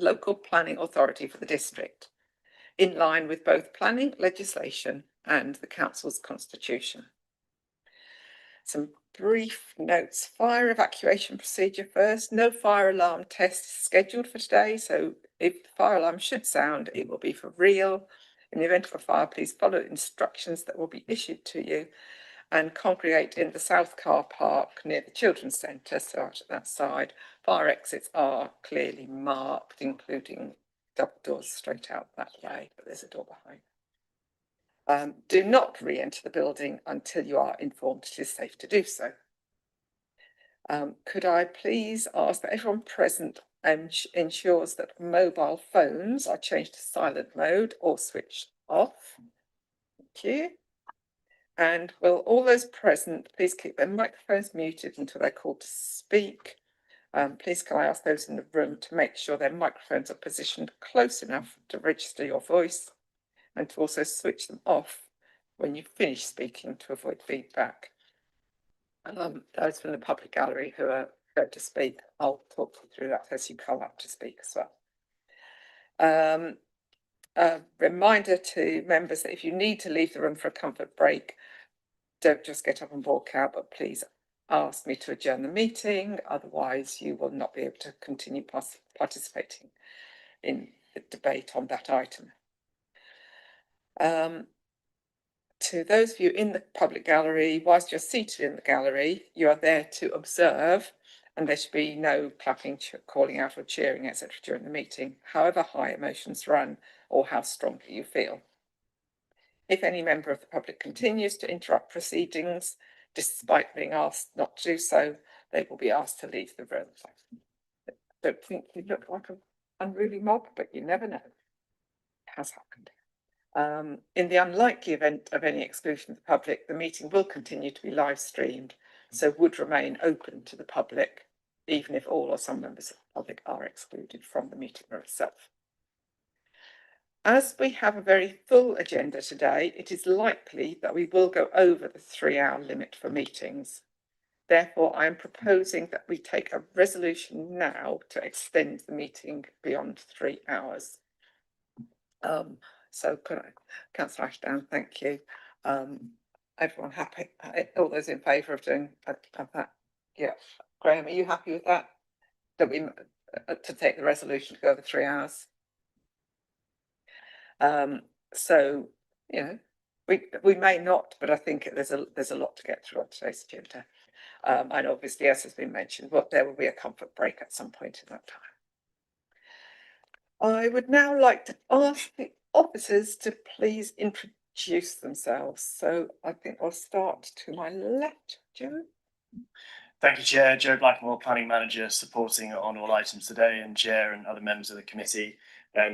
local planning authority for the district, in line with both planning legislation and the council's constitution. Some brief notes. Fire evacuation procedure first. No fire alarm test is scheduled for today, so if the fire alarm should sound, it will be for real. In the event of a fire, please follow instructions that will be issued to you and congregate in the south car park near the children's centre, so out at that side. Fire exits are clearly marked, including double doors straight out that way, but there's a door behind. Do not re-enter the building until you are informed it is safe to do so. Could I please ask that everyone present ensures that mobile phones are changed to silent mode or switched off? Thank you. And will all those present please keep their microphones muted until they're called to speak? Please can I ask those in the room to make sure their microphones are positioned close enough to register your voice, and to also switch them off when you finish speaking to avoid feedback. Those from the public gallery who are going to speak, I'll talk you through that as you come up to speak as well. A reminder to members that if you need to leave the room for a comfort break, don't just get up and walk out, but please ask me to adjourn the meeting, otherwise you will not be able to continue participating in the debate on that item. To those of you in the public gallery, whilst you're seated in the gallery, you are there to observe, and there should be no clapping, calling out or cheering, etc. during the meeting, however high emotions run or how strongly you feel. If any member of the public continues to interrupt proceedings, despite being asked not to do so, they will be asked to leave the room. I don't think you look like an unruly mob, but you never know. It has happened. In the unlikely event of any exclusion of the public, the meeting will continue to be live streamed, so would remain open to the public, even if all or some members of the public are excluded from the meeting room itself. As we have a very full agenda today, it is likely that we will go over the 3-hour limit for meetings. Therefore, I am proposing that we take a resolution now to extend the meeting beyond 3 hours. So Councillor Ashdown, thank you. Everyone happy? All those in favour of doing that? Yeah. Graham, are you happy with that? That we to take the resolution to go over 3 hours? So you know, we may not, but I think there's a lot to get through on today's agenda. And obviously, as has been mentioned, there will be a comfort break at some point in that time. I would now like to ask the officers to please introduce themselves. So I think I'll start to my left, Joe. Thank you, Chair. Joe Blackmore, Planning Manager, supporting on all items today, and Chair and other members of the committee.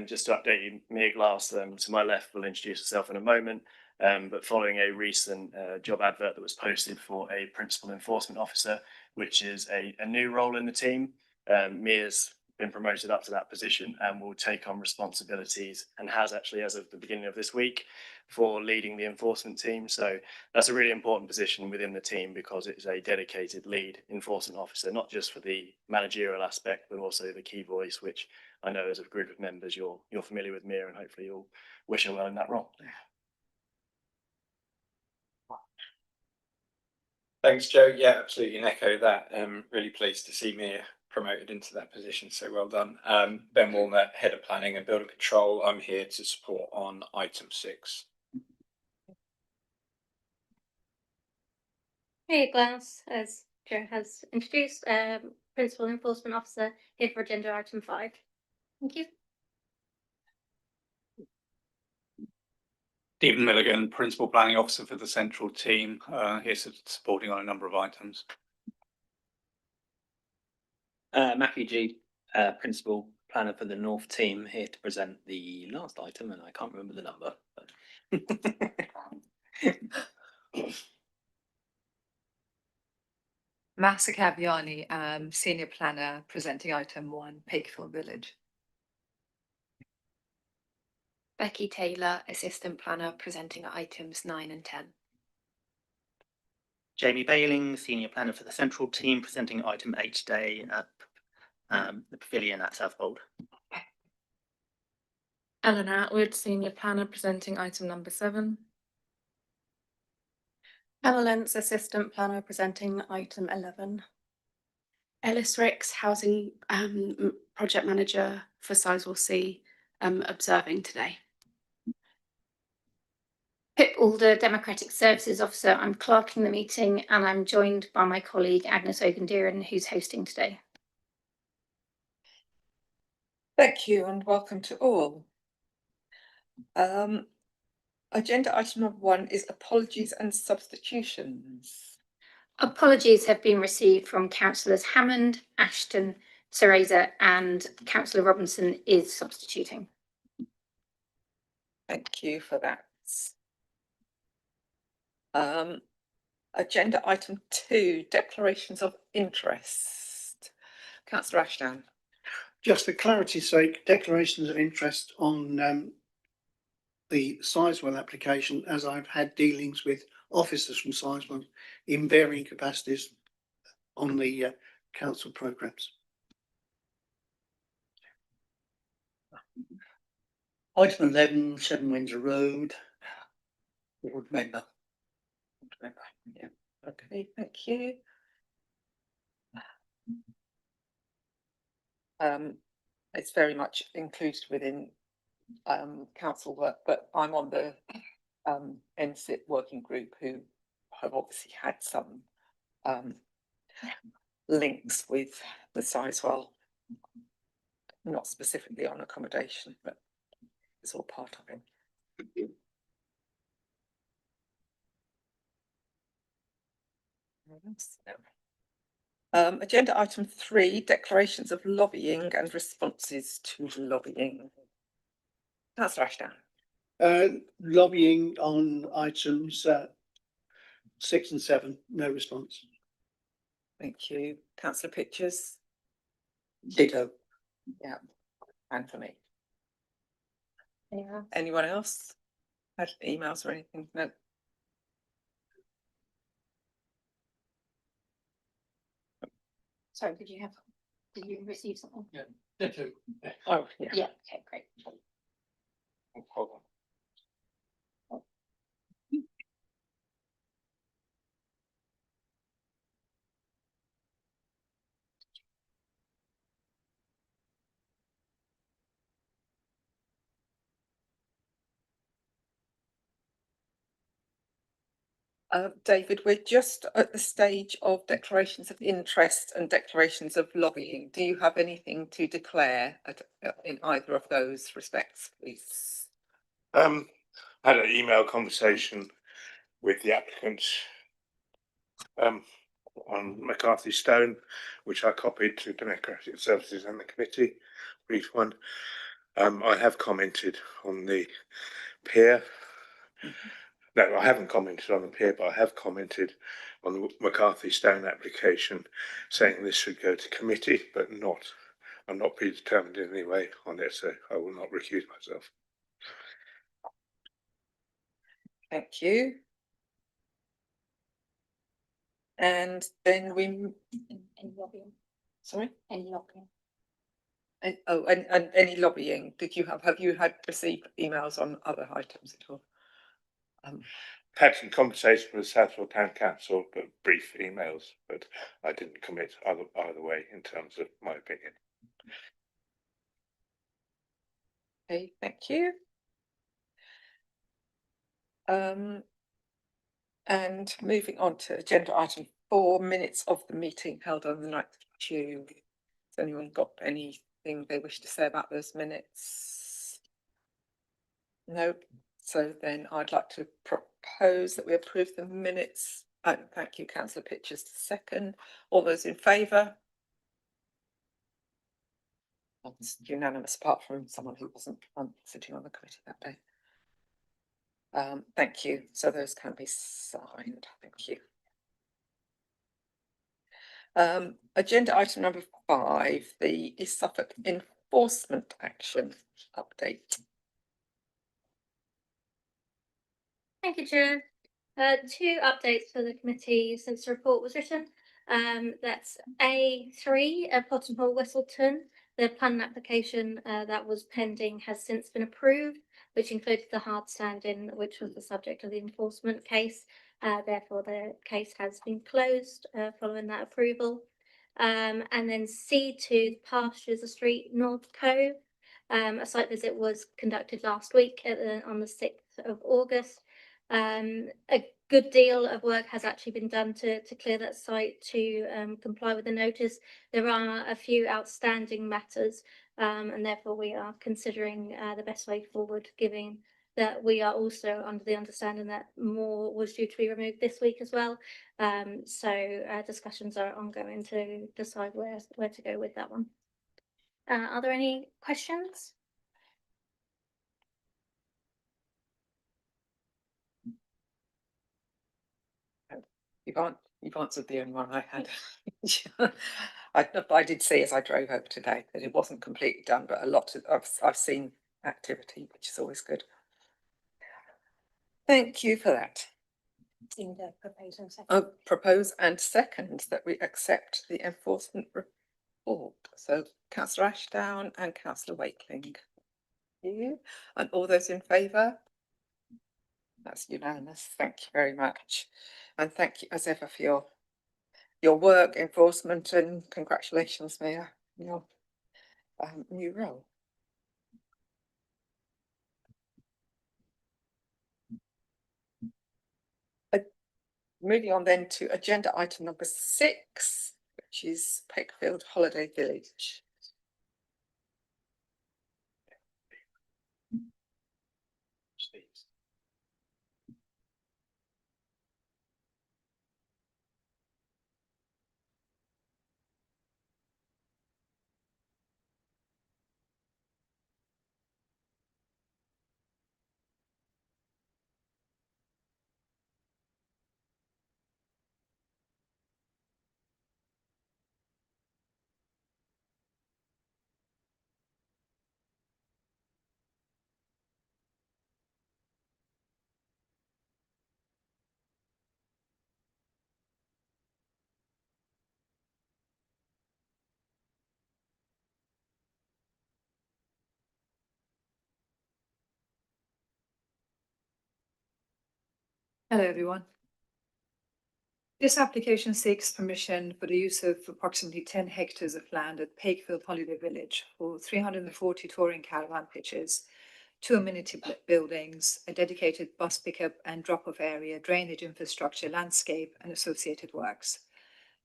Just to update you, Mia Glass to my left will introduce herself in a moment, but following a recent job advert that was posted for a Principal Enforcement Officer, which is a new role in the team, Mia's been promoted up to that position and will take on responsibilities, and has actually as of the beginning of this week, for leading the enforcement team. So that's a really important position within the team, because it is a dedicated lead enforcement officer, not just for the managerial aspect, but also the key voice, which I know as a group of members you're familiar with Mia, and hopefully you'll wish her well in that role. Thanks, Joe. Yeah, absolutely, and echo that. Really pleased to see Mia promoted into that position, so well done. Ben Walner, Head of Planning and Building Control. I'm here to support on item 6. Mia Glass, as Joe has introduced, Principal Enforcement Officer, here for agenda item 5. Thank you. Stephen Milligan, Principal Planning Officer for the central team, here supporting on a number of items. Matthew G, Principal Planner for the North team, here to present the last item, and I can't remember the number. But Massa Caviani, Senior Planner, presenting item 1, Pakefield Village. Becky Taylor, Assistant Planner, presenting items 9 and 10. Jamie Bayling, Senior Planner for the Central team, presenting item 8 today at the Pavilion at Southwold. Ellen Atwood, Senior Planner, presenting item number 7. Emma Lentz, Assistant Planner, presenting item 11. Ellis Ricks, Housing Project Manager for Sizewell C, observing today. Pip Alder, Democratic Services Officer. I'm clerking the meeting and I'm joined by my colleague Agnes Ogundiran, who's hosting today. Thank you and welcome to all. Agenda item number 1 is apologies and substitutions. Apologies have been received from Councillors Hammond, Ashton, Cereza, and Councillor Robinson is substituting. Thank you for that. Agenda item 2, declarations of interest. Councillor Ashdown. Just for clarity's sake, declarations of interest on the Sizewell application, as I've had dealings with officers from Sizewell in varying capacities on the council programmes. Item 11, 7 Windsor Road. Board member. Yeah. Okay, thank you. It's very much included within council work, but I'm on the NSIP working group who have obviously had some links with Sizewell, not specifically on accommodation, but it's all part of it. Agenda item 3, declarations of lobbying and responses to lobbying. Councillor Ashdown. Lobbying on items 6 and 7, no response. Thank you. Councillor Pictures. Ditto. Yeah, and for me. Anyone else? Anyone else? Had emails or anything? No. Sorry, did you receive something? Yeah, ditto. Oh, yeah. Yeah, okay, great. Hold on. David, we're just at the stage of declarations of interest and declarations of lobbying. Do you have anything to declare in either of those respects, please? I had an email conversation with the applicants on McCarthy Stone, which I copied to Democratic Services and the committee, brief one. I have commented on the pier. No, I haven't commented on the pier, but I have commented on the McCarthy Stone application, saying this should go to committee, but I'm not predetermined in any way on it, so I will not recuse myself. Thank you. And then Any lobbying? sorry? Any lobbying? And any lobbying? Have you received emails on other items at all? Had some conversation with Southwell Town Council, but brief emails, but I didn't commit either way in terms of my opinion. Okay, thank you. And moving on to agenda item 4, minutes of the meeting held on the 9th of June. Has anyone got anything they wish to say about those minutes? No. So then I'd like to propose that we approve the minutes. Thank you, Councillor Pictures, to second. All those in favour? That's unanimous, apart from someone who wasn't sitting on the committee that day. Thank you. So those can be signed. Thank you. Agenda item number 5, the East Suffolk enforcement action update. Thank you, Chair. 2 updates for the committee since the report was written. That's A3 at Potton Hall, Whistleton. The planning application that was pending has since been approved, which included the hard standing, which was the subject of the enforcement case. Therefore, the case has been closed following that approval. And then C2 Pastures Street North Cove. A site visit was conducted last week on the 6th of August. A good deal of work has actually been done to clear that site to comply with the notice. There are a few outstanding matters, and therefore we are considering the best way forward, given that we are also under the understanding that more was due to be removed this week as well. So discussions are ongoing to decide where to go with that one. Are there any questions? You've answered the only one I had. I did see as I drove over today that it wasn't completely done, but a lot of I've seen activity, which is always good. Thank you for that. Propose and second that we accept the enforcement report. So Councillor Ashdown and Councillor Wakeling. You and all those in favour? That's unanimous. Thank you very much. And thank you as ever for your work, enforcement, and congratulations, Mayor, on your new role. Moving on then to agenda item number 6, which is Pakefield Holiday Village. Hello, everyone. This application seeks permission for the use of approximately 10 hectares of land at Pakefield Holiday Village for 340 touring caravan pitches, 2 amenity buildings, a dedicated bus pickup and drop-off area, drainage infrastructure, landscape and associated works.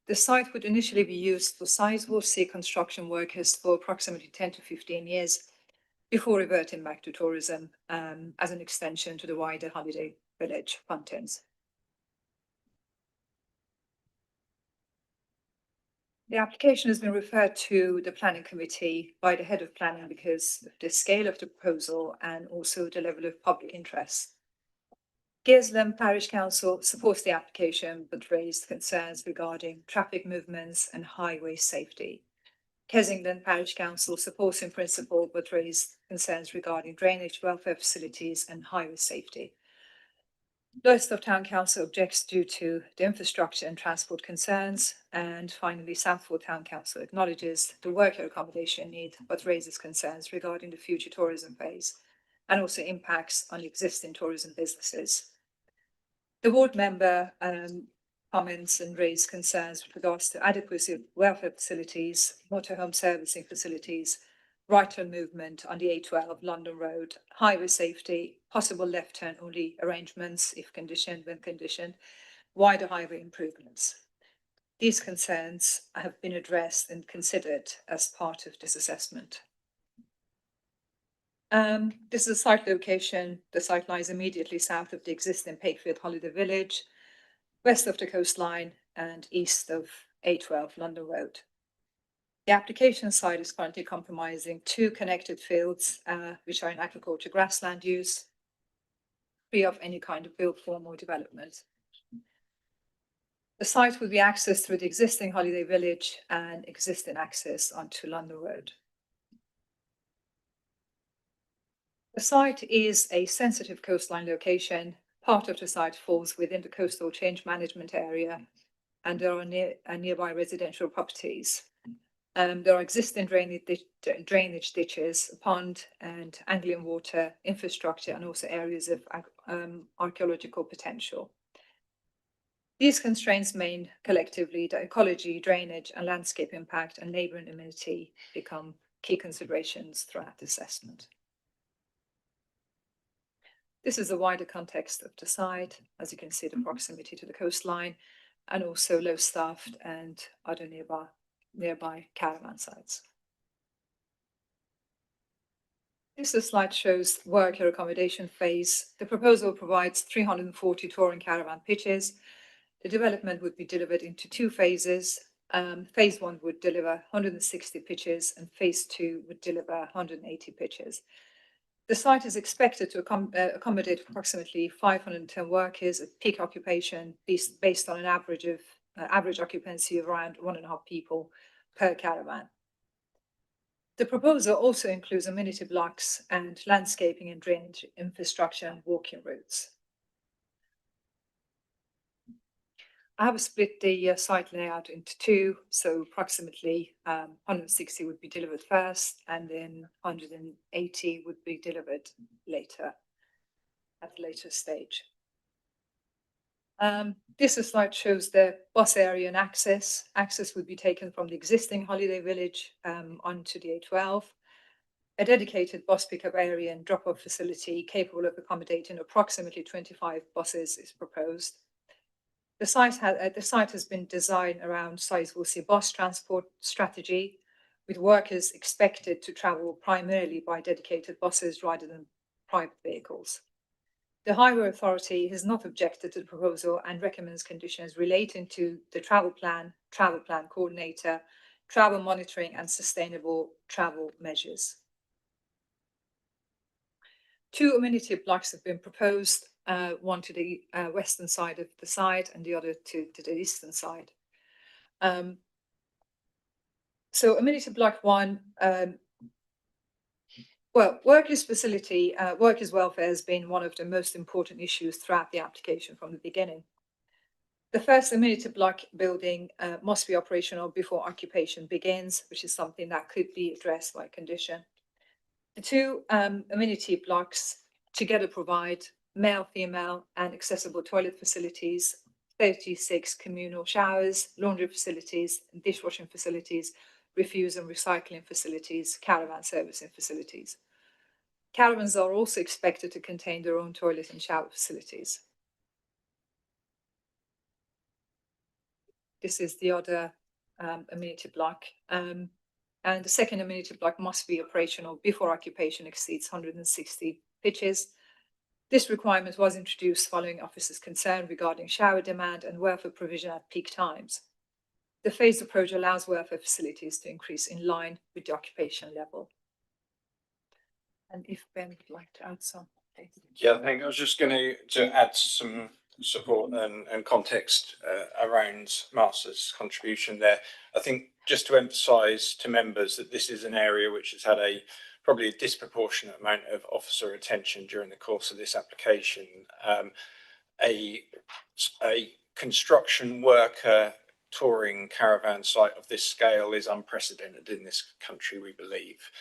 The site would initially be used for Sizewell C construction workers for approximately 10 to 15 years before reverting back to tourism as an extension to the wider holiday village contents. The application has been referred to the planning committee by the head of planning because of the scale of the proposal and also the level of public interest. Gearslem Parish Council supports the application but raised concerns regarding traffic movements and highway safety. Kensington Parish Council supports in principle but raised concerns regarding drainage, welfare facilities and highway safety. Lowestoft Town Council objects due to the infrastructure and transport concerns. And finally, Southwold Town Council acknowledges the worker accommodation need, but raises concerns regarding the future tourism phase and also impacts on existing tourism businesses. The ward member comments and raised concerns with regards to adequacy of welfare facilities, motorhome servicing facilities, right-turn movement on the A12 London Road, highway safety, possible left turn only arrangements if conditioned, when conditioned, wider highway improvements. These concerns have been addressed and considered as part of this assessment. This is a site location. The site lies immediately south of the existing Pakefield Holiday Village, west of the coastline and east of A12 London Road. The application site is currently comprising 2 connected fields, which are in agriculture grassland use, free of any kind of built form or development. The site will be accessed through the existing holiday village and existing access onto London Road. The site is a sensitive coastline location. Part of the site falls within the coastal change management area, and there are nearby residential properties. There are existing drainage ditches, a pond and angling water infrastructure, and also areas of archaeological potential. These constraints mean collectively that ecology, drainage and landscape impact and neighbouring amenity become key considerations throughout assessment. This is the wider context of the site. As you can see, the proximity to the coastline and also low staffed and other nearby caravan sites. This slide shows worker accommodation phase. The proposal provides 340 touring caravan pitches. The development would be delivered into two phases. Phase 1 would deliver 160 pitches and phase 2 would deliver 180 pitches. The site is expected to accommodate approximately 510 workers at peak occupation based on an average occupancy of around 1.5 people per caravan. The proposal also includes amenity blocks and landscaping and drainage infrastructure and walking routes. I have split the site layout into two, so approximately 160 would be delivered first, and then 180 would be delivered later, at a later stage. This slide shows the bus area and access. Access would be taken from the existing holiday village onto the A12. A dedicated bus pickup area and drop-off facility capable of accommodating approximately 25 buses is proposed. The site has been designed around Sizewell C bus transport strategy, with workers expected to travel primarily by dedicated buses rather than private vehicles. The Highway Authority has not objected to the proposal and recommends conditions relating to the travel plan coordinator, travel monitoring and sustainable travel measures. Two amenity blocks have been proposed, one to the western side of the site and the other to the eastern side. So amenity block 1, workers' welfare has been one of the most important issues throughout the application from the beginning. The first amenity block building must be operational before occupation begins, which is something that could be addressed by condition. The two amenity blocks together provide male, female and accessible toilet facilities, 36 communal showers, laundry facilities, dishwashing facilities, refuse and recycling facilities, caravan servicing facilities. Caravans are also expected to contain their own toilet and shower facilities. This is the other amenity block. And the second amenity block must be operational before occupation exceeds 160 pitches. This requirement was introduced following officers' concern regarding shower demand and welfare provision at peak times. The phased approach allows welfare facilities to increase in line with the occupation level. And if Ben would like to add some. Yeah, I think I was just going to add some support and context around Martha's contribution there. I think just to emphasise to members that this is an area which has had probably a disproportionate amount of officer attention during the course of this application. A construction worker touring caravan site of this scale is unprecedented in this country, we believe.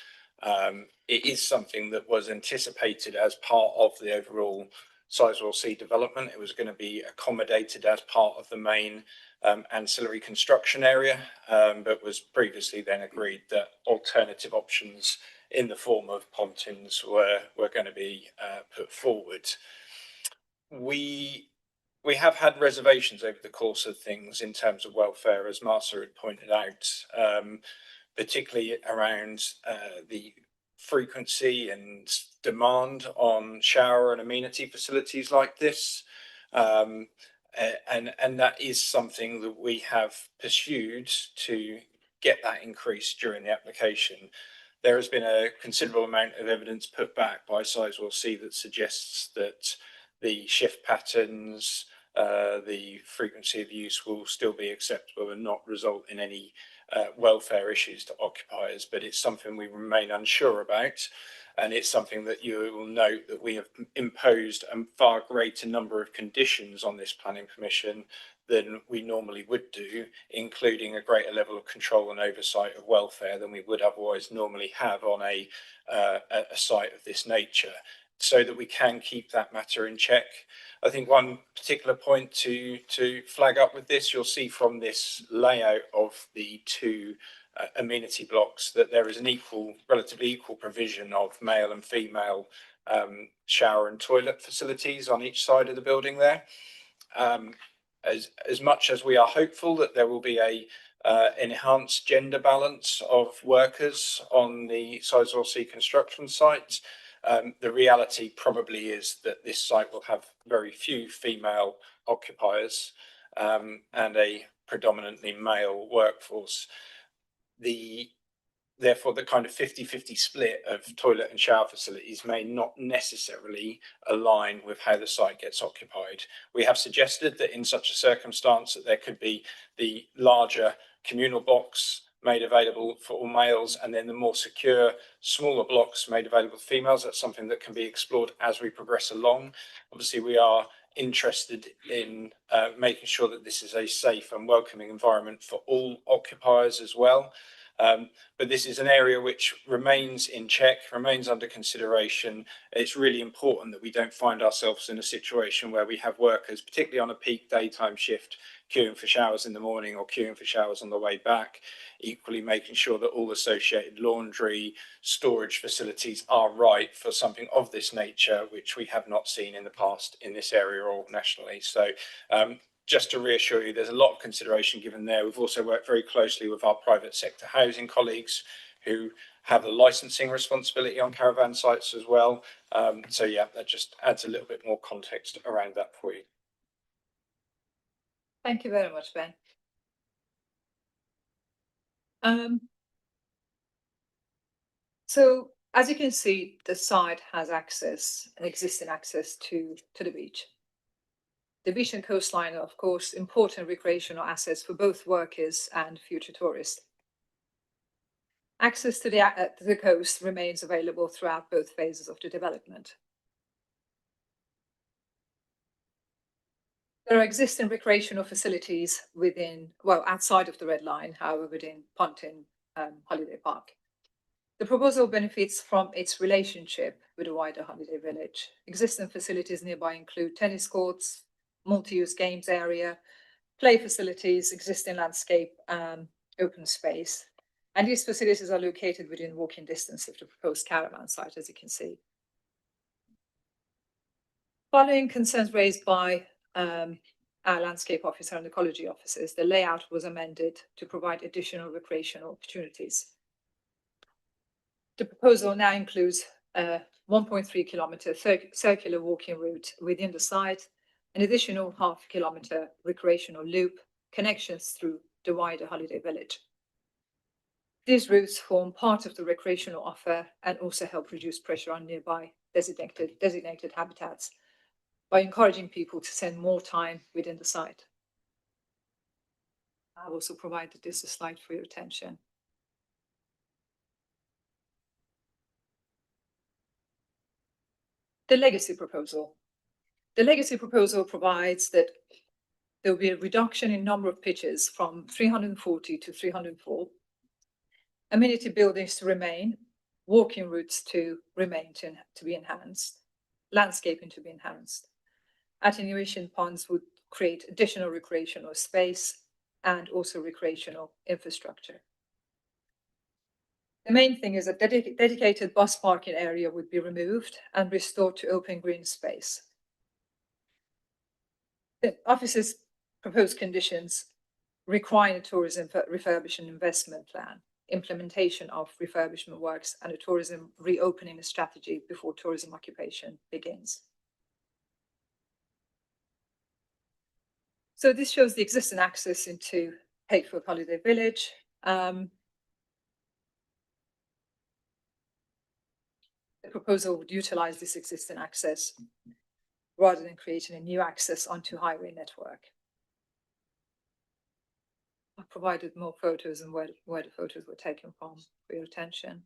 It is something that was anticipated as part of the overall Sizewell C development. It was going to be accommodated as part of the main ancillary construction area, but was previously then agreed that alternative options in the form of pontins were going to be put forward. We have had reservations over the course of things in terms of welfare, as Martha had pointed out, particularly around the frequency and demand on shower and amenity facilities like this. And that is something that we have pursued to get that increase during the application. There has been a considerable amount of evidence put back by Sizewell C that suggests that the shift patterns, the frequency of use will still be acceptable and not result in any welfare issues to occupiers, but it's something we remain unsure about. And it's something that you will note that we have imposed a far greater number of conditions on this planning permission than we normally would do, including a greater level of control and oversight of welfare than we would otherwise normally have on a site of this nature, so that we can keep that matter in check. I think one particular point to flag up with this, you'll see from this layout of the two amenity blocks that there is an relatively equal provision of male and female shower and toilet facilities on each side of the building there. As much as we are hopeful that there will be a enhanced gender balance of workers on the Sizewell C construction sites, the reality probably is that this site will have very few female occupiers and a predominantly male workforce. Therefore, the kind of 50-50 split of toilet and shower facilities may not necessarily align with how the site gets occupied. We have suggested that in such a circumstance that there could be the larger communal box made available for all males, and then the more secure, smaller blocks made available for females. That's something that can be explored as we progress along. Obviously, we are interested in making sure that this is a safe and welcoming environment for all occupiers as well. But this is an area which remains in check, remains under consideration. It's really important that we don't find ourselves in a situation where we have workers, particularly on a peak daytime shift, queuing for showers in the morning or queuing for showers on the way back. Equally, making sure that all associated laundry, storage facilities are right for something of this nature, which we have not seen in the past in this area or nationally. So just to reassure you, there's a lot of consideration given there. We've also worked very closely with our private sector housing colleagues who have the licensing responsibility on caravan sites as well. So yeah, that just adds a little bit more context around that for you. Thank you very much, Ben. So as you can see, the site has existing access to the beach. The beach and coastline are, of course, important recreational assets for both workers and future tourists. Access to the coast remains available throughout both phases of the development. There are existing recreational facilities outside of the Red Line, however, within Pontin Holiday Park. The proposal benefits from its relationship with the wider holiday village. Existing facilities nearby include tennis courts, multi-use games area, play facilities, existing landscape, open space. And these facilities are located within walking distance of the proposed caravan site, as you can see. Following concerns raised by our landscape officer and ecology officers, the layout was amended to provide additional recreational opportunities. The proposal now includes a 1.3 kilometre circular walking route within the site, an additional half-kilometre recreational loop, connections through the wider holiday village. These routes form part of the recreational offer and also help reduce pressure on nearby designated habitats by encouraging people to spend more time within the site. I've also provided this slide for your attention. The legacy proposal. The legacy proposal provides that there will be a reduction in number of pitches from 340 to 304, amenity buildings to remain, walking routes to remain to be enhanced, landscaping to be enhanced. Attenuation ponds would create additional recreational space and also recreational infrastructure. The main thing is that dedicated bus parking area would be removed and restored to open green space. The office's proposed conditions require a tourism refurbishment investment plan, implementation of refurbishment works, and a tourism reopening strategy before tourism occupation begins. So this shows the existing access into Pakefield Holiday Village. The proposal would utilize this existing access rather than creating a new access onto highway network. I've provided more photos and where the photos were taken from for your attention.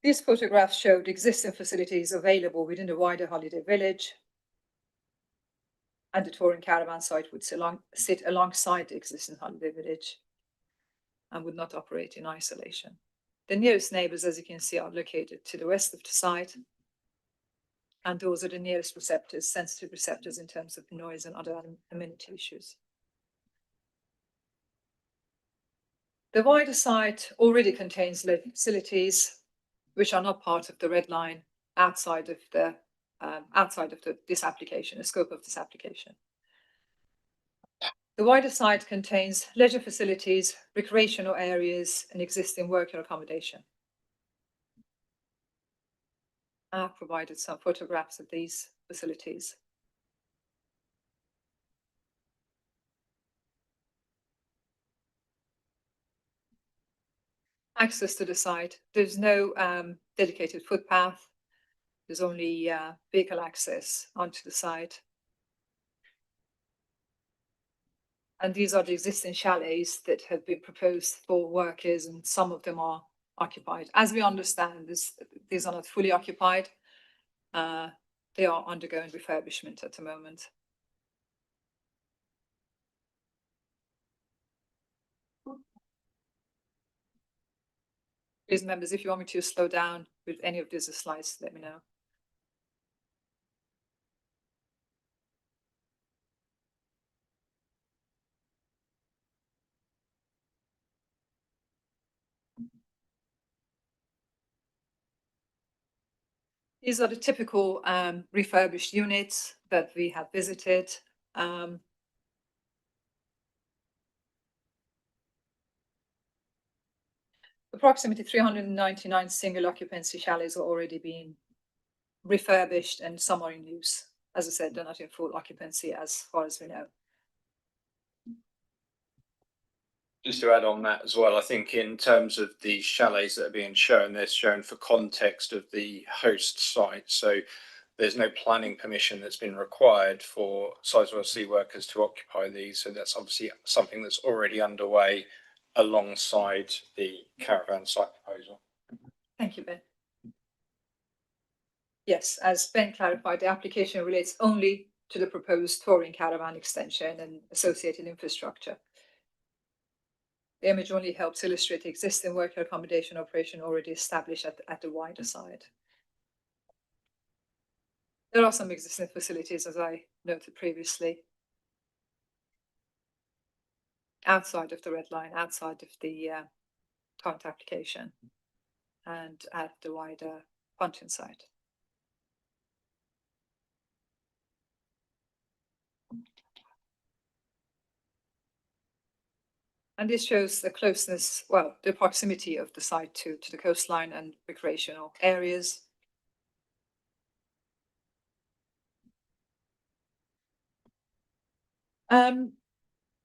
These photographs showed existing facilities available within the wider holiday village. And the touring caravan site would sit alongside the existing holiday village and would not operate in isolation. The nearest neighbours, as you can see, are located to the west of the site. And those are the nearest receptors, sensitive receptors in terms of noise and other amenity issues. The wider site already contains facilities which are not part of the red line outside of this application, the scope of this application. The wider site contains leisure facilities, recreational areas, and existing worker accommodation. I've provided some photographs of these facilities. Access to the site, there's no dedicated footpath. There's only vehicle access onto the site. And these are the existing chalets that have been proposed for workers, and some of them are occupied. As we understand, these are not fully occupied. They are undergoing refurbishment at the moment. Please, members, if you want me to slow down with any of these slides, let me know. These are the typical refurbished units that we have visited. Approximately 399 single occupancy chalets are already being refurbished, and some are in use. As I said, they're not in full occupancy as far as we know. Just to add on that as well, I think in terms of the chalets that are being shown, they're shown for context of the host site. So there's no planning permission that's been required for Sizewell C workers to occupy these. So that's obviously something that's already underway alongside the caravan site proposal. Thank you, Ben. Yes, as Ben clarified, the application relates only to the proposed touring caravan extension and associated infrastructure. The image only helps illustrate the existing worker accommodation operation already established at the wider site. There are some existing facilities, as I noted previously, outside of the red line, outside of the current application, and at the wider Pontin site. And this shows the closeness, well, the proximity of the site to the coastline and recreational areas.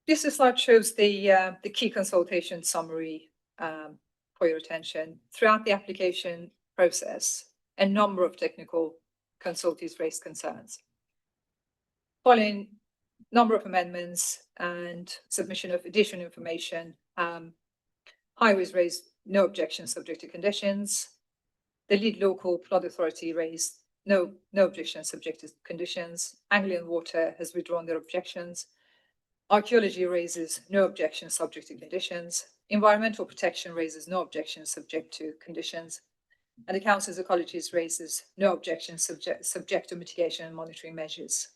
This slide shows the key consultation summary for your attention. Throughout the application process, a number of technical consultees raised concerns. Following number of amendments and submission of additional information, Highways raised no objection subject to conditions. The lead local flood authority raised no objection subject to conditions. Anglian Water has withdrawn their objections. Archaeology raises no objection subject to conditions. Environmental protection raises no objection subject to conditions. And the Council's Ecologies raises no objection subject to mitigation and monitoring measures.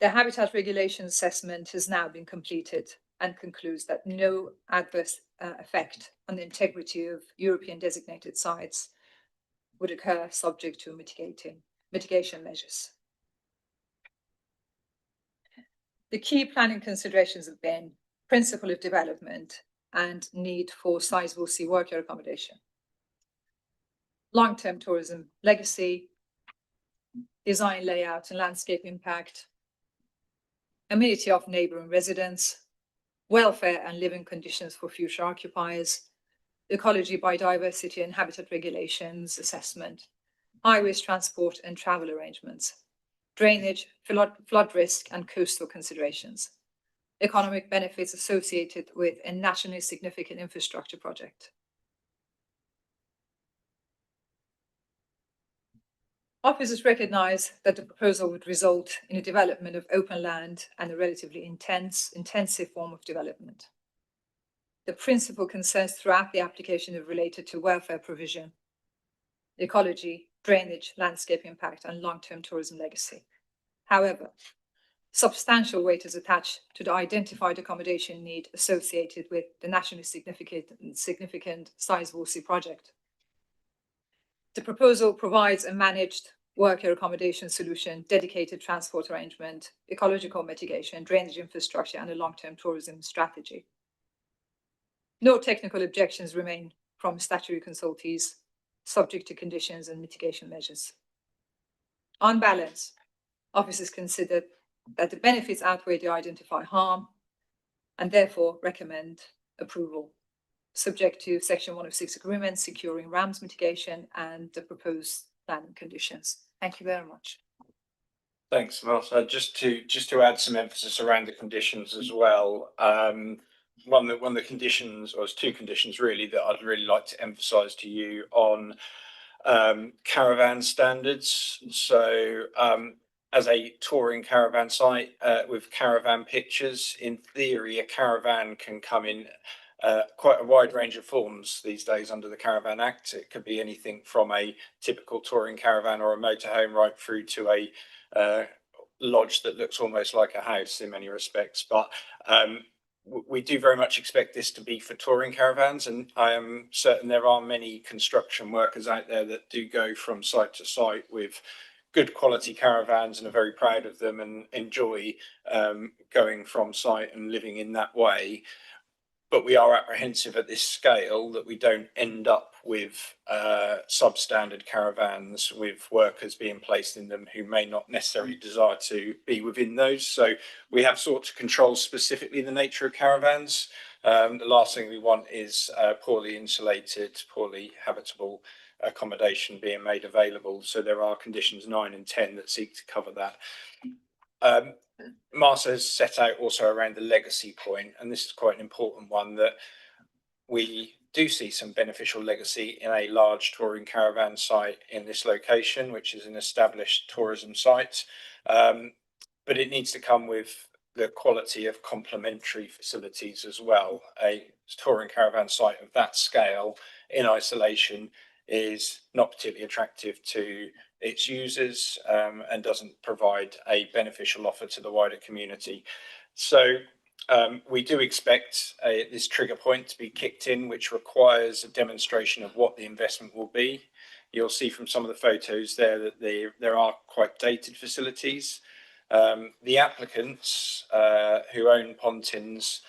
The habitat regulation assessment has now been completed and concludes that no adverse effect on the integrity of European designated sites would occur subject to mitigation measures. The key planning considerations have been principle of development and need for Sizewell C worker accommodation, long-term tourism legacy, design layout and landscape impact, amenity of neighbouring residents, welfare and living conditions for future occupiers, ecology, biodiversity and habitat regulations assessment, highways transport and travel arrangements, drainage, flood risk and coastal considerations, economic benefits associated with a nationally significant infrastructure project. Officers recognise that the proposal would result in a development of open land and a relatively intensive form of development. The principal concerns throughout the application are related to welfare provision, ecology, drainage, landscape impact, and long-term tourism legacy. However, substantial weight is attached to the identified accommodation need associated with the nationally significant Sizewell C project. The proposal provides a managed worker accommodation solution, dedicated transport arrangement, ecological mitigation, drainage infrastructure, and a long-term tourism strategy. No technical objections remain from statutory consultees, subject to conditions and mitigation measures. On balance, officers consider that the benefits outweigh the identified harm and therefore recommend approval, subject to Section 106 agreement securing RAMS mitigation and the proposed planning conditions. Thank you very much. Thanks, Martha. Just to add some emphasis around the conditions as well. One of the conditions, or it's two conditions really, that I'd really like to emphasise to you on caravan standards. So as a touring caravan site with caravan pictures, in theory, a caravan can come in quite a wide range of forms these days under the Caravan Act. It could be anything from a typical touring caravan or a motorhome right through to a lodge that looks almost like a house in many respects. But we do very much expect this to be for touring caravans, and I am certain there are many construction workers out there that do go from site to site with good quality caravans and are very proud of them and enjoy going from site and living in that way. But we are apprehensive at this scale that we don't end up with substandard caravans with workers being placed in them who may not necessarily desire to be within those. So we have sought to control specifically the nature of caravans. The last thing we want is poorly insulated, poorly habitable accommodation being made available. So there are conditions 9 and 10 that seek to cover that. Martha has set out also around the legacy point, and this is quite an important one, that we do see some beneficial legacy in a large touring caravan site in this location, which is an established tourism site, but it needs to come with the quality of complementary facilities as well. A touring caravan site of that scale in isolation is not particularly attractive to its users and doesn't provide a beneficial offer to the wider community. So we do expect this trigger point to be kicked in, which requires a demonstration of what the investment will be. You'll see from some of the photos there that there are quite dated facilities. The applicants who own Pontins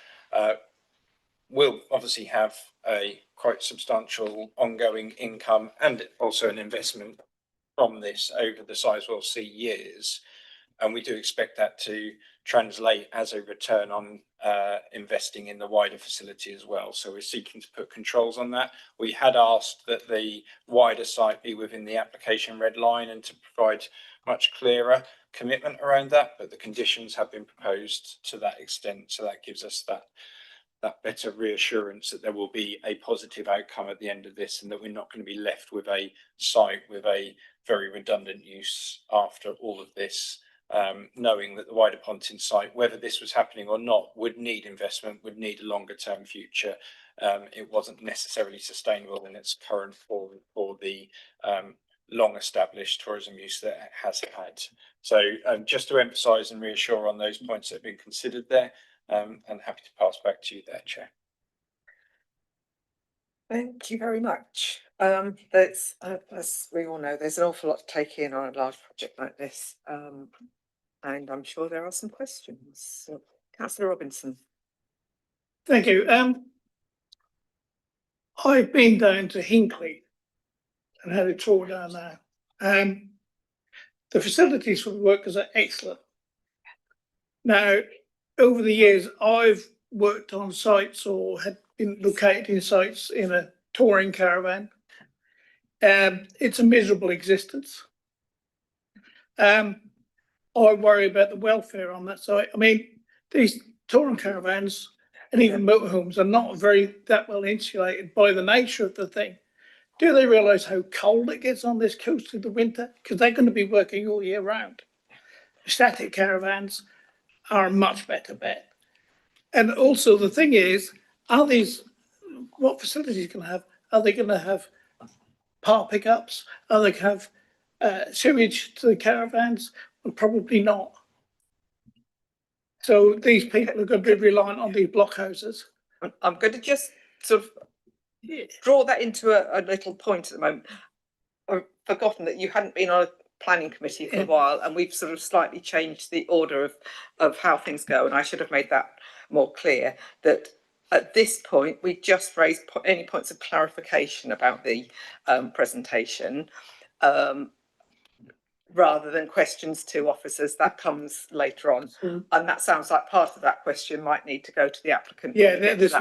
will obviously have a quite substantial ongoing income and also an investment from this over the Sizewell C years, and we do expect that to translate as a return on investing in the wider facility as well. So we're seeking to put controls on that. We had asked that the wider site be within the application red line and to provide much clearer commitment around that, but the conditions have been proposed to that extent, so that gives us that better reassurance that there will be a positive outcome at the end of this, and that we're not going to be left with a site with a very redundant use after all of this, knowing that the wider Pontins site, whether this was happening or not, would need investment, would need a longer term future. It wasn't necessarily sustainable in its current form for the long established tourism use that it has had. So just to emphasise and reassure on those points that have been considered there, and happy to pass back to you there, Chair. Thank you very much. There's, as we all know, there's an awful lot to take in on a large project like this, and I'm sure there are some questions. So, Councillor Robinson. Thank you. I've been down to Hinckley and had a tour down there. The facilities for the workers are excellent. Now, over the years, I've worked on sites or had been located in sites in a touring caravan. It's a miserable existence. I worry about the welfare on that site. I mean, these touring caravans and even motorhomes are not that well insulated by the nature of the thing. Do they realise how cold it gets on this coast in the winter? Because they're going to be working all year round. Static caravans are a much better bet. And also the thing is, what facilities can have? Are they going to have part pickups? Are they going to have sewage to the caravans? Well, probably not. So these people are going to be reliant on these blockhouses. I'm going to just sort of draw that into a little point at the moment. I've forgotten that you hadn't been on a planning committee for a while, and we've sort of slightly changed the order of how things go, and I should have made that more clear, that at this point we just raised any points of clarification about the presentation, rather than questions to officers. That comes later on, and that sounds like part of that question might need to go to the applicant. Yeah, this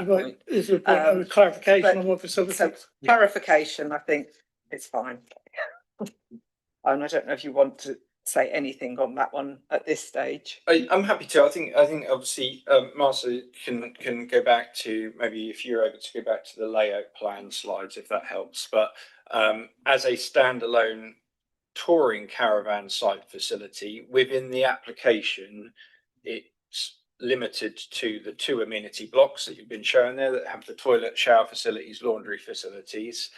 is a point of clarification on what facilities. So clarification, I think, is fine. And I don't know if you want to say anything on that one at this stage. I'm happy to. I think obviously Martha can go back to, maybe if you're able to go back to the layout plan slides, if that helps. But as a standalone touring caravan site facility within the application, it's limited to the 2 amenity blocks that you've been shown there that have the toilet, shower facilities, laundry facilities.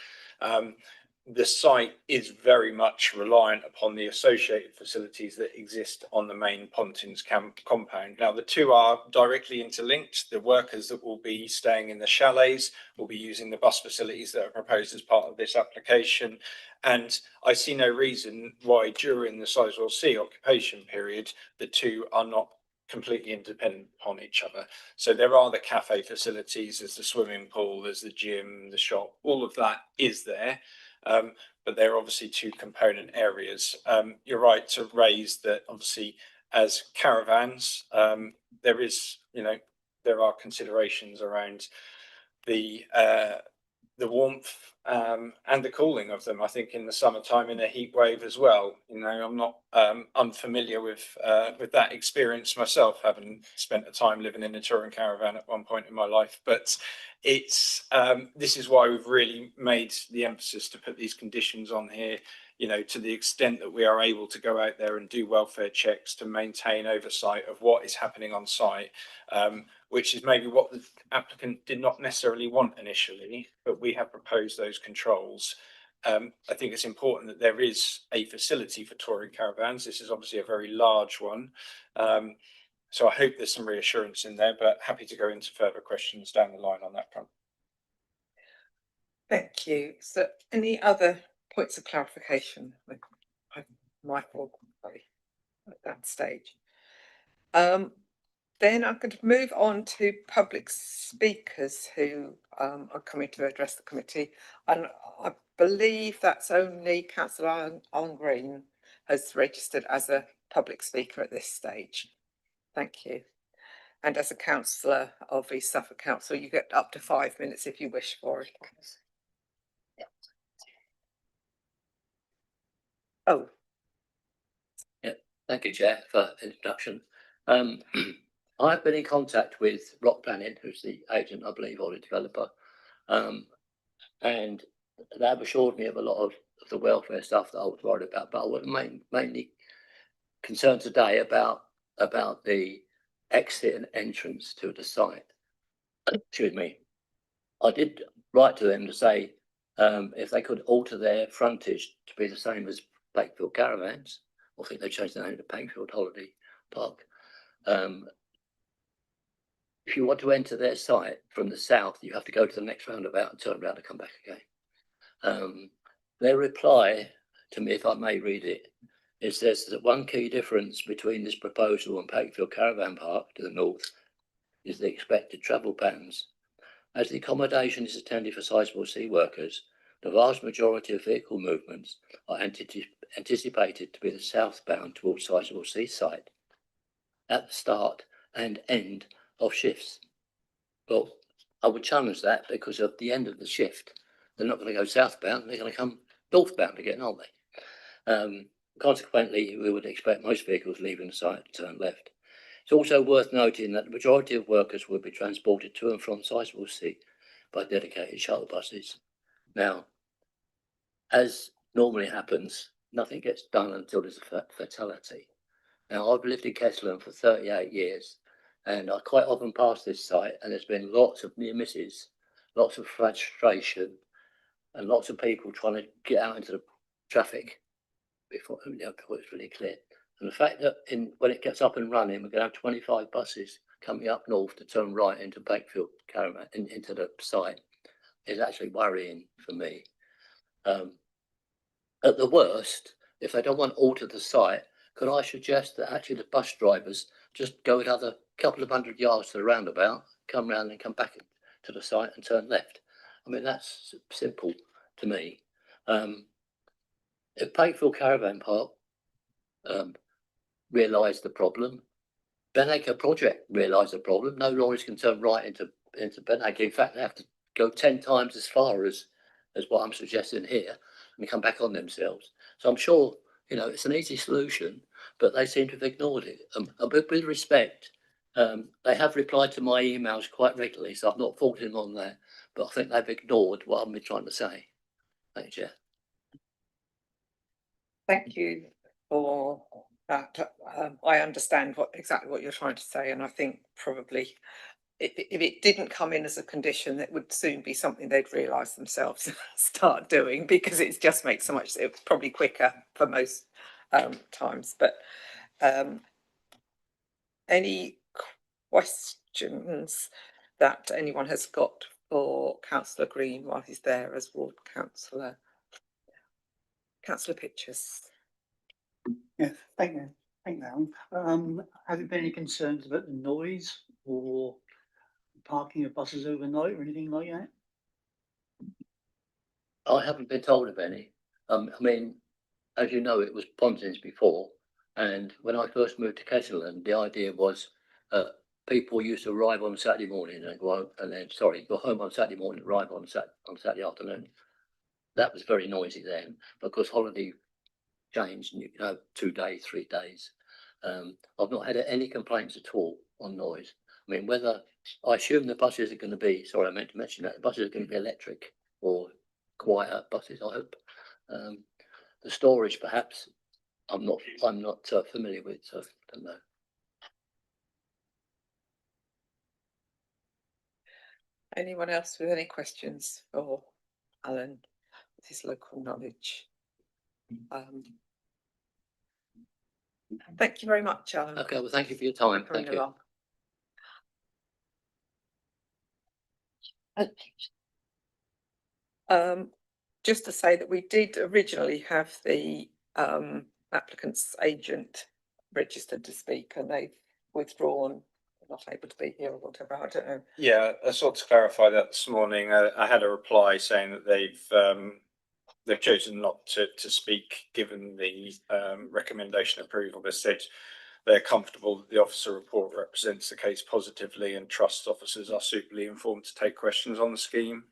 The site is very much reliant upon the associated facilities that exist on the main Pontins compound. Now, the two are directly interlinked. The workers that will be staying in the chalets will be using the bus facilities that are proposed as part of this application. And I see no reason why during the Sizewell C occupation period, the two are not completely independent upon each other. So there are the cafe facilities, there's the swimming pool, there's the gym, the shop, all of that is there. But they're obviously 2 component areas. You're right to raise that obviously as caravans, there are considerations around the warmth and the cooling of them. I think in the summertime in a heat wave as well. I'm not unfamiliar with that experience myself, having spent a time living in a touring caravan at one point in my life. But it's this is why we've really made the emphasis to put these conditions on here, to the extent that we are able to go out there and do welfare checks to maintain oversight of what is happening on site, which is maybe what the applicant did not necessarily want initially, but we have proposed those controls. I think it's important that there is a facility for touring caravans. This is obviously a very large one. So I hope there's some reassurance in there, but happy to go into further questions down the line on that front. Thank you. So any other points of clarification? Michael, at that stage. Then I'm going to move on to public speakers who are coming to address the committee. And I believe that's only Councillor Alan Green has registered as a public speaker at this stage. Thank you. And as a councillor of East Suffolk Council, you get up to 5 minutes if you wish for it. Oh. Yeah, thank you, Chair, for the introduction. I've been in contact with Rock Planning, who's the agent, I believe, or the developer, and they've assured me of a lot of the welfare stuff that I was worried about, but I was mainly concerned today about the exit and entrance to the site. Excuse me. I did write to them to say if they could alter their frontage to be the same as Pakefield Caravans. I think they changed the name to Pakefield Holiday Park. If you want to enter their site from the south, you have to go to the next roundabout and turn around and come back again. Their reply to me, if I may read it, it says that one key difference between this proposal and Pakefield Caravan Park to the north is the expected travel patterns. As the accommodation is intended for Sizewell C workers, the vast majority of vehicle movements are anticipated to be the southbound towards Sizewell C site at the start and end of shifts. Well, I would challenge that because at the end of the shift, they're not going to go southbound, they're going to come northbound again, aren't they? Consequently, we would expect most vehicles leaving the site to turn left. It's also worth noting that the majority of workers will be transported to and from Sizewell C by dedicated shuttle buses. Now, as normally happens, nothing gets done until there's a fatality. Now, I've lived in Kesselham for 38 years, and I quite often pass this site, and there's been lots of near misses, lots of frustration, and lots of people trying to get out into the traffic before it's really clear. And the fact that when it gets up and running, we're going to have 25 buses coming up north to turn right into Bakefield Caravan into the site is actually worrying for me. At the worst, if they don't want to alter the site, could I suggest that actually the bus drivers just go another couple of 100 yards to the roundabout, come round and come back to the site and turn left? I mean, that's simple to me. If Bakefield Caravan Park realised the problem, Benacre Project realised the problem. No lorries can turn right into Benacre. In fact, they have to go 10 times as far as what I'm suggesting here and come back on themselves. So I'm sure, it's an easy solution, but they seem to have ignored it. With respect, they have replied to my emails quite regularly, so I'm not faulting them on that, but I think they've ignored what I've been trying to say. Thank you, Chair. Thank you for that. I understand exactly what you're trying to say, and I think probably if it didn't come in as a condition, it would soon be something they'd realise themselves and start doing, because it just makes so much. It's probably quicker for most times. But any questions that anyone has got for Councillor Green while he's there as ward councillor? Councillor Pitchers. Yeah, thank you. Have there been any concerns about the noise or parking of buses overnight or anything like that? I haven't been told of any. I mean, as you know, it was Pontins before, and when I first moved to Kesselham, the idea was people used to arrive on Saturday morning and go home on Saturday morning, arrive on Saturday afternoon. That was very noisy then, because holiday changed, 2 days, 3 days. I've not had any complaints at all on noise. I mean, I assume the buses are going to be, sorry, I meant to mention that, the buses are going to be electric or quiet buses, I hope. The storage, perhaps, I'm not familiar with, so I don't know. Anyone else with any questions for Alan with his local knowledge? Thank you very much, Alan. Okay, well, thank you for your time. Thank you. Just to say that we did originally have the applicant's agent registered to speak, and they've withdrawn, not able to be here or whatever. I don't know. Yeah, I sought to clarify that this morning. I had a reply saying that they've chosen not to speak given the recommendation approval. They said they're comfortable that the officer report represents the case positively and trust officers are suitably informed to take questions on the scheme.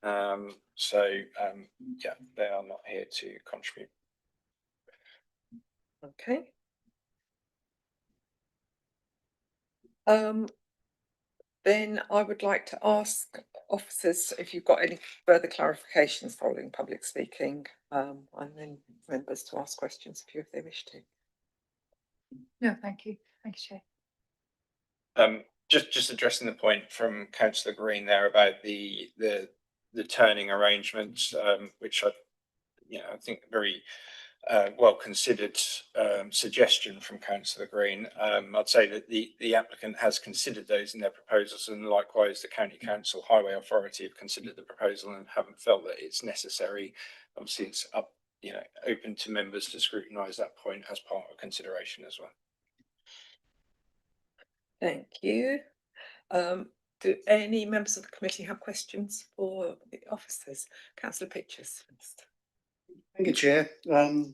Yeah, they are not here to contribute. Okay. Then I would like to ask officers if you've got any further clarifications following public speaking, and then members to ask questions if they wish to. No, thank you. Thank you, Chair. Just addressing the point from Councillor Green there about the turning arrangements, which I think very well considered suggestion from Councillor Green. I'd say that the applicant has considered those in their proposals, and likewise the County Council Highway Authority have considered the proposal and haven't felt that it's necessary. Obviously, it's open to members to scrutinise that point as part of consideration as well. Thank you. Do any members of the committee have questions for the officers? Councillor Pitchers first. Thank you, Chair. I've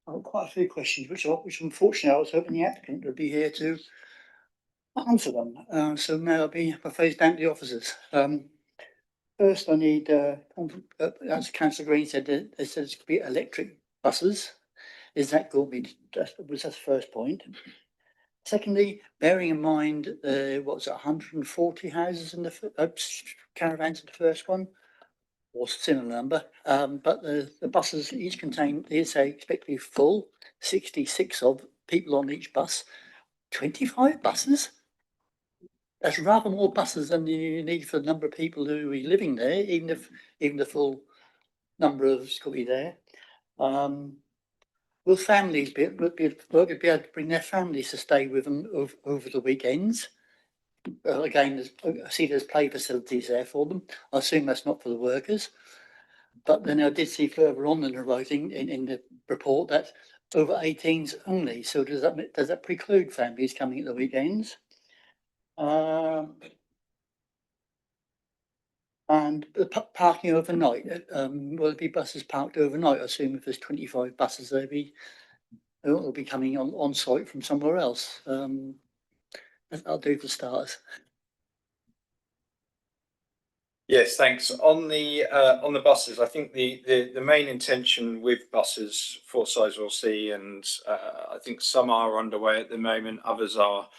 got quite a few questions, which unfortunately I was hoping the applicant would be here to answer them. So now I'll be phased down to the officers. First, I need, as Councillor Green said, they said it's going to be electric buses. Is that going to be? That's the first point. Secondly, bearing in mind, 140 houses in the caravans in the first one, or similar number, but the buses each contain, they say, expect to be full, 66 of people on each bus, 25 buses? That's rather more buses than you need for the number of people who will be living there, even the full number of will be there. Will families be able to bring their families to stay with them over the weekends? Again, I see there's play facilities there for them. I assume that's not for the workers. But then I did see further on in the writing in the report that over 18s only. So does that preclude families coming at the weekends? And the parking overnight, will there be buses parked overnight? I assume if there's 25 buses, they'll be coming on site from somewhere else. I'll do for starters. Yes, thanks. On the buses, I think the main intention with buses for Sizewell C, and I think some are underway at the moment, others are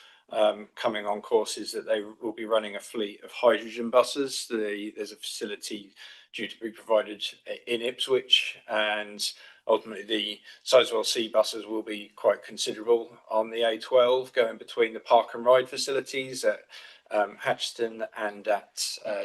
coming on courses, that they will be running a fleet of hydrogen buses. There's a facility due to be provided in Ipswich, and ultimately the Sizewell C buses will be quite considerable on the A12, going between the park and ride facilities at Hatchton and at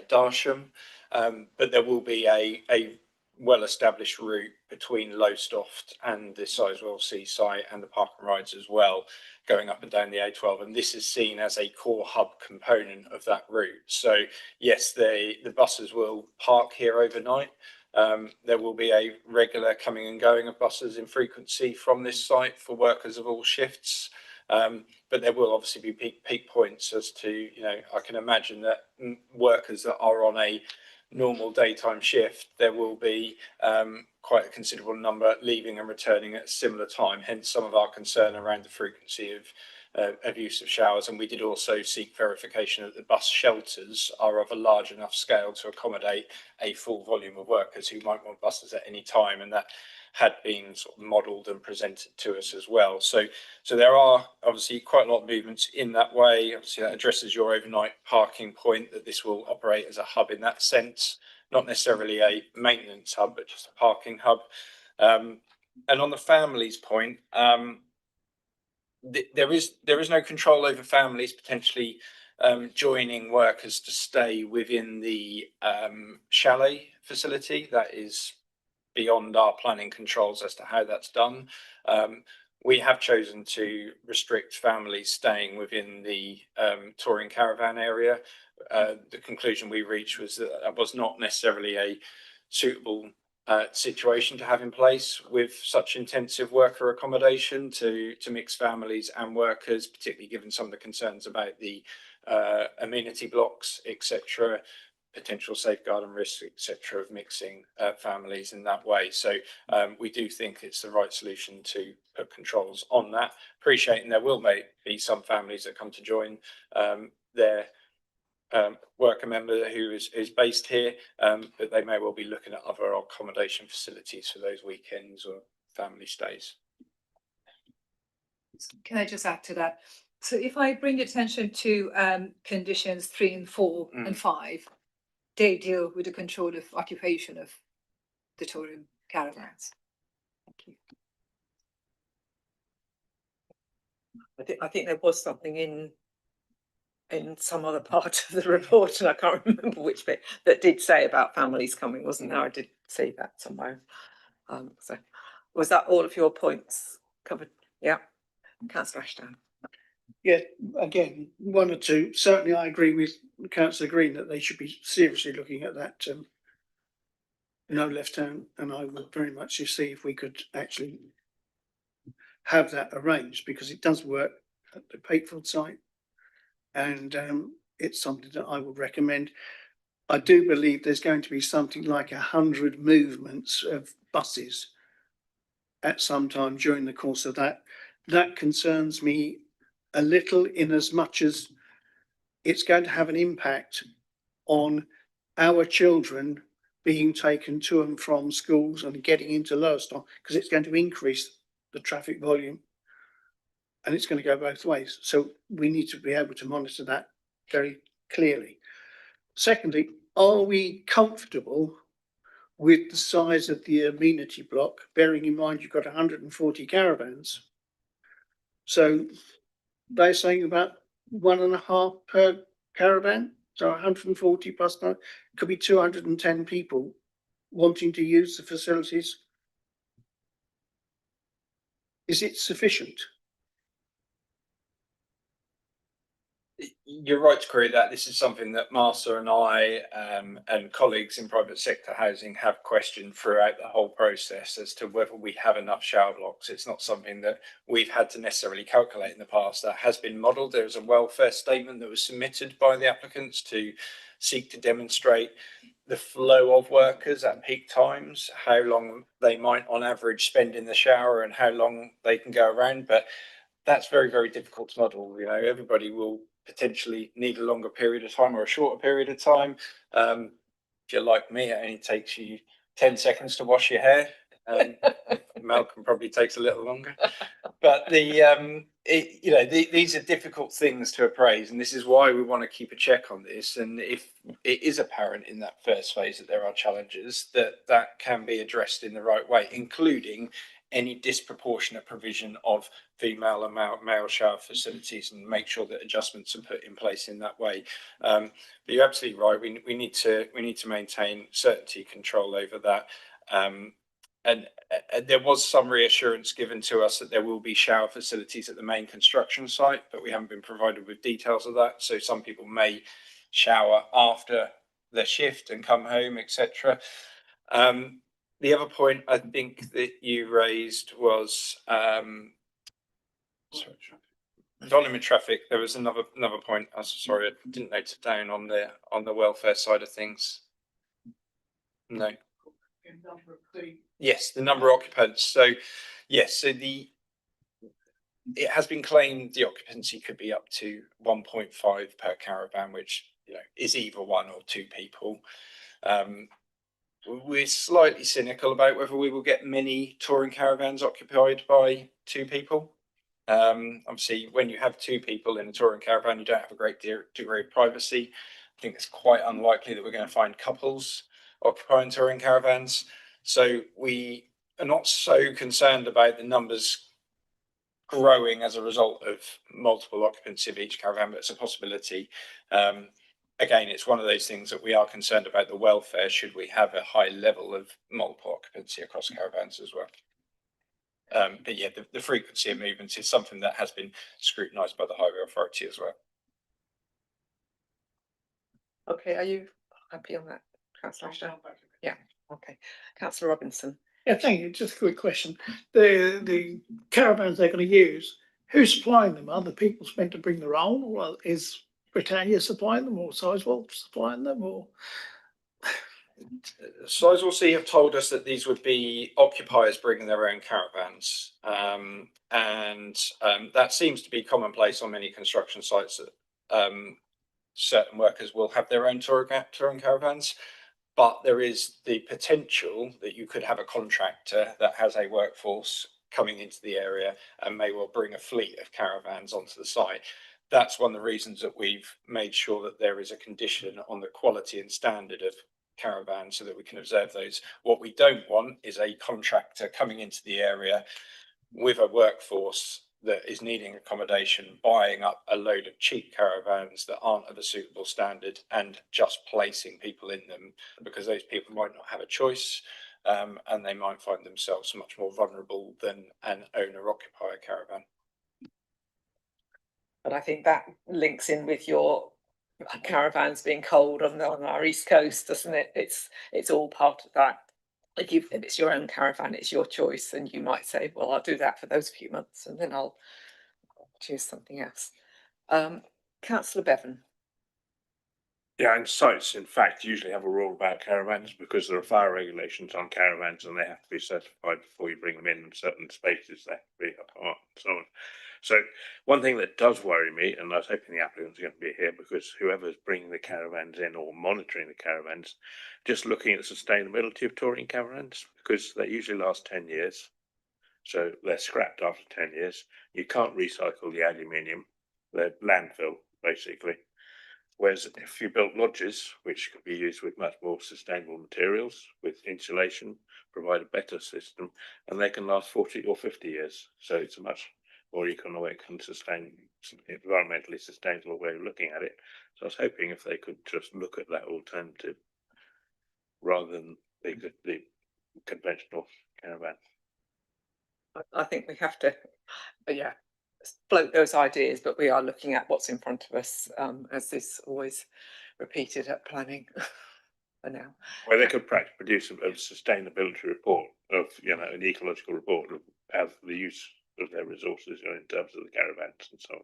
Darsham, but there will be a well-established route between Lowestoft and the Sizewell C site and the park and rides as well, going up and down the A12, and this is seen as a core hub component of that route. So yes, the buses will park here overnight. There will be a regular coming and going of buses in frequency from this site for workers of all shifts. But there will obviously be peak points as to, you know, I can imagine that workers that are on a normal daytime shift, there will be quite a considerable number leaving and returning at a similar time, hence some of our concern around the frequency of use of showers. And we did also seek verification that the bus shelters are of a large enough scale to accommodate a full volume of workers who might want buses at any time, and that had been sort of modelled and presented to us as well. So there are obviously quite a lot of movements in that way. Obviously that addresses your overnight parking point, that this will operate as a hub in that sense, not necessarily a maintenance hub, but just a parking hub. And on the families point, there is no control over families potentially joining workers to stay within the chalet facility. That is beyond our planning controls as to how that's done. We have chosen to restrict families staying within the touring caravan area. The conclusion we reached was that that was not necessarily a suitable situation to have in place with such intensive worker accommodation to mix families and workers, particularly given some of the concerns about the amenity blocks, etc., potential safeguard and risks, etc., of mixing families in that way. So we do think it's the right solution to put controls on that, appreciating there will be some families that come to join their worker member who is based here, but they may well be looking at other accommodation facilities for those weekends or family stays. Can I just add to that? So if I bring attention to conditions 3 and 4 and 5, they deal with the control of occupation of the touring caravans. Thank you. I think there was something in some other part of the report, and I can't remember which bit, that did say about families coming, wasn't there? I did see that somewhere. So was that all of your points covered? Yeah. Councillor Ashdown. Yeah, again, 1 or 2. Certainly, I agree with Councillor Green that they should be seriously looking at that no left turn, and I would very much see if we could actually have that arranged, because it does work at the Pakefield site, and it's something that I would recommend. I do believe there's going to be something like 100 movements of buses at some time during the course of that. That concerns me a little, in as much as it's going to have an impact on our children being taken to and from schools and getting into Lowestoft, because it's going to increase the traffic volume, and it's going to go both ways. So we need to be able to monitor that very clearly. Secondly, are we comfortable with the size of the amenity block, bearing in mind you've got 140 caravans. So they're saying about 1.5 per caravan, so 140 plus 9, could be 210 people wanting to use the facilities. Is it sufficient? You're right to query that. This is something that Master and I and colleagues in private sector housing have questioned throughout the whole process as to whether we have enough shower blocks. It's not something that we've had to necessarily calculate in the past. That has been modelled. There was a welfare statement that was submitted by the applicants to seek to demonstrate the flow of workers at peak times, how long they might on average spend in the shower and how long they can go around. But that's very, very difficult to model. You know, everybody will potentially need a longer period of time or a shorter period of time. If you're like me, it only takes you 10 seconds to wash your hair. Malcolm probably takes a little longer. But these are difficult things to appraise, and this is why we want to keep a check on this. And if it is apparent in that first phase that there are challenges, that can be addressed in the right way, including any disproportionate provision of female and male shower facilities, and make sure that adjustments are put in place in that way. But you're absolutely right. We need to maintain certainty control over that. And there was some reassurance given to us that there will be shower facilities at the main construction site, but we haven't been provided with details of that. So some people may shower after their shift and come home, etc. The other point I think that you raised was volume of traffic. There was another point. I'm sorry, I didn't note it down on the welfare side of things. No. Yes, the number of occupants. So yes, so it has been claimed the occupancy could be up to 1.5 per caravan, which is either 1 or 2 people. We're slightly cynical about whether we will get many touring caravans occupied by 2 people. Obviously, when you have 2 people in a touring caravan, you don't have a great degree of privacy. I think it's quite unlikely that we're going to find couples occupying touring caravans. So we are not so concerned about the numbers growing as a result of multiple occupancy of each caravan, but it's a possibility. Again, it's one of those things that we are concerned about the welfare should we have a high level of multiple occupancy across caravans as well. But yeah, the frequency of movements is something that has been scrutinised by the Highway Authority as well. Okay, are you happy on that, Councillor Ashton? Yeah, okay. Councillor Robinson. Yeah, thank you. Just a quick question. The caravans they're going to use, who's supplying them? Are the people meant to bring their own, or is Britannia supplying them, or Sizewell supplying them, or? Sizewell C have told us that these would be occupiers bringing their own caravans, and that seems to be commonplace on many construction sites. That certain workers will have their own touring caravans, but there is the potential that you could have a contractor that has a workforce coming into the area and may well bring a fleet of caravans onto the site. That's one of the reasons that we've made sure that there is a condition on the quality and standard of caravans so that we can observe those. What we don't want is a contractor coming into the area with a workforce that is needing accommodation, buying up a load of cheap caravans that aren't of a suitable standard and just placing people in them, because those people might not have a choice, and they might find themselves much more vulnerable than an owner-occupier caravan. But I think that links in with your caravans being cold on our east coast, doesn't it? It's all part of that. If it's your own caravan, it's your choice, and you might say, well, I'll do that for those few months and then I'll choose something else. Councillor Bevan. Yeah, and sites, in fact, usually have a rule about caravans because there are fire regulations on caravans and they have to be certified before you bring them in certain spaces. They have to be apart and so on. So one thing that does worry me, and I was hoping the applicants are going to be here, because whoever's bringing the caravans in or monitoring the caravans, just looking at the sustainability of touring caravans, because they usually last 10 years. So they're scrapped after 10 years. You can't recycle the aluminium. They're landfill, basically. Whereas if you built lodges, which could be used with much more sustainable materials, with insulation, provide a better system, and they can last 40 or 50 years. So it's a much more economic and environmentally sustainable way of looking at it. So I was hoping if they could just look at that alternative rather than the conventional caravan. I think we have to, float those ideas, but we are looking at what's in front of us, as is always repeated at planning for now. Well, they could perhaps produce a sustainability report of, an ecological report of the use of their resources, in terms of the caravans and so on.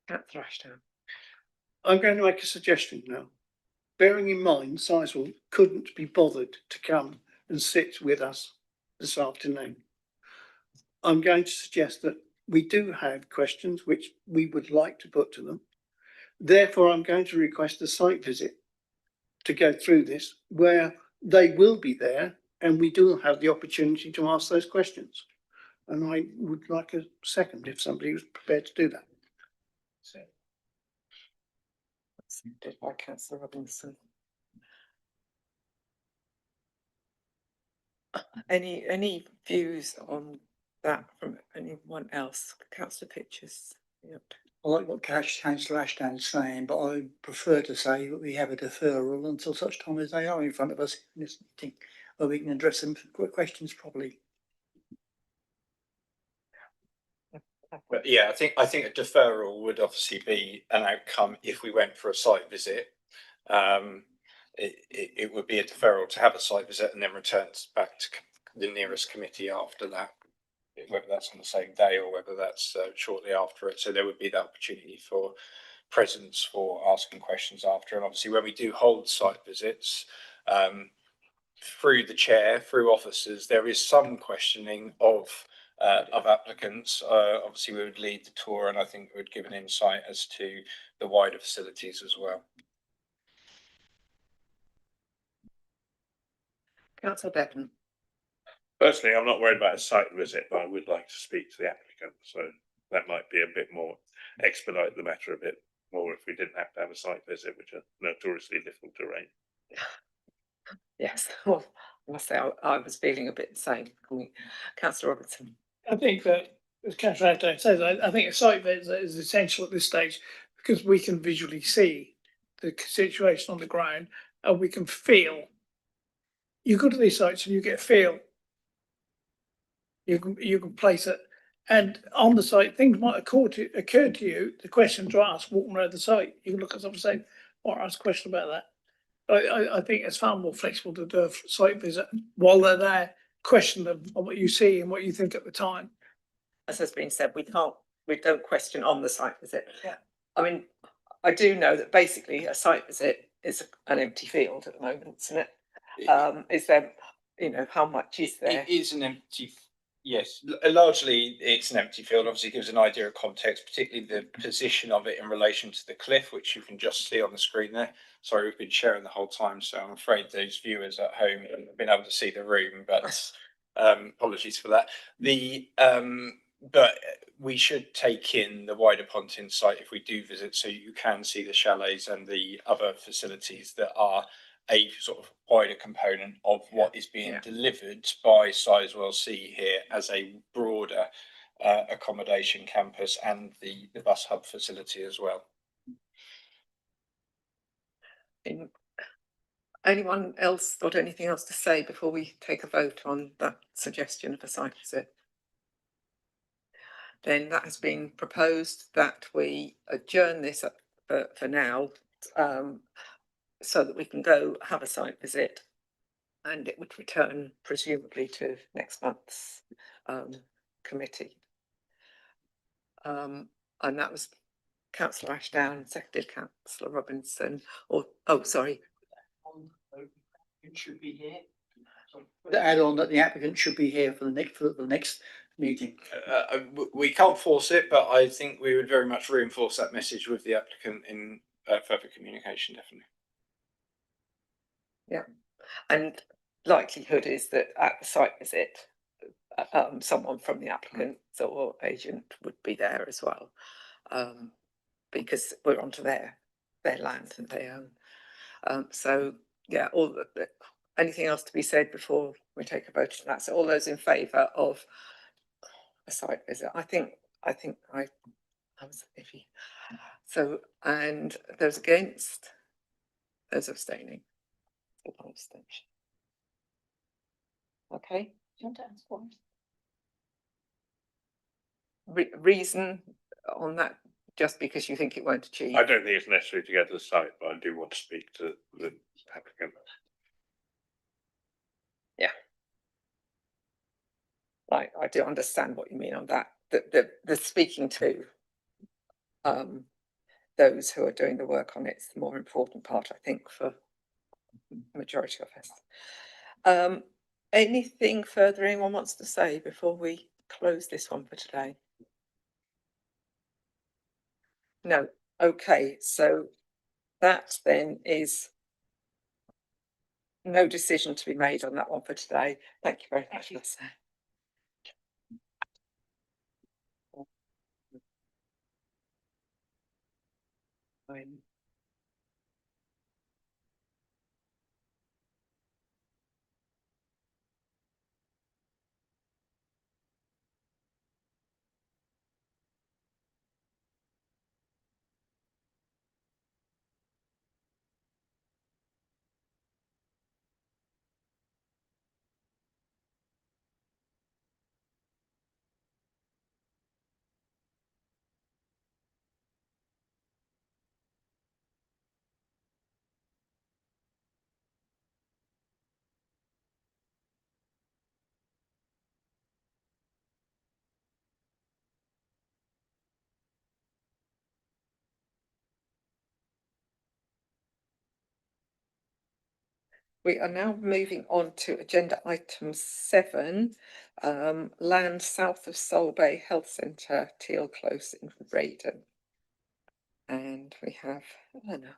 Councillor Ashdown. I'm going to make a suggestion now. Bearing in mind Sizewell couldn't be bothered to come and sit with us this afternoon, I'm going to suggest that we do have questions which we would like to put to them. Therefore, I'm going to request a site visit to go through this where they will be there and we do have the opportunity to ask those questions. And I would like a second if somebody was prepared to do that. Seconded by Councillor Robinson. Any views on that from anyone else? Councillor Pitchers. Yep. I like what Councillor Ashton's saying, but I prefer to say that we have a deferral until such time as they are in front of us in this meeting, where we can address them questions properly. But yeah, I think a deferral would obviously be an outcome if we went for a site visit. It would be a deferral to have a site visit and then return back to the nearest committee after that, whether that's on the same day or whether that's shortly after it. So there would be the opportunity for presence for asking questions after. And obviously when we do hold site visits, through the chair, through officers, there is some questioning of applicants. Obviously we would lead the tour and I think we would give an insight as to the wider facilities as well. Councillor Bevan. Personally, I'm not worried about a site visit, but I would like to speak to the applicant. So that might be a bit more, expedite the matter a bit more if we didn't have to have a site visit, which are notoriously difficult to arrange. Yes, well, I must say I was feeling a bit the same. Councillor Robertson. I think that, as Councillor Ashdown says, I think a site visit is essential at this stage because we can visually see the situation on the ground and we can feel. You go to these sites and you get a feel. You can place it, and on the site things might occur to you. The question to ask walking around the site, you can look at something and say, "Or ask a question about that." I think it's far more flexible to do a site visit while they're there. Question them on what you see and what you think at the time. As has been said, we don't question on the site visit. Yeah. I mean, I do know that basically a site visit is an empty field at the moment, isn't it? Is there, how much is there? It is an empty. Yes, largely it's an empty field. Obviously, it gives an idea of context, particularly the position of it in relation to the cliff, which you can just see on the screen there. Sorry, we've been sharing the whole time, so I'm afraid those viewers at home haven't been able to see the room, but apologies for that. But we should take in the wider Pontin site if we do visit, so you can see the chalets and the other facilities that are a sort of wider component of what is being delivered by Sizewell C here as a broader accommodation campus and the bus hub facility as well. Anyone else got anything else to say before we take a vote on that suggestion of a site visit? Then that has been proposed that we adjourn this for now, so that we can go have a site visit, and it would return presumably to next month's committee. And that was Councillor Ashdown, seconded Councillor Robinson. Sorry. It should be here. To add on that the applicant should be here for the next meeting. We can't force it, but I think we would very much reinforce that message with the applicant in further communication, definitely. Yeah, and likelihood is that at the site visit, someone from the applicant or agent would be there as well. because we're onto their land that they own. So yeah, anything else to be said before we take a vote on that? So all those in favour of a site visit, I think I was iffy. So, and those against, those abstaining. One abstention. Okay. Do you want to ask one? Reason on that, just because you think it won't achieve? I don't think it's necessary to go to the site, but I do want to speak to the applicant. Yeah. I do understand what you mean on that. The speaking to those who are doing the work on it's the more important part, I think, for the majority of us. Anything further anyone wants to say before we close this one for today? No. Okay, so that then is no decision to be made on that one for today. Thank you very much, Lisa. We are now moving on to agenda item 7, land south of Solbay Health Centre, Teal Close in Raydon. And we have Eleanor.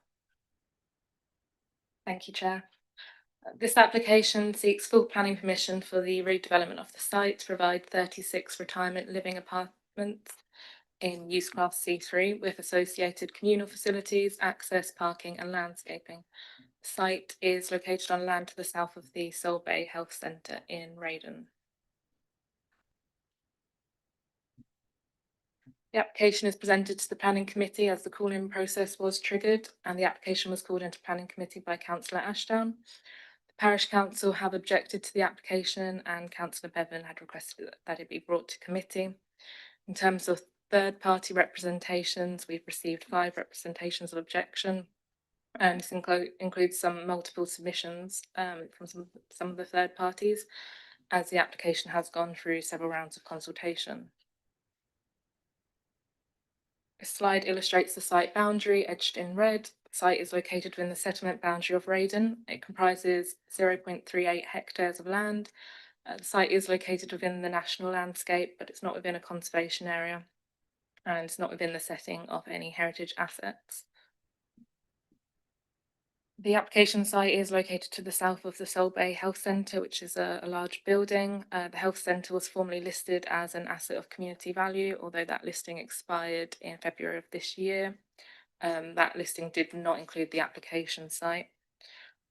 Thank you, Chair. This application seeks full planning permission for the redevelopment of the site to provide 36 retirement living apartments in use class C3 with associated communal facilities, access, parking and landscaping. The site is located on land to the south of the Solbay Health Centre in Raydon. The application is presented to the Planning Committee as the call-in process was triggered, and the application was called into Planning Committee by Councillor Ashdown. The Parish Council have objected to the application, and Councillor Bevan had requested that it be brought to committee. In terms of third-party representations, we've received 5 representations of objection, and this includes some multiple submissions from some of the third parties, as the application has gone through several rounds of consultation. This slide illustrates the site boundary edged in red. The site is located within the settlement boundary of Raydon. It comprises 0.38 hectares of land. The site is located within the national landscape, but it's not within a conservation area, and it's not within the setting of any heritage assets. The application site is located to the south of the Solbay Health Centre, which is a large building. The health centre was formerly listed as an asset of community value, although that listing expired in February of this year. That listing did not include the application site.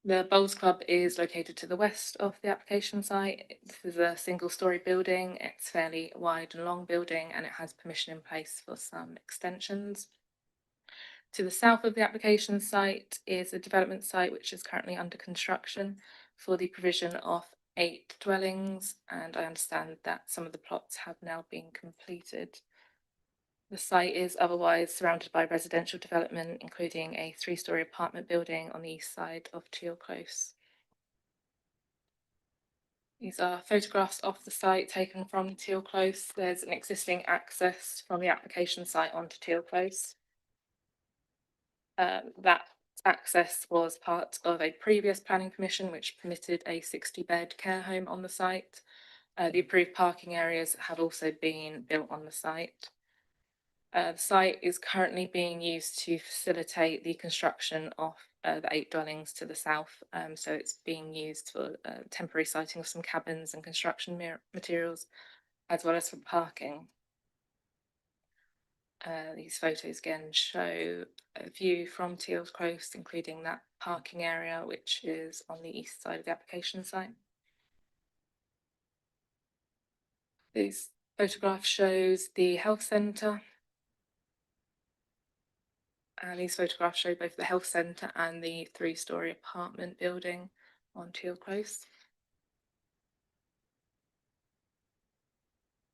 The Bowls Club is located to the west of the application site. This is a single-storey building. It's fairly wide and long building, and it has permission in place for some extensions. To the south of the application site is a development site which is currently under construction for the provision of 8 dwellings, and I understand that some of the plots have now been completed. The site is otherwise surrounded by residential development, including a 3-storey apartment building on the east side of Teal Close. These are photographs of the site taken from Teal Close. There's an existing access from the application site onto Teal Close. That access was part of a previous planning permission which permitted a 60-bed care home on the site. The approved parking areas have also been built on the site. The site is currently being used to facilitate the construction of the 8 dwellings to the south, so it's being used for temporary siting of some cabins and construction materials, as well as for parking. These photos again show a view from Teals Close, including that parking area, which is on the east side of the application site. This photograph shows the health centre. And these photographs show both the health centre and the 3-storey apartment building on Teal Close.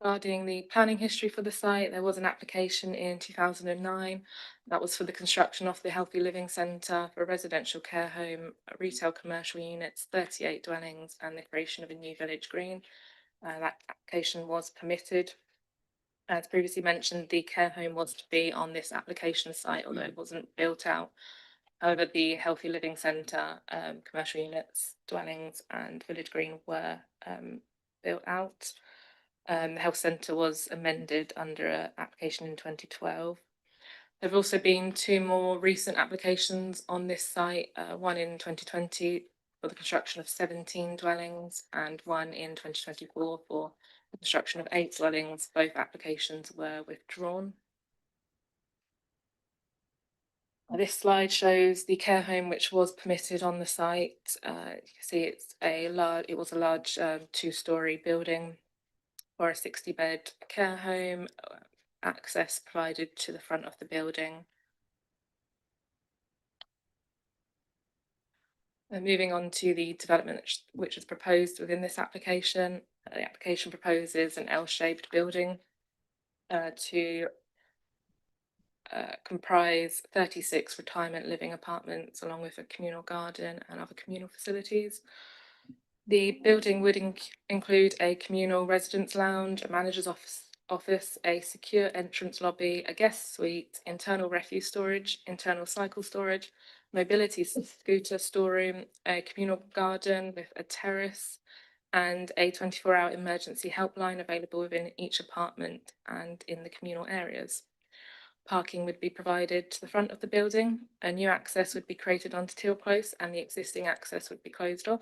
Regarding the planning history for the site, there was an application in 2009 that was for the construction of the Healthy Living Centre for a residential care home, retail commercial units, 38 dwellings, and the creation of a new village green. That application was permitted. As previously mentioned, the care home was to be on this application site, although it wasn't built out. However, the Healthy Living Centre, commercial units, dwellings, and village green were built out. The health centre was amended under an application in 2012. There have also been 2 more recent applications on this site, one in 2020 for the construction of 17 dwellings and one in 2024 for the construction of 8 dwellings. Both applications were withdrawn. This slide shows the care home which was permitted on the site. You can see it was a large 2-storey building for a 60-bed care home, access provided to the front of the building. And moving on to the development which is proposed within this application. The application proposes an L-shaped building to comprise 36 retirement living apartments along with a communal garden and other communal facilities. The building would include a communal residence lounge, a manager's office, a secure entrance lobby, a guest suite, internal refuse storage, internal cycle storage, mobility scooter storeroom, a communal garden with a terrace, and a 24-hour emergency helpline available within each apartment and in the communal areas. Parking would be provided to the front of the building. A new access would be created onto Teal Close and the existing access would be closed off.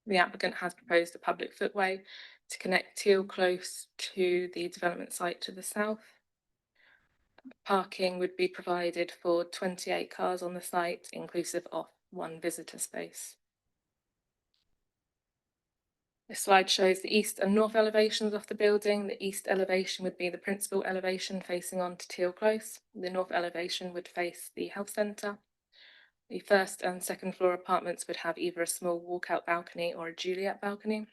The applicant has proposed a public footway to connect Teal Close to the development site to the south. Parking would be provided for 28 cars on the site, inclusive of 1 visitor space. This slide shows the east and north elevations of the building. The east elevation would be the principal elevation facing onto Teal Close. The north elevation would face the health centre. The 1st and 2nd floor apartments would have either a small walkout balcony or a Juliet balcony.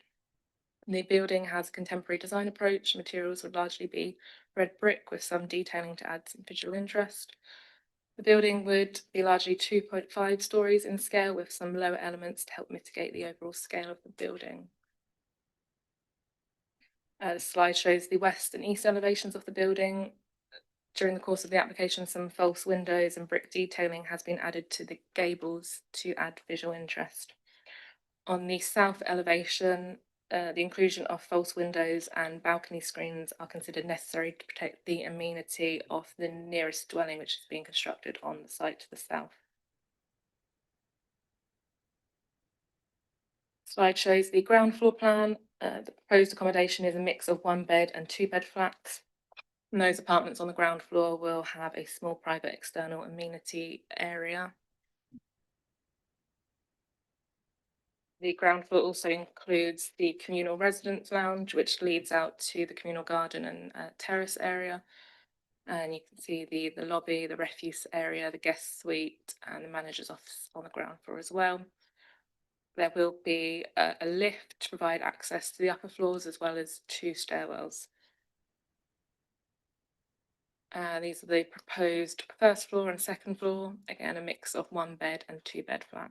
The building has a contemporary design approach. Materials would largely be red brick with some detailing to add some visual interest. The building would be largely 2.5 stories in scale with some lower elements to help mitigate the overall scale of the building. The slide shows the west and east elevations of the building. During the course of the application, some false windows and brick detailing has been added to the gables to add visual interest. On the south elevation, the inclusion of false windows and balcony screens are considered necessary to protect the amenity of the nearest dwelling, which is being constructed on the site to the south. Slide shows the ground floor plan. The proposed accommodation is a mix of 1-bed and 2-bed flats. And those apartments on the ground floor will have a small private external amenity area. The ground floor also includes the communal residence lounge, which leads out to the communal garden and terrace area. And you can see the lobby, the refuse area, the guest suite, and the manager's office on the ground floor as well. There will be a lift to provide access to the upper floors as well as 2 stairwells. These are the proposed 1st floor and 2nd floor, again a mix of 1-bed and 2-bed flat.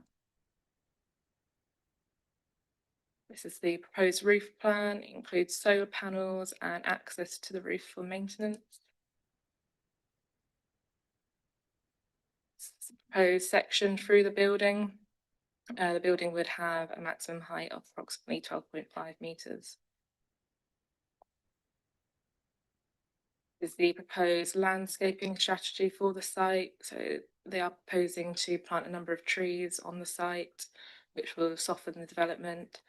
This is the proposed roof plan. It includes solar panels and access to the roof for maintenance. This is the proposed section through the building. The building would have a maximum height of approximately 12.5 metres. This is the proposed landscaping strategy for the site. So they are proposing to plant a number of trees on the site, which will soften the development.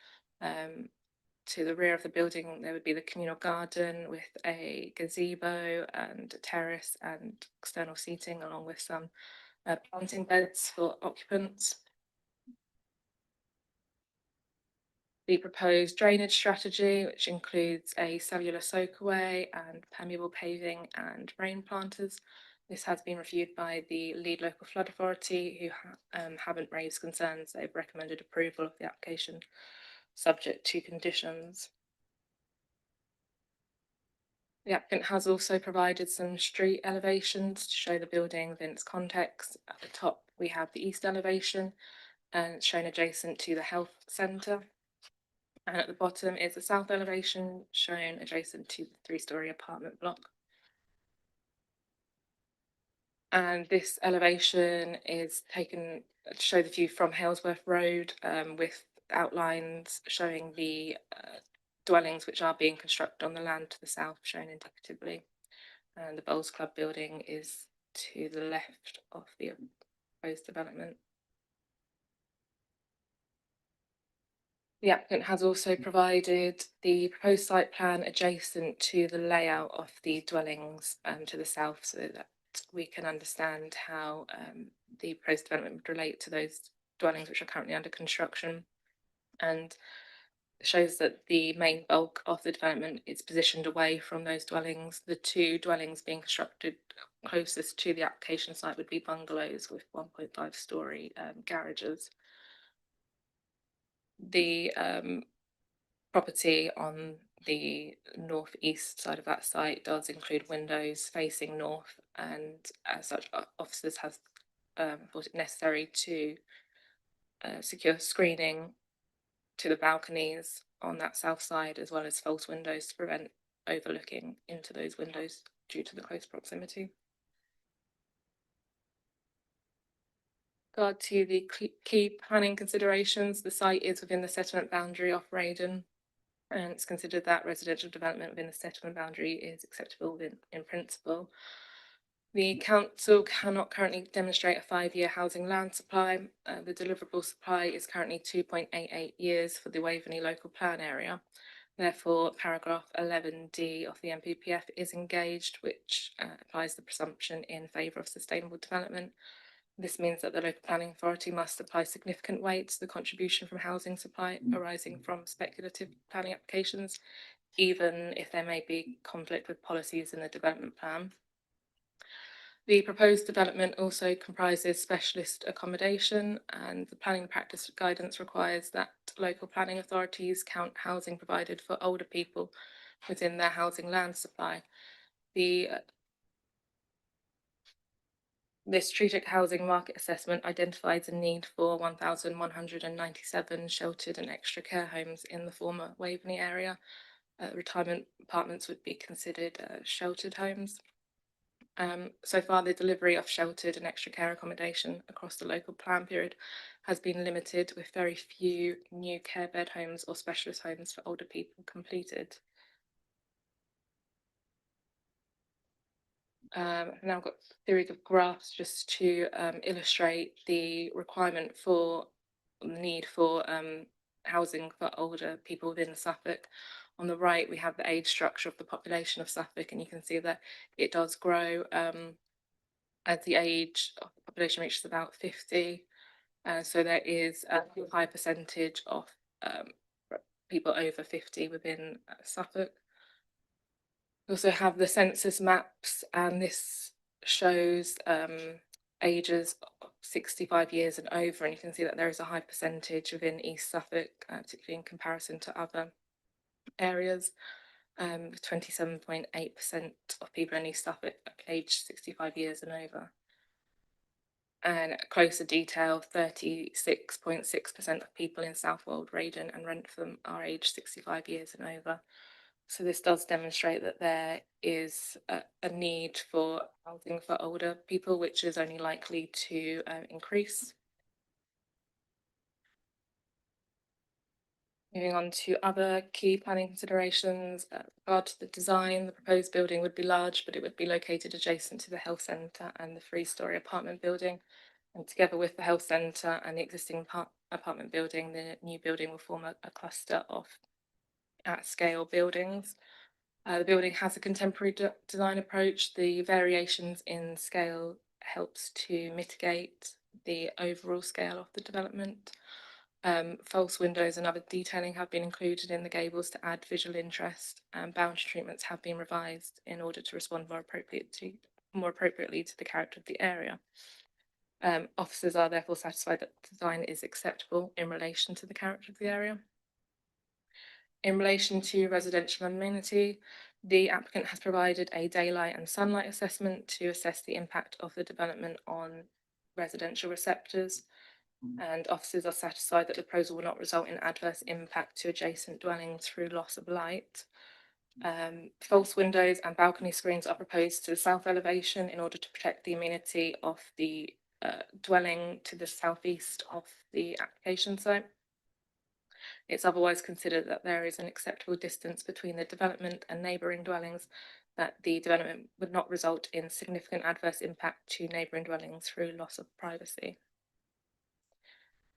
to the rear of the building, there would be the communal garden with a gazebo and a terrace and external seating, along with some planting beds for occupants. The proposed drainage strategy, which includes a cellular soakaway and permeable paving and rain planters. This has been reviewed by the lead local flood authority, who haven't raised concerns. They've recommended approval of the application subject to conditions. The applicant has also provided some street elevations to show the building within its context. At the top, we have the east elevation, and it's shown adjacent to the health centre. And at the bottom is the south elevation, shown adjacent to the 3-storey apartment block. And this elevation is taken to show the view from Halesworth Road, with outlines showing the dwellings which are being constructed on the land to the south, shown indicatively. And the Bowls Club building is to the left of the proposed development. The applicant has also provided the proposed site plan adjacent to the layout of the dwellings to the south, so that we can understand how the proposed development would relate to those dwellings which are currently under construction, and shows that the main bulk of the development is positioned away from those dwellings. The 2 dwellings being constructed closest to the application site would be bungalows with 1.5-storey garages. The property on the northeast side of that site does include windows facing north, and as such, officers have thought it necessary to secure screening to the balconies on that south side, as well as false windows to prevent overlooking into those windows due to the close proximity. Regard to the key planning considerations, the site is within the settlement boundary of Raydon, and it's considered that residential development within the settlement boundary is acceptable in principle. The council cannot currently demonstrate a 5-year housing land supply. The deliverable supply is currently 2.88 years for the Waveney local plan area. Therefore, paragraph 11D of the NPPF is engaged, which applies the presumption in favour of sustainable development. This means that the local planning authority must apply significant weight to the contribution from housing supply arising from speculative planning applications, even if there may be conflict with policies in the development plan. The proposed development also comprises specialist accommodation, and the planning practice guidance requires that local planning authorities count housing provided for older people within their housing land supply. This strategic housing market assessment identifies a need for 1,197 sheltered and extra care homes in the former Waveney area. Retirement apartments would be considered sheltered homes. So far, the delivery of sheltered and extra care accommodation across the local plan period has been limited, with very few new care bed homes or specialist homes for older people completed. I've now got a series of graphs just to illustrate the requirement for the need for housing for older people within Suffolk. On the right, we have the age structure of the population of Suffolk, and you can see that it does grow as the age of the population reaches about 50. So there is a high percentage of people over 50 within Suffolk. We also have the census maps, and this shows ages of 65 years and over, and you can see that there is a high percentage within East Suffolk, particularly in comparison to other areas. 27.8% of people in East Suffolk aged 65 years and over. And closer detail, 36.6% of people in Southwold, Raydon and Rentham are aged 65 years and over. So this does demonstrate that there is a need for housing for older people, which is only likely to increase. Moving on to other key planning considerations, with regard to the design, the proposed building would be large, but it would be located adjacent to the health centre and the 3-storey apartment building. And together with the health centre and the existing apartment building, the new building will form a cluster of at scale buildings. The building has a contemporary design approach. The variations in scale helps to mitigate the overall scale of the development. False windows and other detailing have been included in the gables to add visual interest, and boundary treatments have been revised in order to respond more appropriately to the character of the area. Officers are therefore satisfied that the design is acceptable in relation to the character of the area. In relation to residential amenity, the applicant has provided a daylight and sunlight assessment to assess the impact of the development on residential receptors, and officers are satisfied that the proposal will not result in adverse impact to adjacent dwellings through loss of light. False windows and balcony screens are proposed to the south elevation in order to protect the amenity of the dwelling to the southeast of the application site. It's otherwise considered that there is an acceptable distance between the development and neighbouring dwellings, that the development would not result in significant adverse impact to neighbouring dwellings through loss of privacy.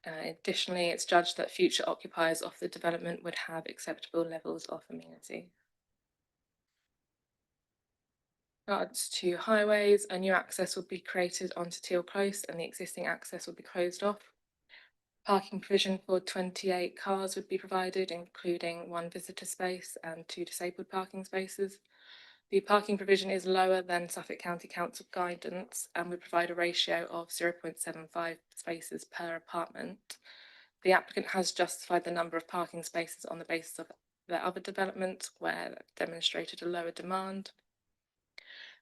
Additionally, it's judged that future occupiers of the development would have acceptable levels of amenity. Regards to highways, a new access will be created onto Teal Close and the existing access will be closed off. Parking provision for 28 cars would be provided, including 1 visitor space and 2 disabled parking spaces. The parking provision is lower than Suffolk County Council guidance and would provide a ratio of 0.75 spaces per apartment. The applicant has justified the number of parking spaces on the basis of their other developments where demonstrated a lower demand.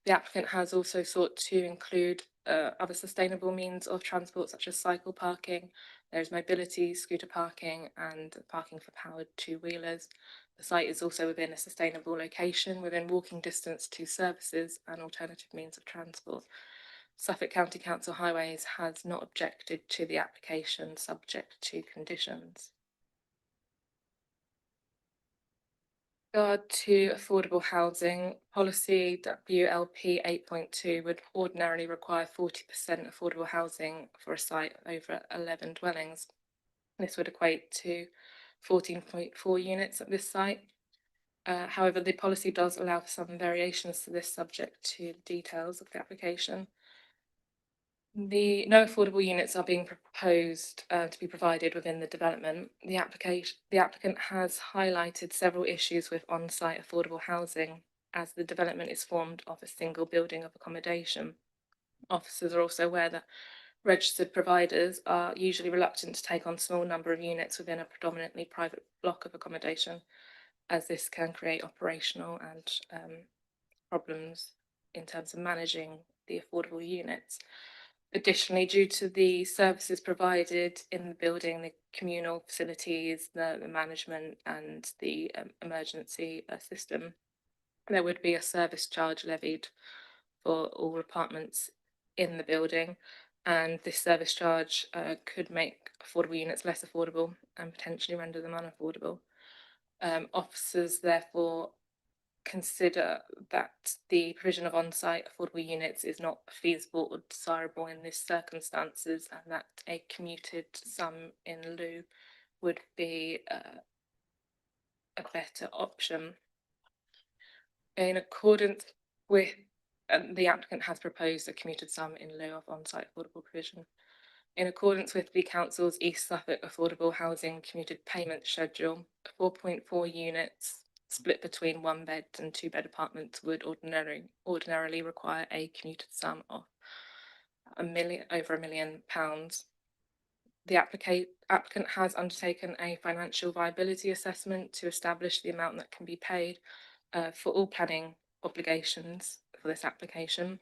The applicant has also sought to include other sustainable means of transport such as cycle parking. There's mobility, scooter parking and parking for powered two-wheelers. The site is also within a sustainable location within walking distance to services and alternative means of transport. Suffolk County Council Highways has not objected to the application subject to conditions. Regard to affordable housing, policy WLP 8.2 would ordinarily require 40% affordable housing for a site over 11 dwellings. This would equate to 14.4 units at this site. However, the policy does allow for some variations to this subject to the details of the application. No affordable units are being proposed to be provided within the development. The applicant has highlighted several issues with on-site affordable housing as the development is formed of a single building of accommodation. Officers are also aware that registered providers are usually reluctant to take on a small number of units within a predominantly private block of accommodation, as this can create operational and problems in terms of managing the affordable units. Additionally, due to the services provided in the building, the communal facilities, the management and the emergency system, there would be a service charge levied for all apartments in the building, and this service charge could make affordable units less affordable and potentially render them unaffordable. Officers therefore consider that the provision of on-site affordable units is not feasible or desirable in these circumstances, and that a commuted sum in lieu would be a better option. In accordance with the applicant has proposed a commuted sum in lieu of on-site affordable provision. In accordance with the Council's East Suffolk Affordable Housing Commuted Payment Schedule, 4.4 units split between 1-bed and 2-bed apartments would ordinarily require a commuted sum of over £1 million. The applicant has undertaken a financial viability assessment to establish the amount that can be paid for all planning obligations for this application,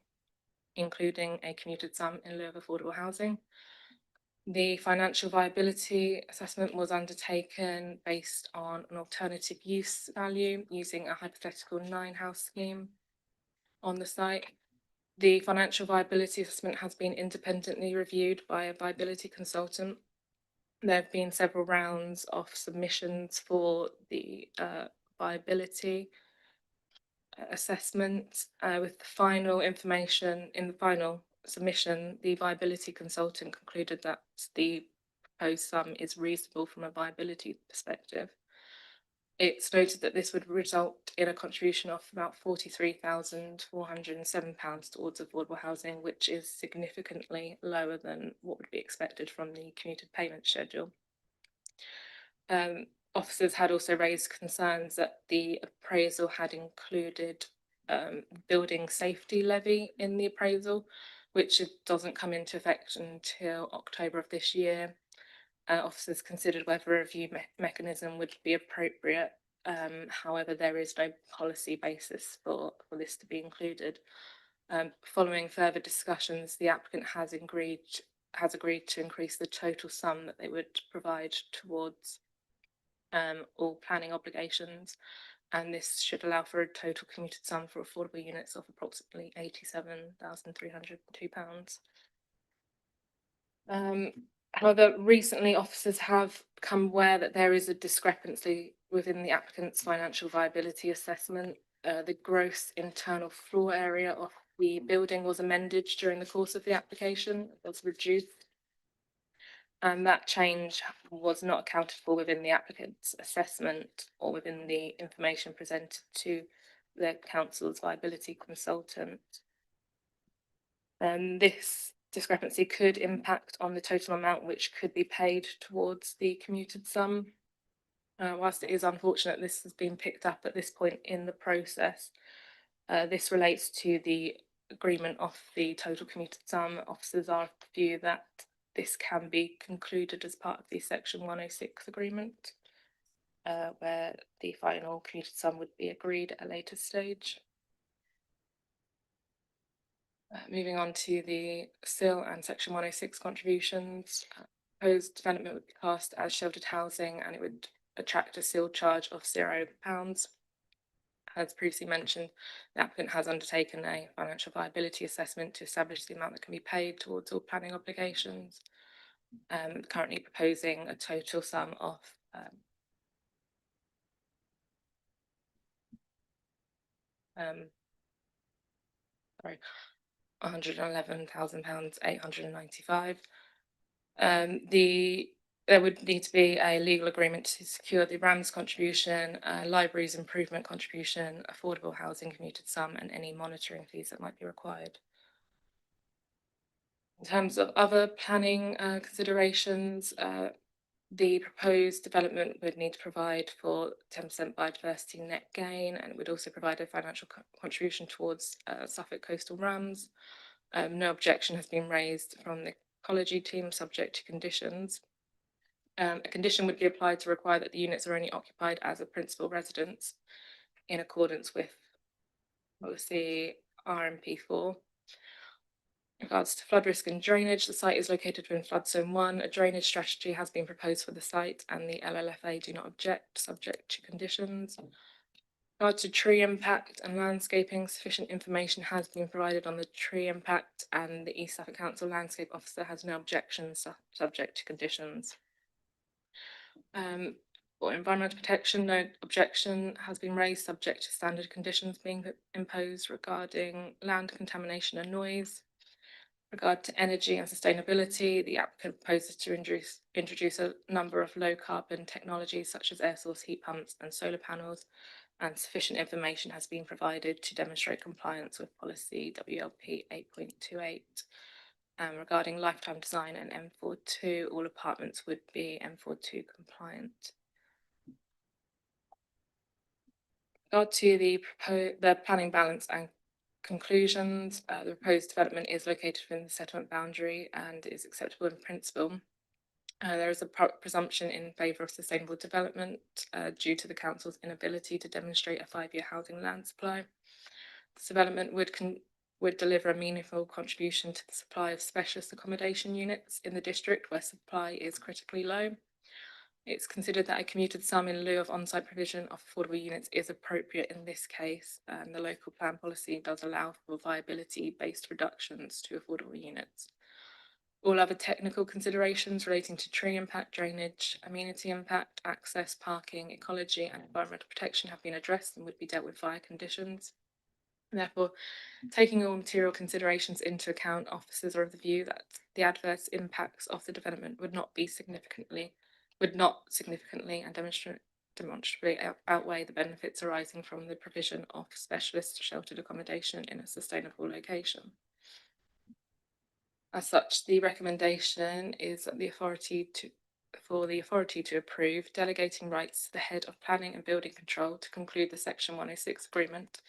including a commuted sum in lieu of affordable housing. The financial viability assessment was undertaken based on an alternative use value using a hypothetical 9-house scheme on the site. The financial viability assessment has been independently reviewed by a viability consultant. There have been several rounds of submissions for the viability assessment. With the final information in the final submission, the viability consultant concluded that the proposed sum is reasonable from a viability perspective. It's noted that this would result in a contribution of about £43,407 towards affordable housing, which is significantly lower than what would be expected from the commuted payment schedule. Officers had also raised concerns that the appraisal had included building safety levy in the appraisal, which doesn't come into effect until October of this year. Officers considered whether a review mechanism would be appropriate. However, there is no policy basis for this to be included. Following further discussions, the applicant has agreed to increase the total sum that they would provide towards all planning obligations, and this should allow for a total commuted sum for affordable units of approximately £87,302. However, recently officers have become aware that there is a discrepancy within the applicant's financial viability assessment. The gross internal floor area of the building was amended during the course of the application, it was reduced, and that change was not accounted for within the applicant's assessment or within the information presented to the council's viability consultant. This discrepancy could impact on the total amount which could be paid towards the commuted sum. Whilst it is unfortunate this has been picked up at this point in the process, this relates to the agreement of the total commuted sum. Officers are of the view that this can be concluded as part of the Section 106 agreement, where the final commuted sum would be agreed at a later stage. Moving on to the SIL and Section 106 contributions, proposed development would be classed as sheltered housing and it would attract a SIL charge of £0. As previously mentioned, the applicant has undertaken a financial viability assessment to establish the amount that can be paid towards all planning obligations, currently proposing a total sum of £111,895. There would need to be a legal agreement to secure the RAMS contribution, libraries improvement contribution, affordable housing commuted sum, and any monitoring fees that might be required. In terms of other planning considerations, the proposed development would need to provide for 10% biodiversity net gain, and it would also provide a financial contribution towards Suffolk coastal RAMS. No objection has been raised from the ecology team, subject to conditions. A condition would be applied to require that the units are only occupied as a principal residence in accordance with policy RMP4. In regards to flood risk and drainage, the site is located within flood zone 1. A drainage strategy has been proposed for the site and the LLFA do not object, subject to conditions. In regard to tree impact and landscaping, sufficient information has been provided on the tree impact and the East Suffolk Council Landscape Officer has no objections, subject to conditions. For environmental protection, no objection has been raised, subject to standard conditions being imposed regarding land contamination and noise. Regard to energy and sustainability, the applicant proposes to introduce a number of low carbon technologies such as air source heat pumps and solar panels, and sufficient information has been provided to demonstrate compliance with policy WLP 8.28. Regarding lifetime design and M42, all apartments would be M42 compliant. Regard to the planning balance and conclusions, the proposed development is located within the settlement boundary and is acceptable in principle. There is a presumption in favour of sustainable development due to the council's inability to demonstrate a 5-year housing land supply. This development would deliver a meaningful contribution to the supply of specialist accommodation units in the district where supply is critically low. It's considered that a commuted sum in lieu of on-site provision of affordable units is appropriate in this case, and the local plan policy does allow for viability-based reductions to affordable units. All other technical considerations relating to tree impact, drainage, amenity impact, access, parking, ecology and environmental protection have been addressed and would be dealt with via conditions. And therefore, taking all material considerations into account, officers are of the view that the adverse impacts of the development would not significantly and demonstrably outweigh the benefits arising from the provision of specialist sheltered accommodation in a sustainable location. As such, the recommendation is that for the authority to approve delegating rights to the head of planning and building control to conclude the Section 106 agreement,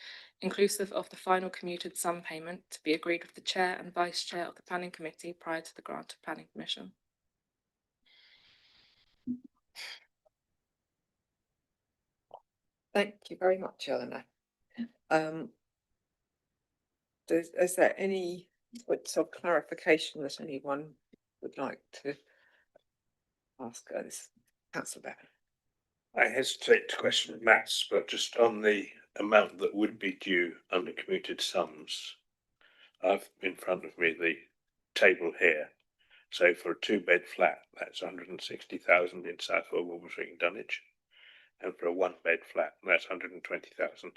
inclusive of the final commuted sum payment, to be agreed with the chair and vice chair of the planning committee prior to the grant of planning permission. Thank you very much, Eleanor. Is there any sort of clarification that anyone would like to ask us? Councillor Bevan. I hesitate to question maths, but just on the amount that would be due under commuted sums, I've in front of me the table here. So for a 2-bed flat, that's 160,000 in Southwell, Wolverstreet and Dunwich. And for a 1-bed flat, that's 120,000.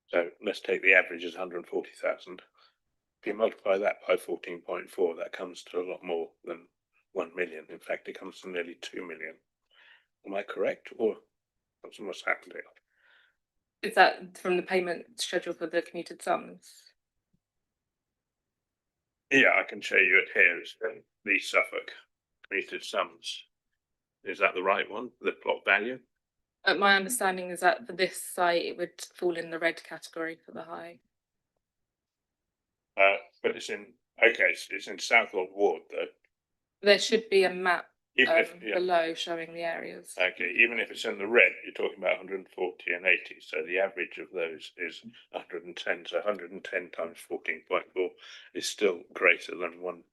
So let's take the average as 140,000. If you multiply that by 14.4, that comes to a lot more than 1 million. In fact, it comes to nearly 2 million. Am I correct, or what's happened here? Is that from the payment schedule for the commuted sums? Yeah, I can show you it here. It's the Suffolk commuted sums. Is that the right one? The plot value? My understanding is that for this site, it would fall in the red category for the high. But it's in, okay, it's in Southwold Ward though. There should be a map Even if, yeah. below showing the areas. Okay, even if it's in the red, you're talking about 140 and 80. So the average of those is 110. So 110 times 14.4 is still greater than 1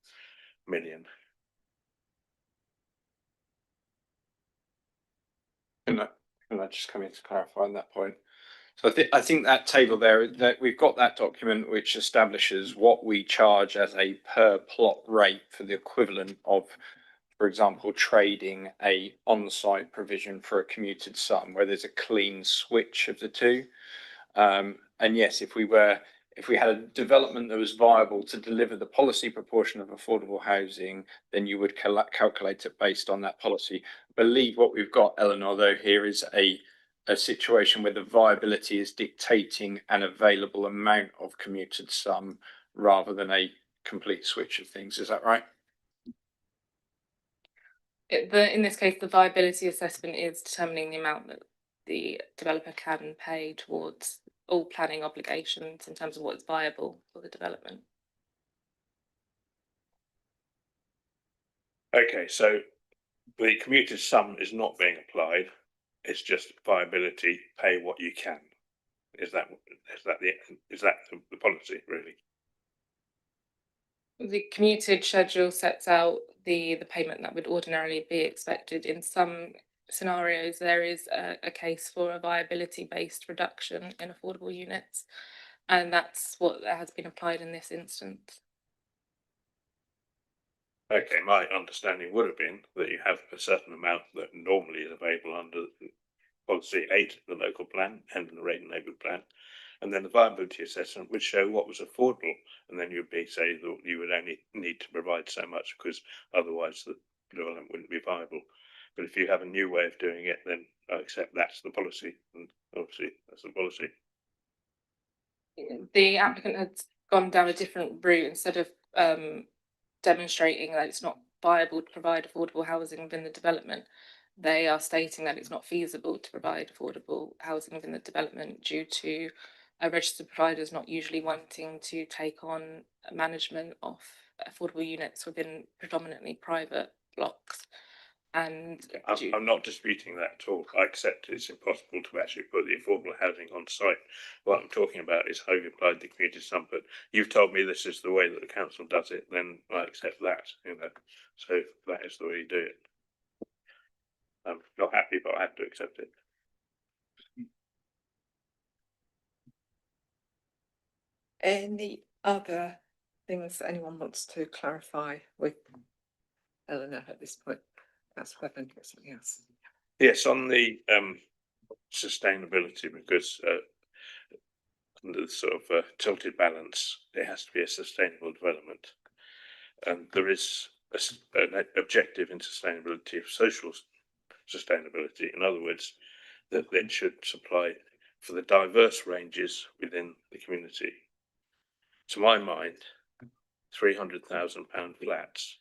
million. Can I just come in to clarify on that point? So I think that table there, that we've got that document which establishes what we charge as a per plot rate for the equivalent of, for example, trading a on-site provision for a commuted sum where there's a clean switch of the two. And yes, if we had a development that was viable to deliver the policy proportion of affordable housing, then you would calculate it based on that policy. I believe what we've got, Eleanor, though, here is a situation where the viability is dictating an available amount of commuted sum rather than a complete switch of things. Is that right? In this case, the viability assessment is determining the amount that the developer can pay towards all planning obligations in terms of what's viable for the development. Okay, so the commuted sum is not being applied. It's just viability, pay what you can. Is that the policy really? The commuted schedule sets out the payment that would ordinarily be expected. In some scenarios, there is a case for a viability-based reduction in affordable units, and that's what has been applied in this instance. Okay, my understanding would have been that you have a certain amount that normally is available under policy 8, the local plan, and the rate enabled plan, and then the viability assessment would show what was affordable, and then you'd be say that you would only need to provide so much because otherwise the development wouldn't be viable. But if you have a new way of doing it, then I accept that's the policy, and obviously that's the policy. The applicant has gone down a different route. Instead of demonstrating that it's not viable to provide affordable housing within the development, they are stating that it's not feasible to provide affordable housing within the development due to registered providers not usually wanting to take on management of affordable units within predominantly private blocks. And I'm not disputing that at all. I accept it's impossible to actually put the affordable housing on site. What I'm talking about is how you applied the commuted sum. But you've told me this is the way that the council does it, then I accept that. So that is the way you do it. I'm not happy, but I have to accept it. Any other things that anyone wants to clarify with Eleanor at this point? That's Bevan, something else. Yes, on the sustainability, because under the sort of tilted balance, it has to be a sustainable development, and there is an objective in sustainability of social sustainability. In other words, that it should supply for the diverse ranges within the community. To my mind, £300,000 flats,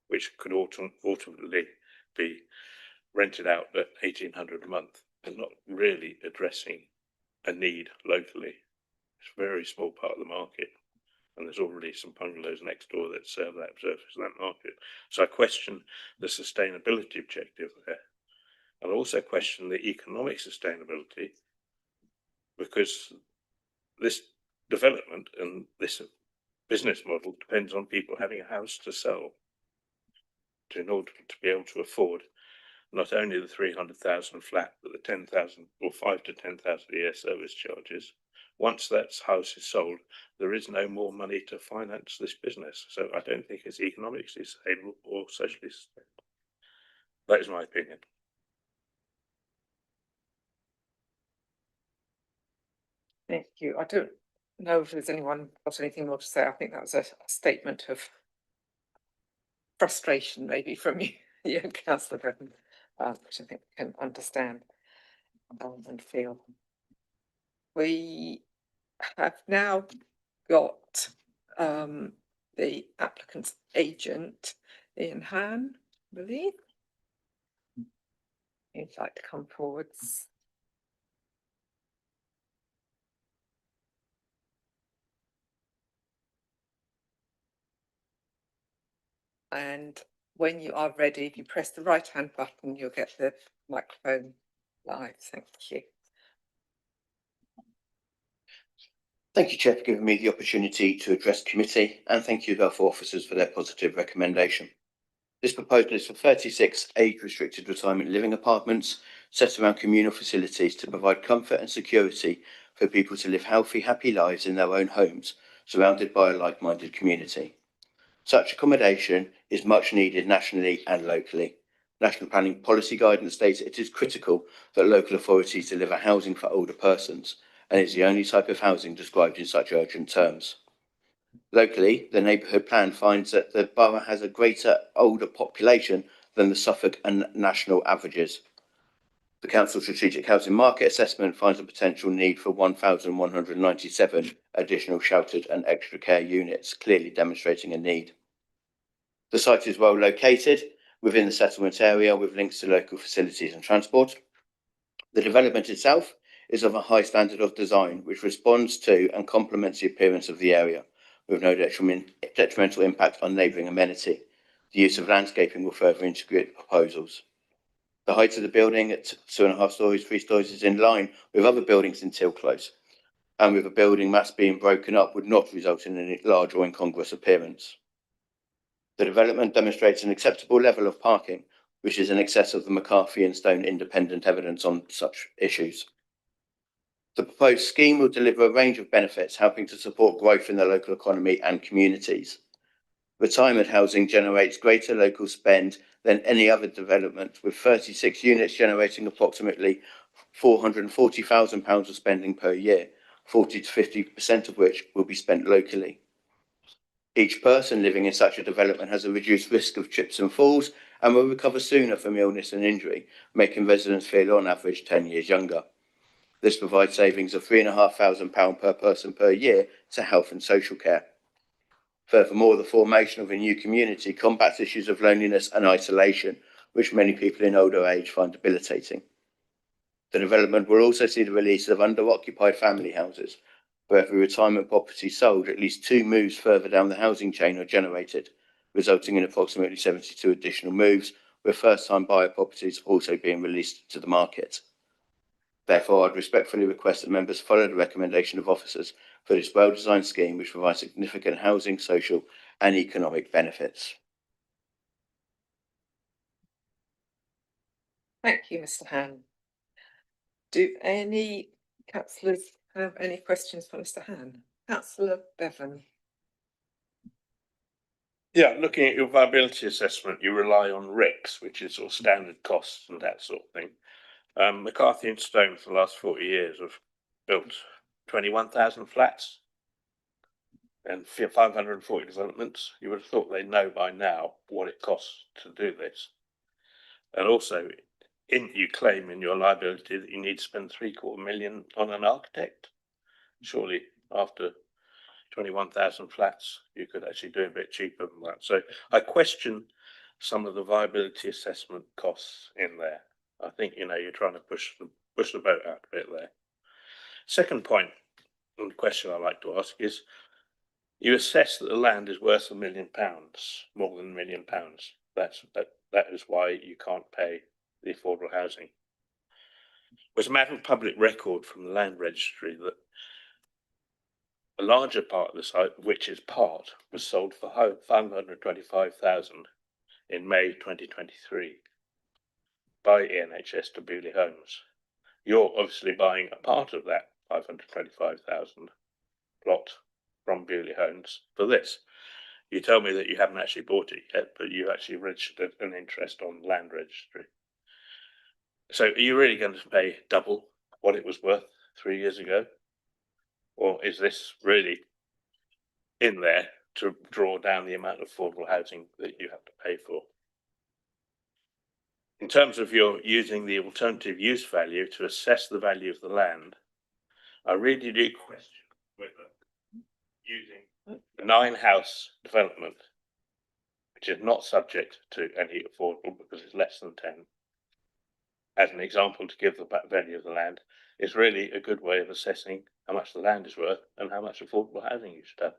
which could ultimately be rented out at 1,800 a month, are not really addressing a need locally. It's a very small part of the market, and there's already some bungalows next door that serve that surface of that market. So I question the sustainability objective there, and also question the economic sustainability, because this development and this business model depends on people having a house to sell in order to be able to afford not only the 300,000 flat, but the 10,000 or 5 to 10,000 a year service charges. Once that house is sold, there is no more money to finance this business. So I don't think it's economically sustainable or socially sustainable. That is my opinion. Thank you. I don't know if there's anyone got anything more to say. I think that was a statement of frustration maybe from you, Councillor Bevan, which I think we can understand and feel. We have now got the applicant's agent, Ian Han, I believe. He'd like to come forwards. And when you are ready, if you press the right hand button, you'll get the microphone live. Thank you. Thank you, Chair, for giving me the opportunity to address committee, and thank you to our officers for their positive recommendation. This proposal is for 36 age-restricted retirement living apartments set around communal facilities to provide comfort and security for people to live healthy, happy lives in their own homes, surrounded by a like-minded community. Such accommodation is much needed nationally and locally. National planning policy guidance states it is critical that local authorities deliver housing for older persons, and is the only type of housing described in such urgent terms. Locally, the neighbourhood plan finds that the borough has a greater older population than the Suffolk and national averages. The Council Strategic Housing Market Assessment finds a potential need for 1,197 additional sheltered and extra care units, clearly demonstrating a need. The site is well located within the settlement area with links to local facilities and transport. The development itself is of a high standard of design, which responds to and complements the appearance of the area, with no detrimental impact on neighbouring amenity. The use of landscaping will further integrate proposals. The height of the building at 2.5 stories, 3 stories is in line with other buildings in Till Close, and with a building mass being broken up would not result in a large or incongruous appearance. The development demonstrates an acceptable level of parking, which is in excess of the McCarthy and Stone independent evidence on such issues. The proposed scheme will deliver a range of benefits, helping to support growth in the local economy and communities. Retirement housing generates greater local spend than any other development, with 36 units generating approximately £440,000 of spending per year, 40 to 50% of which will be spent locally. Each person living in such a development has a reduced risk of trips and falls and will recover sooner from illness and injury, making residents feel on average 10 years younger. This provides savings of £3,500 per person per year to health and social care. Furthermore, the formation of a new community combats issues of loneliness and isolation, which many people in older age find debilitating. The development will also see the release of under-occupied family houses. For every retirement property sold, at least 2 moves further down the housing chain are generated, resulting in approximately 72 additional moves, with first-time buyer properties also being released to the market. Therefore, I'd respectfully request that members follow the recommendation of officers for this well-designed scheme, which provides significant housing, social and economic benefits. Thank you, Mr. Han. Do any councillors have any questions for Mr. Han? Councillor Bevan. Yeah, looking at your viability assessment, you rely on RICS, which is sort of standard costs and that sort of thing. McCarthy and Stone for the last 40 years have built 21,000 flats and 540 developments. You would have thought they know by now what it costs to do this. And also, you claim in your liability that you need to spend £750,000 on an architect. Surely after 21,000 flats, you could actually do a bit cheaper than that. So I question some of the viability assessment costs in there. I think, you're trying to push the boat out a bit there. Second point, and the question I like to ask is, you assess that the land is worth £1 million, more than £1 million. That is why you can't pay the affordable housing. It was a matter of public record from the land registry that a larger part of the site, which is part, was sold for £525,000 in May 2023 by ENHS to Bewley Homes. You're obviously buying a part of that 525,000 plot from Bewley Homes for this. You tell me that you haven't actually bought it yet, but you actually registered an interest on land registry. So are you really going to pay double what it was worth 3 years ago? Or is this really in there to draw down the amount of affordable housing that you have to pay for? In terms of your using the alternative use value to assess the value of the land, I really do question whether using the 9-house development, which is not subject to any affordable because it's less than 10, as an example to give the value of the land, is really a good way of assessing how much the land is worth and how much affordable housing you should have.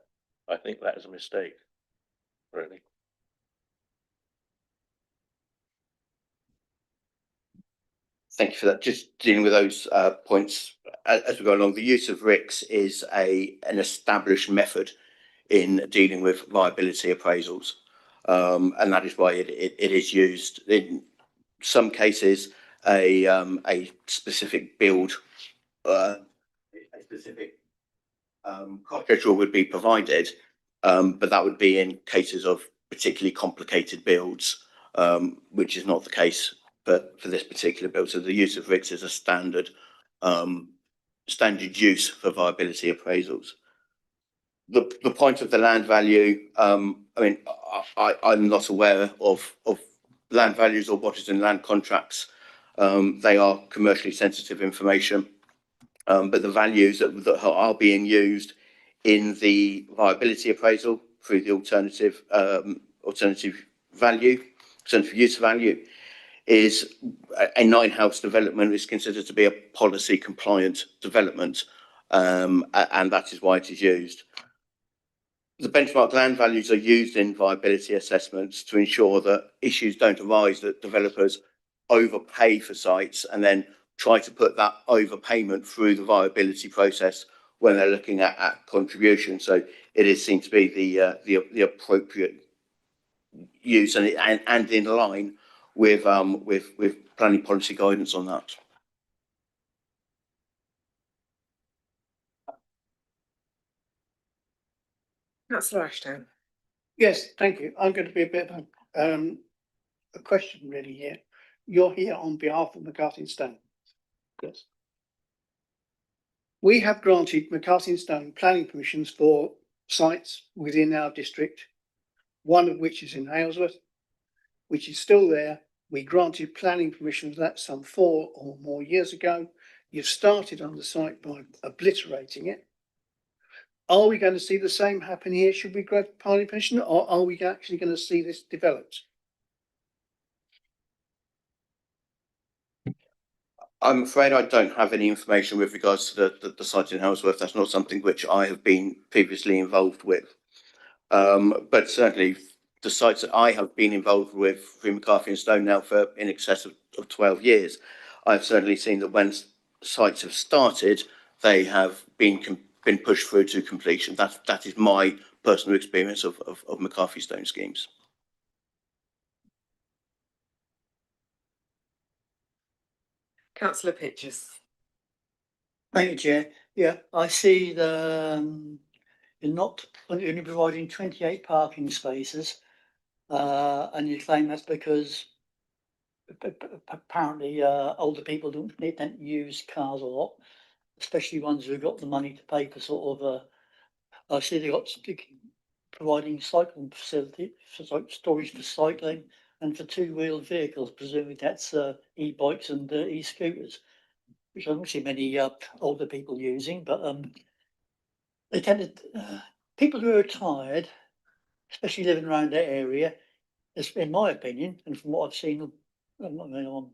I think that is a mistake, really. Thank you for that. Just dealing with those points as we go along. The use of RICS is an established method in dealing with viability appraisals, and that is why it is used. In some cases, a specific build, a specific cost schedule would be provided, but that would be in cases of particularly complicated builds, which is not the case for this particular build. So the use of RICS is a standard use for viability appraisals. The point of the land value, I'm not aware of land values or what is in land contracts. They are commercially sensitive information, but the values that are being used in the viability appraisal through the alternative use value is a 9-house development is considered to be a policy compliant development, and that is why it is used. The benchmark land values are used in viability assessments to ensure that issues don't arise, that developers overpay for sites and then try to put that overpayment through the viability process when they're looking at contribution. So it is seen to be the appropriate use and in line with planning policy guidance on that. Councillor Ashton. Yes, thank you. I'm going to be a bit of a question really here. You're here on behalf of McCarthy and Stone. Yes. We have granted McCarthy and Stone planning permissions for sites within our district, one of which is in Halesworth, which is still there. We granted planning permission for that some 4 or more years ago. You've started on the site by obliterating it. Are we going to see the same happen here? Should we grant planning permission, or are we actually going to see this developed? I'm afraid I don't have any information with regards to the site in Halesworth. That's not something which I have been previously involved with. But certainly the sites that I have been involved with through McCarthy and Stone now for in excess of 12 years, I've certainly seen that when sites have started, they have been pushed through to completion. That is my personal experience of McCarthy Stone schemes. Councillor Pitchers. Thank you, Chair. Yeah, I see you're not only providing 28 parking spaces, and you claim that's because apparently older people don't use cars a lot, especially ones who've got the money to pay for sort of I see they've got providing cycling facility, storage for cycling and for two-wheeled vehicles, presumably that's e-bikes and e-scooters, which I don't see many older people using, but they tend to, people who are retired, especially living around that area, in my opinion, and from what I've seen, I'm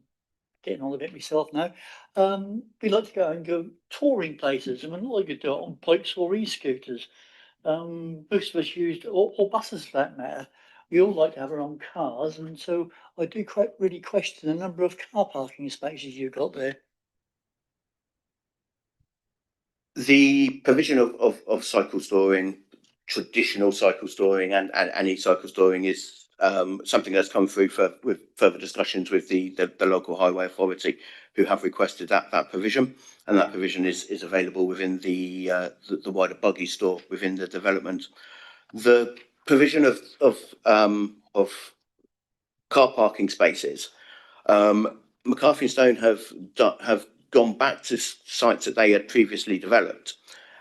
getting on a bit myself now, we like to go touring places, and we're not like to do it on bikes or e-scooters. Most of us used, or buses for that matter, we all like to have our own cars, and so I do quite really question the number of car parking spaces you've got there. The provision of cycle storing, traditional cycle storing and e-cycle storing is something that's come through with further discussions with the local highway authority, who have requested that provision, and that provision is available within the wider buggy store within the development. The provision of car parking spaces, McCarthy and Stone have gone back to sites that they had previously developed,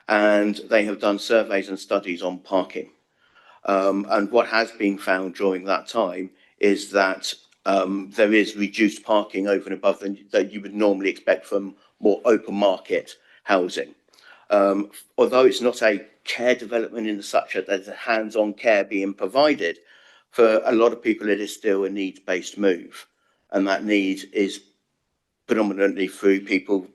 and they have done surveys and studies on parking. And what has been found during that time is that there is reduced parking over and above that you would normally expect from more open market housing. Although it's not a care development in such that there's a hands-on care being provided, for a lot of people it is still a needs-based move, and that need is predominantly through people,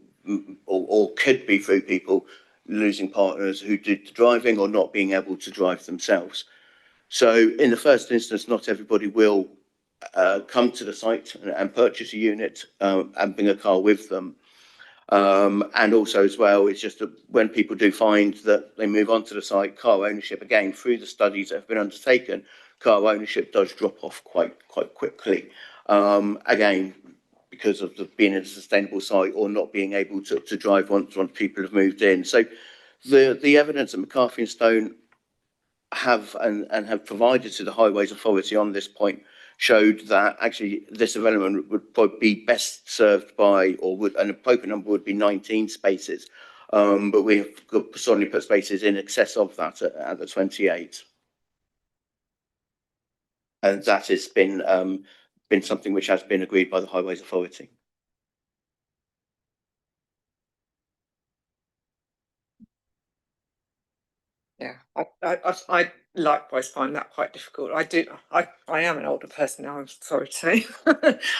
or could be through people losing partners who did the driving or not being able to drive themselves. So in the first instance, not everybody will come to the site and purchase a unit and bring a car with them. And also as well, it's just that when people do find that they move onto the site, car ownership, again, through the studies that have been undertaken, car ownership does drop off quite quickly. Again, because of being in a sustainable site or not being able to drive once people have moved in. So the evidence that McCarthy and Stone have and have provided to the Highways Authority on this point showed that actually this development would probably be best served by, an appropriate number would be 19 spaces, but we have suddenly put spaces in excess of that at the 28, and that has been something which has been agreed by the Highways Authority. Yeah, I likewise find that quite difficult. I am an older person now, I'm sorry to say,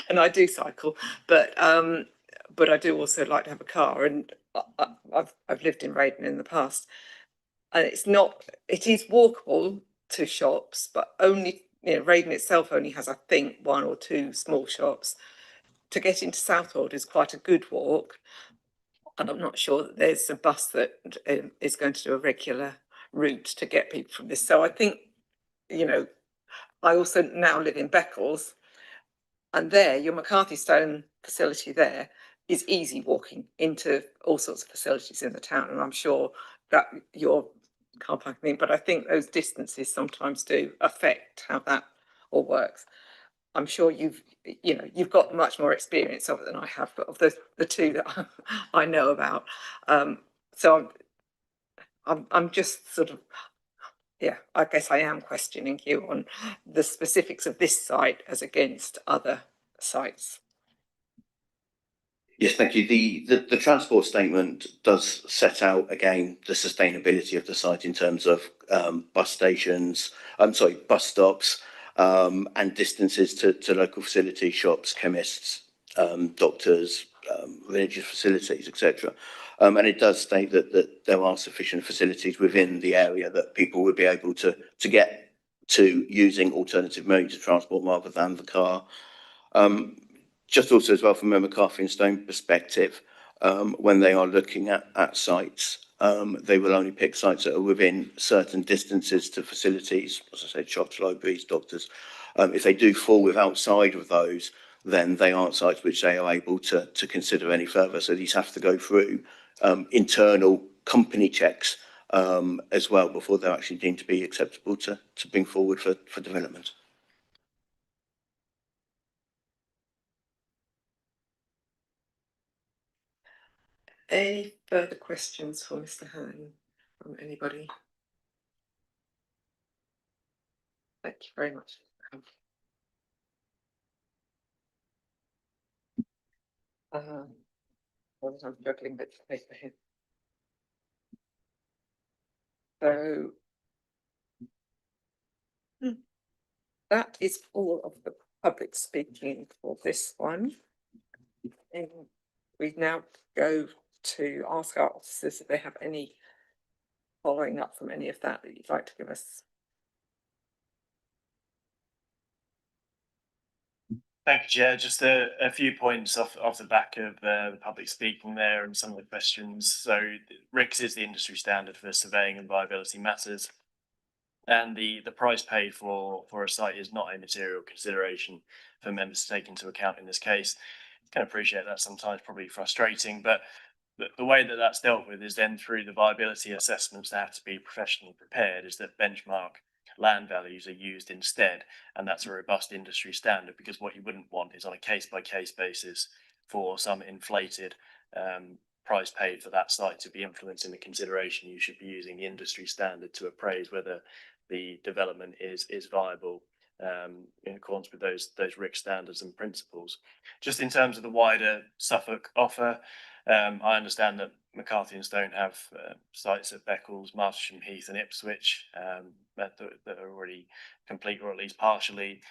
and I do cycle, but I do also like to have a car, and I've lived in Raiden in the past, and it is walkable to shops, but only, Raiden itself only has, I think, 1 or 2 small shops. To get into Southwold is quite a good walk, and I'm not sure that there's a bus that is going to do a regular route to get people from this. So I think, I also now live in Beccles, and there, your McCarthy Stone facility there is easy walking into all sorts of facilities in the town, and I'm sure that your car parking thing, but I think those distances sometimes do affect how that all works. I'm sure you've got much more experience of it than I have, but of the two that I know about. So I'm just sort of, yeah, I guess I am questioning you on the specifics of this site as against other sites. Yes, thank you. The transport statement does set out again the sustainability of the site in terms of bus stops, and distances to local facilities, shops, chemists, doctors, religious facilities, etc. And it does state that there are sufficient facilities within the area that people would be able to get to using alternative modes of transport rather than the car. Just also as well from a McCarthy and Stone perspective, when they are looking at sites, they will only pick sites that are within certain distances to facilities, as I said, shops, libraries, doctors. If they do fall outside of those, then they aren't sites which they are able to consider any further. So these have to go through internal company checks as well before they're actually deemed to be acceptable to bring forward for development. Any further questions for Mr. Hane from anybody? Thank you very much. I'm juggling bits of paper here. So that is all of the public speaking for this one. And we now go to ask our officers if they have any following up from any of that you'd like to give us. Thank you, Chair. Just a few points off the back of the public speaking there and some of the questions. So RICS is the industry standard for surveying and viability matters. And the price paid for a site is not a material consideration for members to take into account in this case. Can appreciate that sometimes probably frustrating, but the way that that's dealt with is then through the viability assessments that have to be professionally prepared, is that benchmark land values are used instead, and that's a robust industry standard, because what you wouldn't want is on a case-by-case basis for some inflated price paid for that site to be influencing the consideration. You should be using the industry standard to appraise whether the development is viable in accordance with those RIC standards and principles. Just in terms of the wider Suffolk offer, I understand that McCarthy and Stone have sites at Beccles, Martlesham Heath and Ipswich that are already complete or at least partially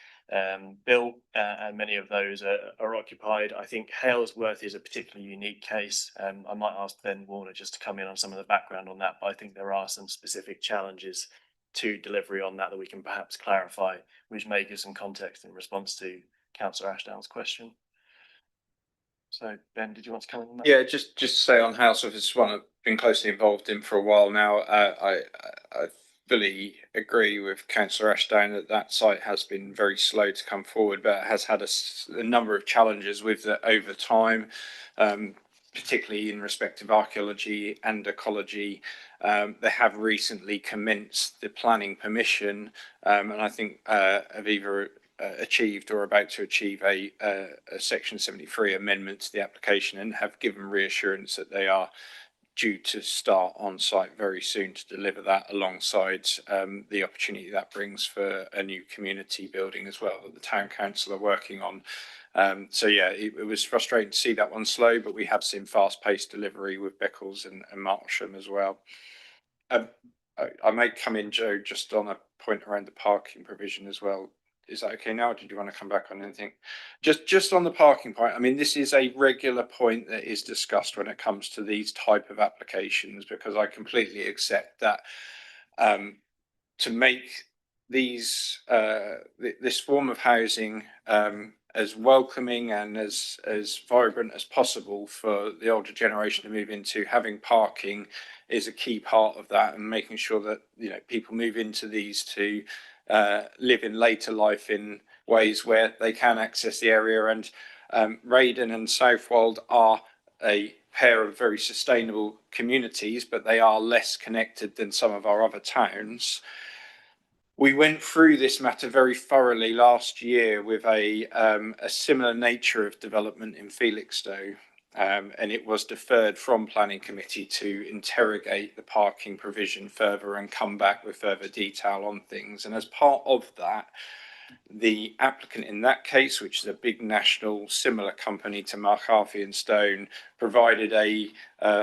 built, and many of those are occupied. I think Halesworth is a particularly unique case. I might ask Ben Warner just to come in on some of the background on that, but I think there are some specific challenges to delivery on that we can perhaps clarify, which may give some context in response to Councillor Ashdown's question. So Ben, did you want to comment on that? Yeah, just to say on Halesworth, it's one I've been closely involved in for a while now. I fully agree with Councillor Ashdown that site has been very slow to come forward, but has had a number of challenges with it over time, particularly in respect of archaeology and ecology. They have recently commenced the planning permission, and I think have either achieved or about to achieve a Section 73 amendment to the application, and have given reassurance that they are due to start on site very soon to deliver that, alongside the opportunity that brings for a new community building as well that the Town Council are working on. So yeah, it was frustrating to see that one slow, but we have seen fast-paced delivery with Beccles and Martlesham as well. I may come in, Joe, just on a point around the parking provision as well. Is that okay now, or did you want to come back on anything? Just on the parking point, I mean, this is a regular point that is discussed when it comes to these type of applications, because I completely accept that to make these this form of housing as welcoming and as vibrant as possible for the older generation to move into, having parking is a key part of that, and making sure that, you know, people move into these to live in later life in ways where they can access the area. And Raiden and Southwold are a pair of very sustainable communities, but they are less connected than some of our other towns. We went through this matter very thoroughly last year with a similar nature of development in Felixstowe, and it was deferred from planning committee to interrogate the parking provision further and come back with further detail on things. And as part of that, the applicant in that case, which is a big national similar company to McCarthy and Stone, provided a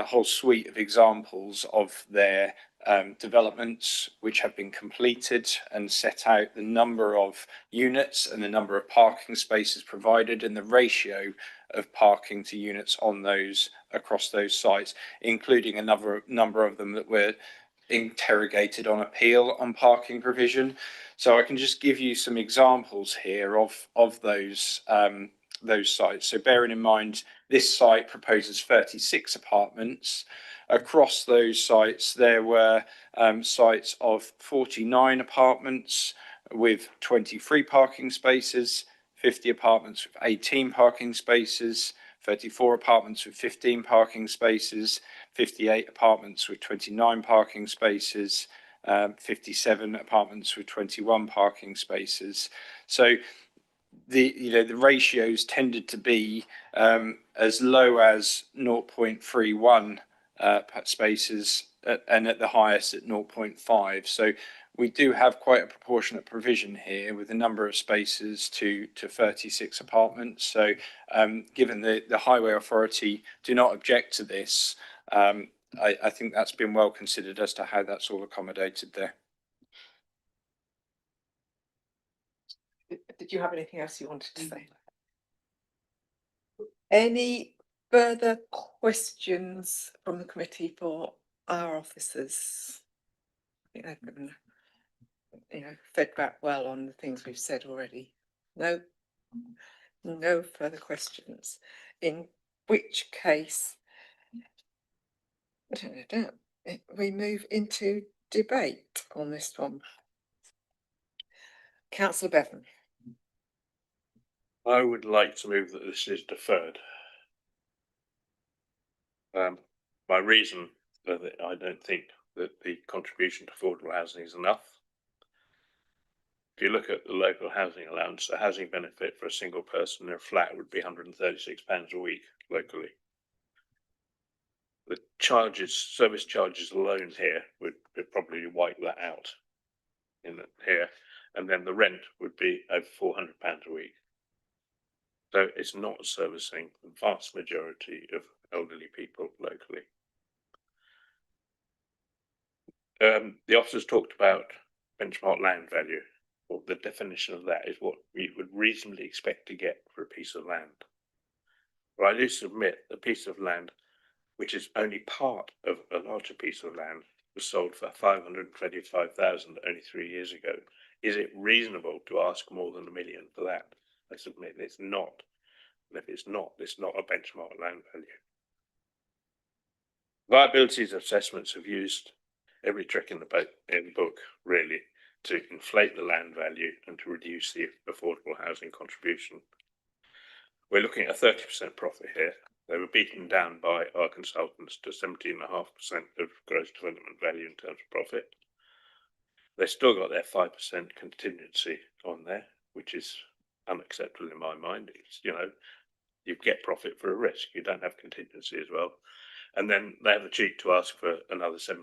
whole suite of examples of their developments which have been completed, and set out the number of units and the number of parking spaces provided and the ratio of parking to units on those across those sites, including a number of them that were interrogated on appeal on parking provision. So I can just give you some examples here of those sites. So bearing in mind, this site proposes 36 apartments. Across those sites, there were sites of 49 apartments with 23 parking spaces, 50 apartments with 18 parking spaces, 34 apartments with 15 parking spaces, 58 apartments with 29 parking spaces, 57 apartments with 21 parking spaces. So the ratios tended to be as low as 0.31 spaces, and at the highest at 0.5. So we do have quite a proportionate provision here with the number of spaces to 36 apartments. So given the Highway Authority do not object to this, I think that's been well considered as to how that's all accommodated there. Did you have anything else you wanted to say? Any further questions from the committee for our officers? I think they've given, fed back well on the things we've said already. No, no further questions. In which case, we move into debate on this one. Councillor Bevan. I would like to move that this is deferred. My reason for that, I don't think that the contribution to affordable housing is enough. If you look at the local housing allowance, the housing benefit for a single person in a flat would be £136 a week locally. The charges, service charges alone here would probably wipe that out in here, and then the rent would be over £400 a week. So it's not servicing the vast majority of elderly people locally. The officers talked about benchmark land value. Well, the definition of that is what we would reasonably expect to get for a piece of land. But I do submit a piece of land, which is only part of a larger piece of land, was sold for 525,000 only 3 years ago. Is it reasonable to ask more than £1 million for that? I submit it's not. And if it's not a benchmark land value. Viability assessments have used every trick in the book, really, to inflate the land value and to reduce the affordable housing contribution. We're looking at a 30% profit here. They were beaten down by our consultants to 17.5% of gross development value in terms of profit. They still got their 5% contingency on there, which is unacceptable in my mind. It's, you get profit for a risk. You don't have contingency as well. And then they have the cheek to ask for another 7%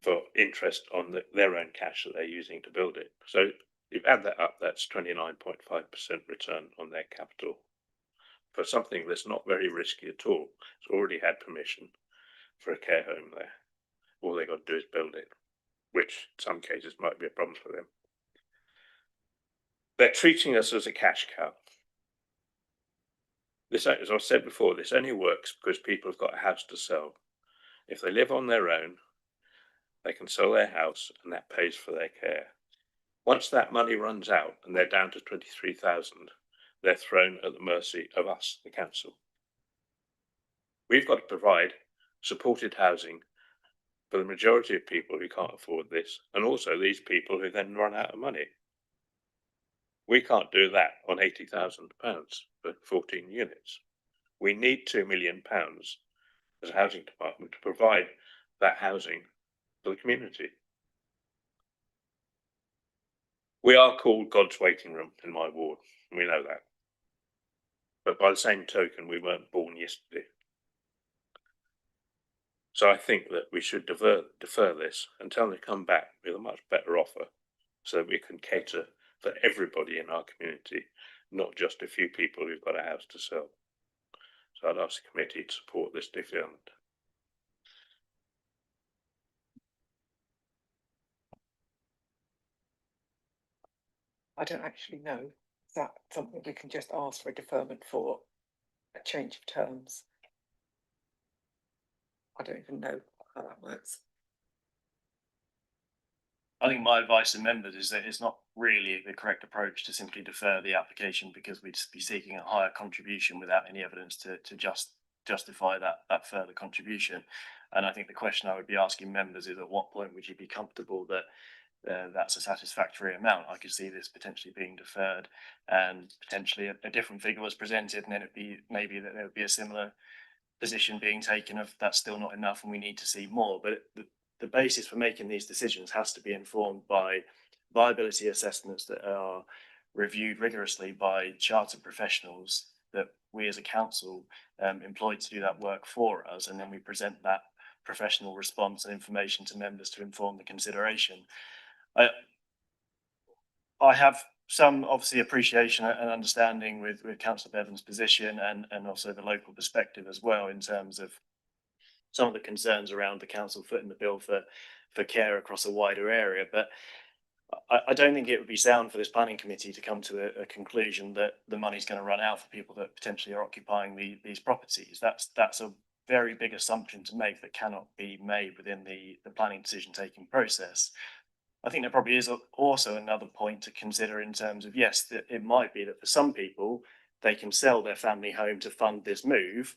for interest on their own cash that they're using to build it. So you add that up, that's 29.5% return on their capital for something that's not very risky at all. It's already had permission for a care home there. All they got to do is build it, which in some cases might be a problem for them. They're treating us as a cash cow. This, as I've said before, this only works because people have got a house to sell. If they live on their own, they can sell their house and that pays for their care. Once that money runs out and they're down to 23,000, they're thrown at the mercy of us, the council. We've got to provide supported housing for the majority of people who can't afford this, and also these people who then run out of money. We can't do that on £80,000 for 14 units. We need £2 million as a housing department to provide that housing for the community. We are called God's waiting room in my ward, and we know that. But by the same token, we weren't born yesterday. So I think that we should defer this until they come back with a much better offer so that we can cater for everybody in our community, not just a few people who've got a house to sell. So I'd ask the committee to support this deferment. I don't actually know. Is that something we can just ask for a deferment for a change of terms? I don't even know how that works. I think my advice to members is that it's not really the correct approach to simply defer the application, because we'd be seeking a higher contribution without any evidence to justify that further contribution. And I think the question I would be asking members is, at what point would you be comfortable that that's a satisfactory amount? I could see this potentially being deferred and potentially a different figure was presented, and then it'd be maybe that there would be a similar position being taken of that's still not enough and we need to see more. But the basis for making these decisions has to be informed by viability assessments that are reviewed rigorously by chartered professionals that we as a council employ to do that work for us, and then we present that professional response and information to members to inform the consideration. I have some obviously appreciation and understanding with Councillor Bevan's position and also the local perspective as well in terms of some of the concerns around the council footing the bill for care across a wider area. But I don't think it would be sound for this planning committee to come to a conclusion that the money's going to run out for people that potentially are occupying these properties. That's a very big assumption to make that cannot be made within the planning decision taking process. I think there probably is also another point to consider in terms of, yes, that it might be that for some people, they can sell their family home to fund this move,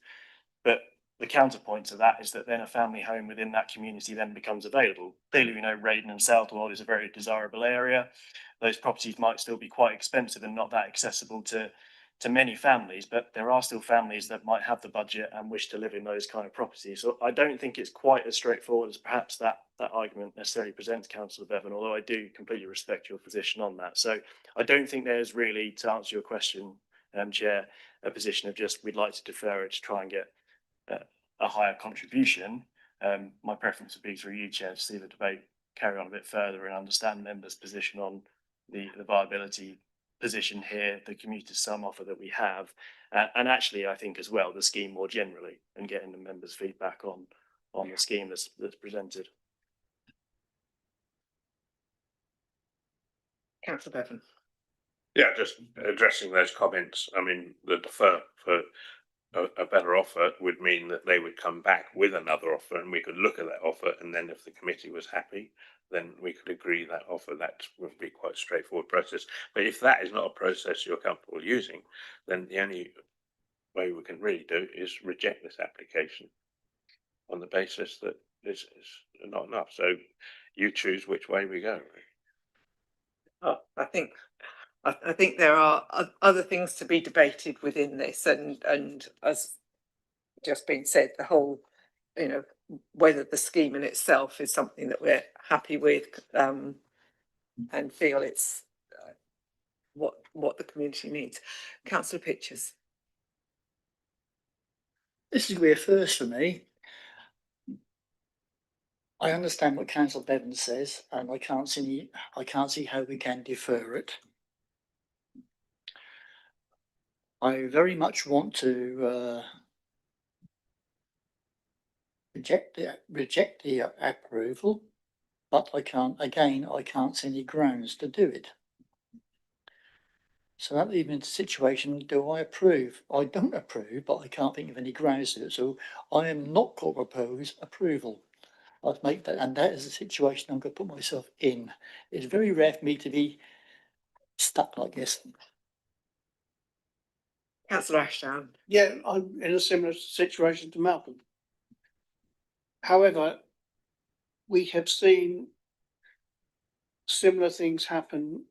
but the counterpoint to that is that then a family home within that community then becomes available. Clearly, we know Raiden and Southwold is a very desirable area. Those properties might still be quite expensive and not that accessible to many families, but there are still families that might have the budget and wish to live in those kind of properties. So I don't think it's quite as straightforward as perhaps that argument necessarily presents, Councillor Bevan, although I do completely respect your position on that. So I don't think there's really, to answer your question, Chair, a position of just we'd like to defer it to try and get a higher contribution. My preference would be through you, Chair, to see the debate carry on a bit further and understand members' position on the viability position here, the commuter sum offer that we have, and actually I think as well the scheme more generally, and getting the members' feedback on the scheme that's presented. Councillor Bevan. Yeah, just addressing those comments. I mean, the defer for a better offer would mean that they would come back with another offer and we could look at that offer, and then if the committee was happy, then we could agree that offer. That would be quite a straightforward process. But if that is not a process you're comfortable using, then the only way we can really do is reject this application on the basis that this is not enough. So you choose which way we go. I think there are other things to be debated within this, and as just been said, the whole, whether the scheme in itself is something that we're happy with, and feel it's what the community needs. Councillor Pitchers. This is a first for me. I understand what Councillor Bevan says, and I can't see how we can defer it. I very much want to reject the approval, but I can't see any grounds to do it. So that leaves me in a situation, do I approve? I don't approve, but I can't think of any grounds to it. So I am not going to propose approval. I'll make that, and that is the situation I'm going to put myself in. It's very rare for me to be stuck like this. Councillor Ashdown. Yeah, I'm in a similar situation to Malcolm. However, we have seen similar things happen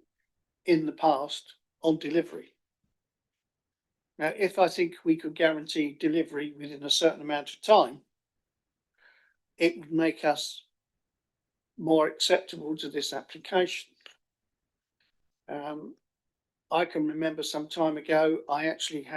in the past on delivery. Now, if I think we could guarantee delivery within a certain amount of time, it would make us more acceptable to this application. I can remember some time ago, I actually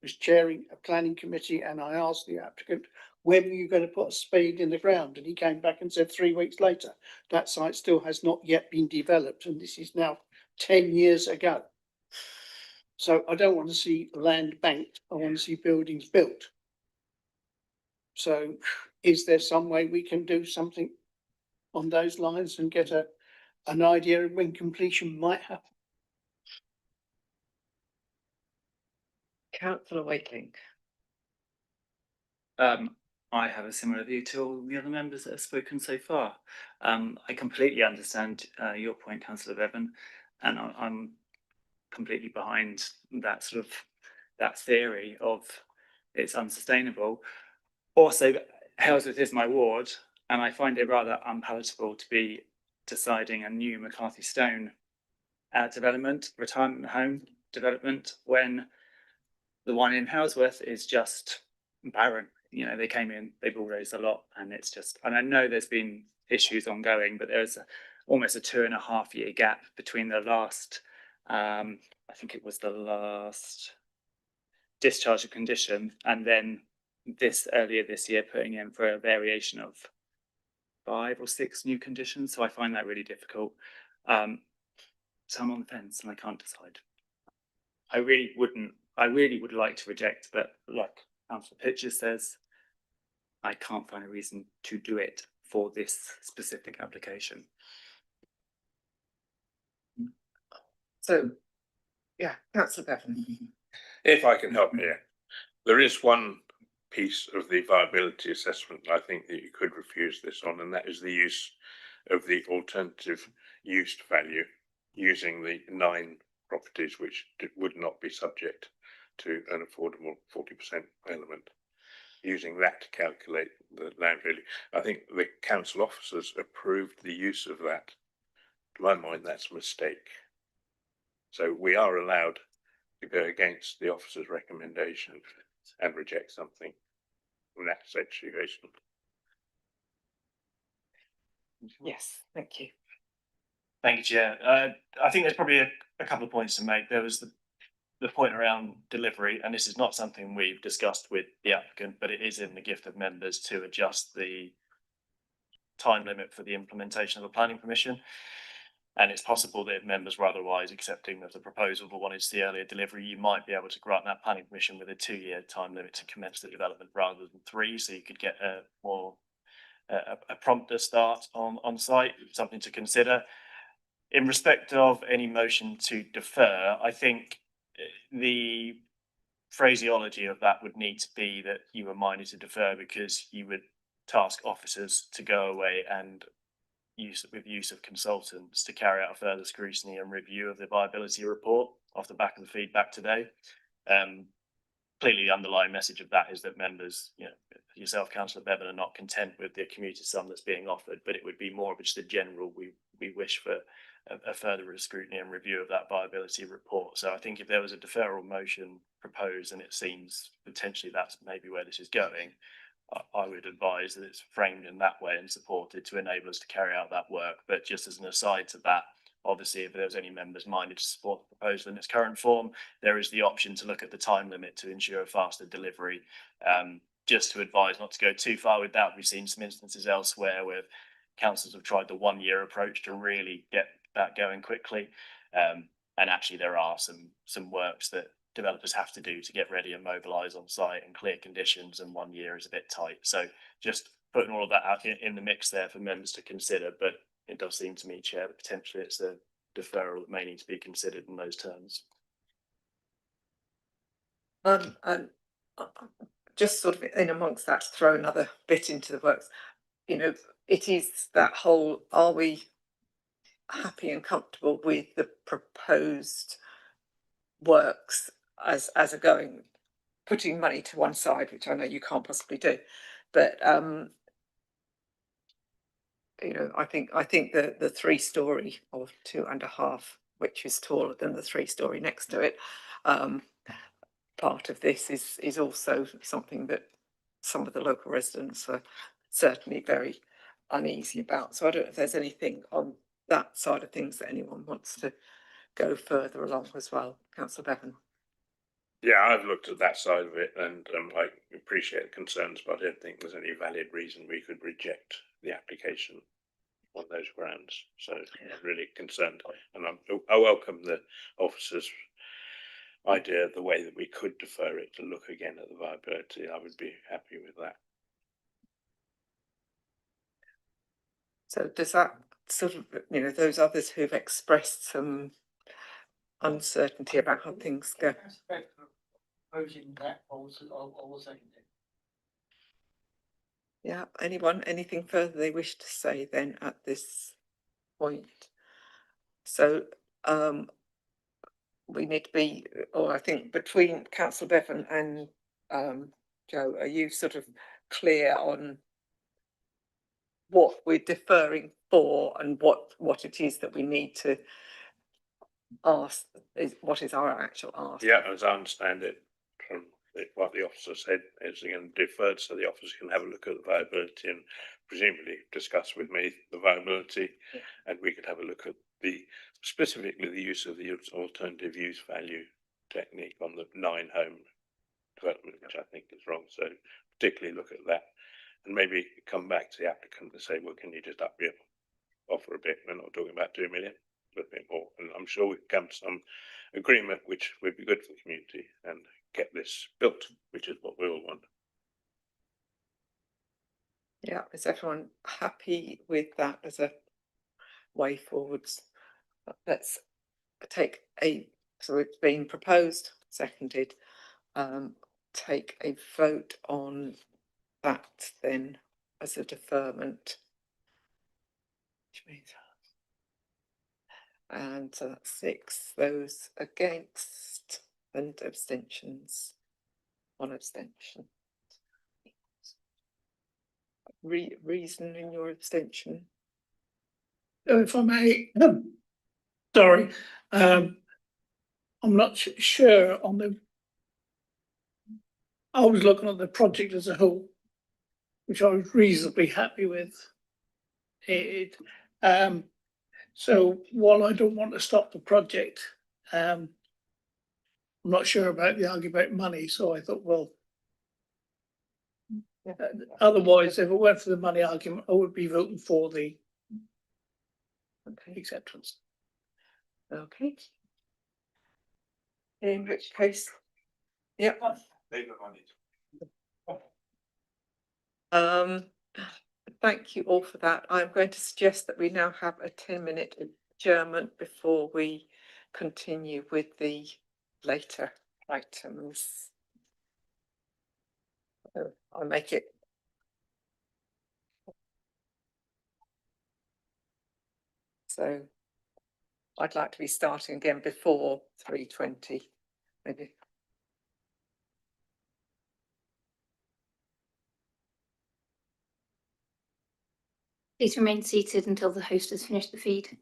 was chairing a planning committee, and I asked the applicant, when were you going to put a spade in the ground? And he came back and said 3 weeks later. That site still has not yet been developed, and this is now 10 years ago. So I don't want to see land banked, I want to see buildings built. So is there some way we can do something on those lines and get an idea of when completion might happen? Councillor Wakeling. I have a similar view to all the other members that have spoken so far. I completely understand your point, Councillor Bevan, and I'm completely behind that that theory of it's unsustainable. Also, Halesworth is my ward, and I find it rather unpalatable to be deciding a new McCarthy Stone development, retirement home development, when the one in Halesworth is just barren. They came in, they bulldozed a lot, and it's just, and I know there's been issues ongoing, but there's almost a 2.5 year gap between the last, I think it was the last discharge of condition, and then earlier this year, putting in for a variation of 5 or 6 new conditions. So I find that really difficult. So I'm on the fence and I can't decide. I really would like to reject, but like Councillor Pitcher says, I can't find a reason to do it for this specific application. So, yeah, Councillor Bevan. If I can help here, there is one piece of the viability assessment I think that you could refuse this on, and that is the use of the alternative use value using the 9 properties which would not be subject to an affordable 40% element. Using that to calculate the land value. I think the council officers approved the use of that. To my mind, that's a mistake. So we are allowed to go against the officer's recommendation and reject something in that situation. Yes, thank you. Thank you, Chair. I think there's probably a couple of points to make. There was the point around delivery, and this is not something we've discussed with the applicant, but it is in the gift of members to adjust the time limit for the implementation of a planning permission. And it's possible that if members were otherwise accepting of the proposal but wanted to see earlier delivery, you might be able to grant that planning permission with a 2-year time limit to commence the development rather than 3, so you could get a prompter start on site, something to consider. In respect of any motion to defer, I think the phraseology of that would need to be that you were minded to defer because you would task officers to go away and use of consultants to carry out a further scrutiny and review of the viability report off the back of the feedback today. Clearly, the underlying message of that is that members, yourself, Councillor Bevan, are not content with the commuter sum that's being offered, but it would be more of just a general, we wish for a further scrutiny and review of that viability report. So I think if there was a deferral motion proposed, and it seems potentially that's maybe where this is going, I would advise that it's framed in that way and supported to enable us to carry out that work. But just as an aside to that, obviously, if there's any members minded to support the proposal in its current form, there is the option to look at the time limit to ensure a faster delivery. Just to advise not to go too far with that, we've seen some instances elsewhere where councils have tried the 1-year approach to really get that going quickly. And actually, there are some works that developers have to do to get ready and mobilise on site in clear conditions, and 1 year is a bit tight. So just putting all of that out in the mix there for members to consider. But it does seem to me, Chair, that potentially it's a deferral that may need to be considered in those terms. And just sort of in amongst that, to throw another bit into the works, it is that whole, are we happy and comfortable with the proposed works as a going, putting money to one side, which I know you can't possibly do, but I think the 3-storey or 2.5, which is taller than the 3-storey next to it, part of this is also something that some of the local residents are certainly very uneasy about. So I don't know if there's anything on that side of things that anyone wants to go further along as well. Councillor Bevan. Yeah, I've looked at that side of it, and I appreciate the concerns, but I don't think there's any valid reason we could reject the application on those grounds. So I'm really concerned, and I welcome the officers' idea of the way that we could defer it to look again at the viability. I would be happy with that. So does that sort of, those others who've expressed some uncertainty about how things go? Proposing that, I will second it. Yeah, anything further they wish to say then at this point? So we need to be, or I think between Councillor Bevan and Joe, are you sort of clear on what we're deferring for and what it is that we need to ask, what is our actual ask? Yeah, as I understand it from what the officer said, is again deferred so the officer can have a look at the viability and presumably discuss with me the viability, and we could have a look at specifically the use of the alternative use value technique on the 9 home development, which I think is wrong. So particularly look at that and maybe come back to the applicant and say, well, can you just up your offer a bit? We're not talking about 2 million, but a bit more. And I'm sure we can come to some agreement which would be good for the community and get this built, which is what we all want. Yeah, is everyone happy with that as a way forwards? Let's take so it's been proposed, seconded, take a vote on that then as a deferment. Which means, and so that's 6, those against and abstentions, 1 abstention. Reason in your abstention? If I may, sorry, I'm not sure on the. I was looking at the project as a whole, which I was reasonably happy with. So while I don't want to stop the project, I'm not sure about the argument about money, so I thought, well, otherwise, if it went for the money argument, I would be voting for the acceptance. Okay. In which case, yeah. Thank you all for that. I'm going to suggest that we now have a 10-minute adjournment before we continue with the later items. I'll make it. So I'd like to be starting again before 3:20, maybe. Please remain seated until the host has finished the feed.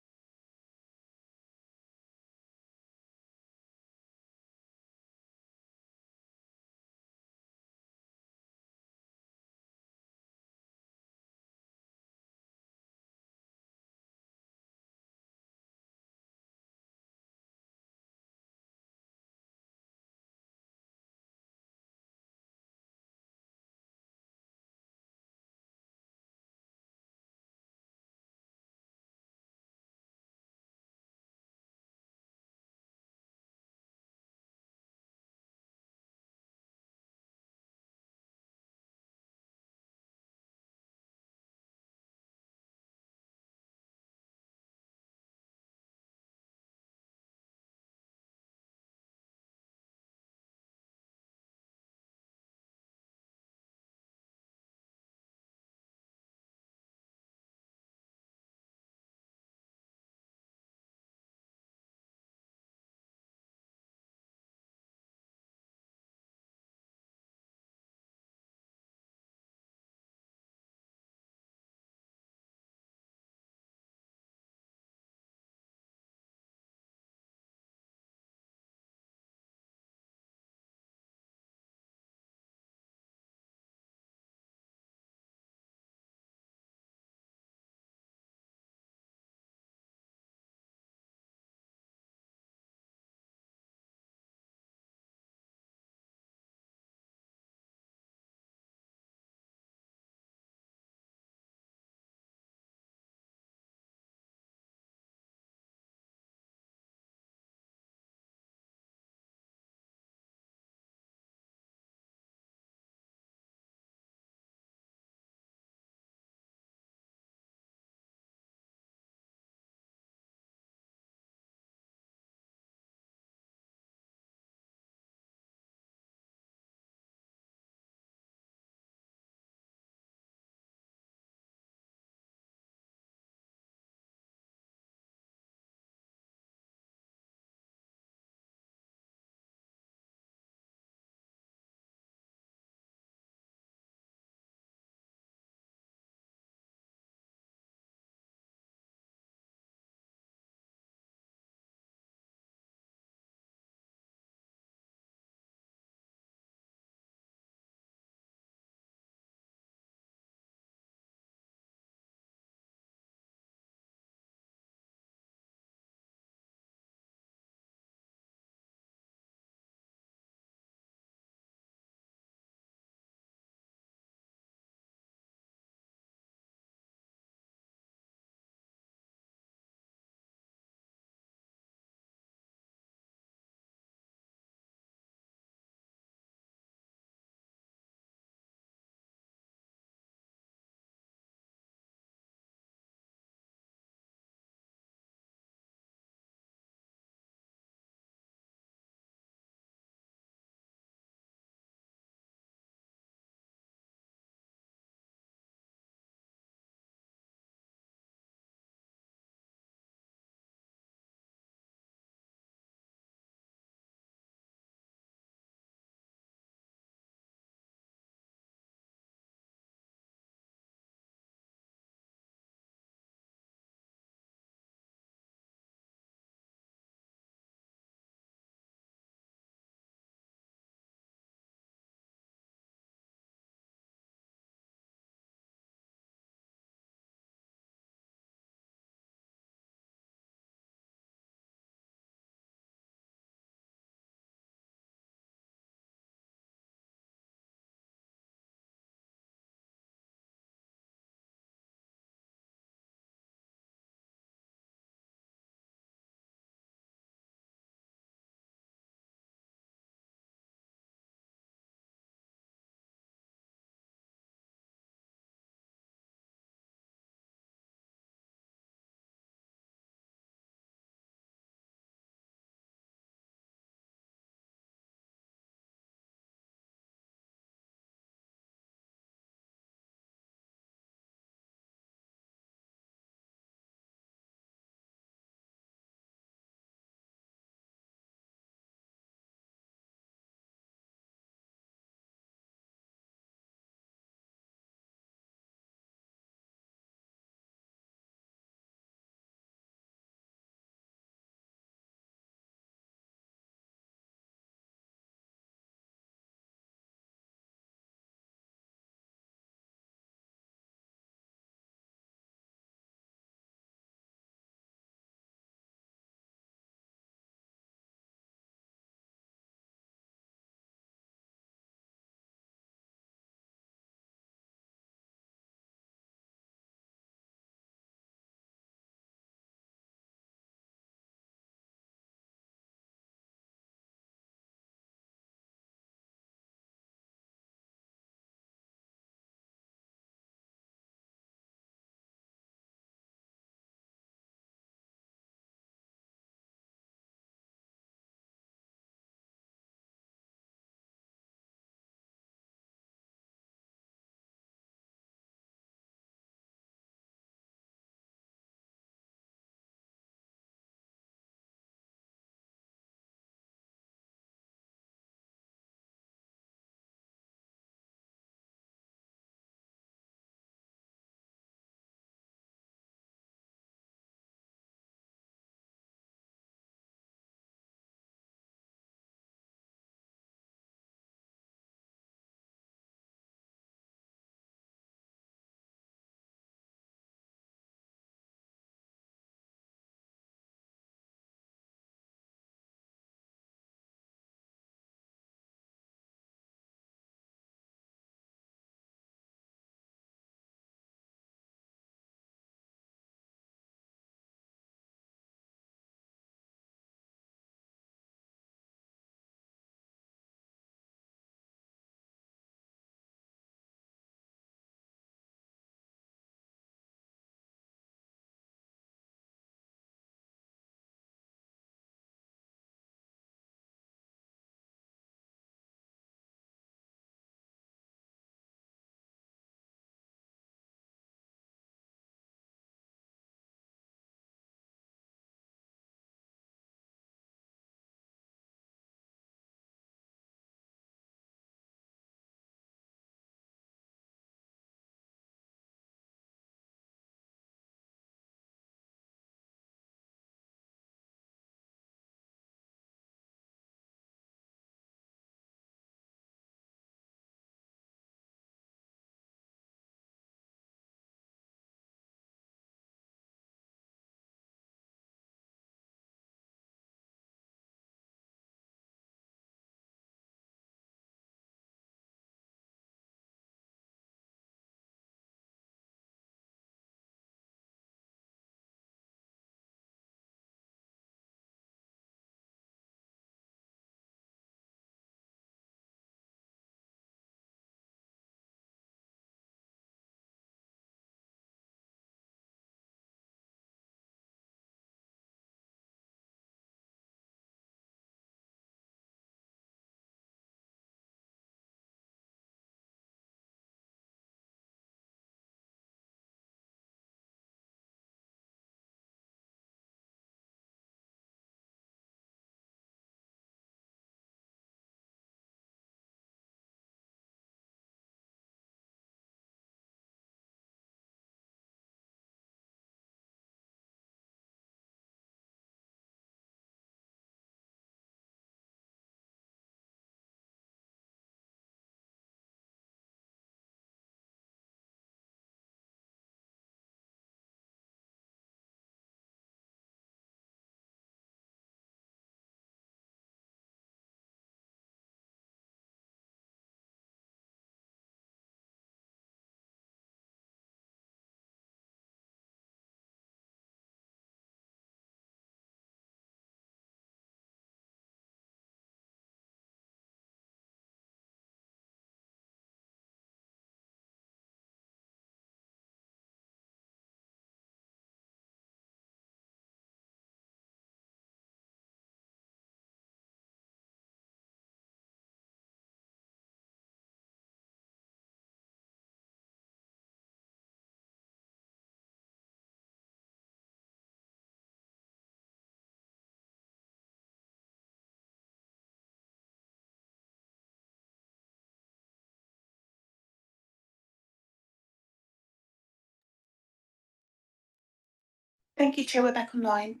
Thank you, Chair. We're back online.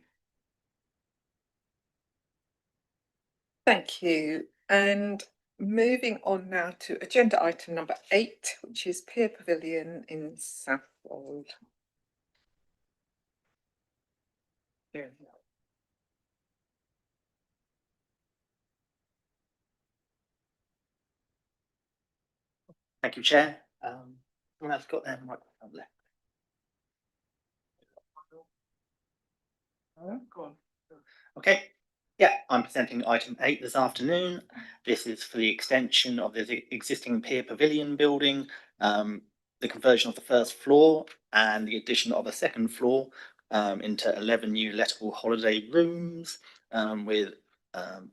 Thank you. And moving on now to agenda item number 8, which is Pier Pavilion in Southwold. Thank you, Chair. Someone else got their microphone left. Okay, yeah, I'm presenting item 8 this afternoon. This is for the extension of the existing Pier Pavilion building, the conversion of the first floor and the addition of a second floor into 11 new lettable holiday rooms with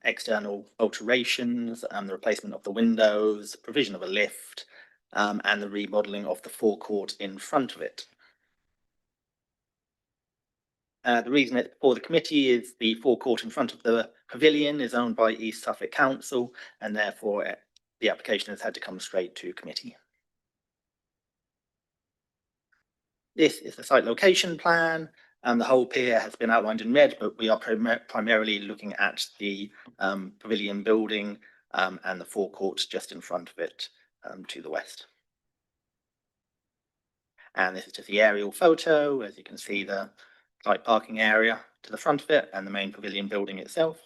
external alterations, the replacement of the windows, provision of a lift, and the remodelling of the forecourt in front of it. The reason it's before the committee is the forecourt in front of the pavilion is owned by East Suffolk Council, and therefore the application has had to come straight to committee. This is the site location plan, and the whole pier has been outlined in red, but we are primarily looking at the pavilion building and the forecourt just in front of it to the west. And this is just the aerial photo. As you can see, the site parking area to the front of it and the main pavilion building itself.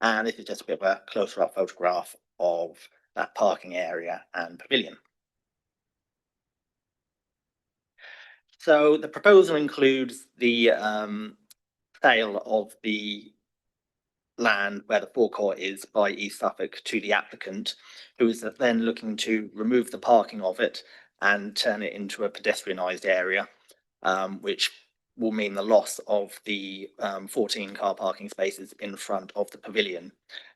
And this is just a bit of a closer up photograph of that parking area and pavilion. So the proposal includes the sale of the land where the forecourt is by East Suffolk to the applicant, who is then looking to remove the parking of it and turn it into a pedestrianised area, which will mean the loss of the 14 car parking spaces in front of the pavilion.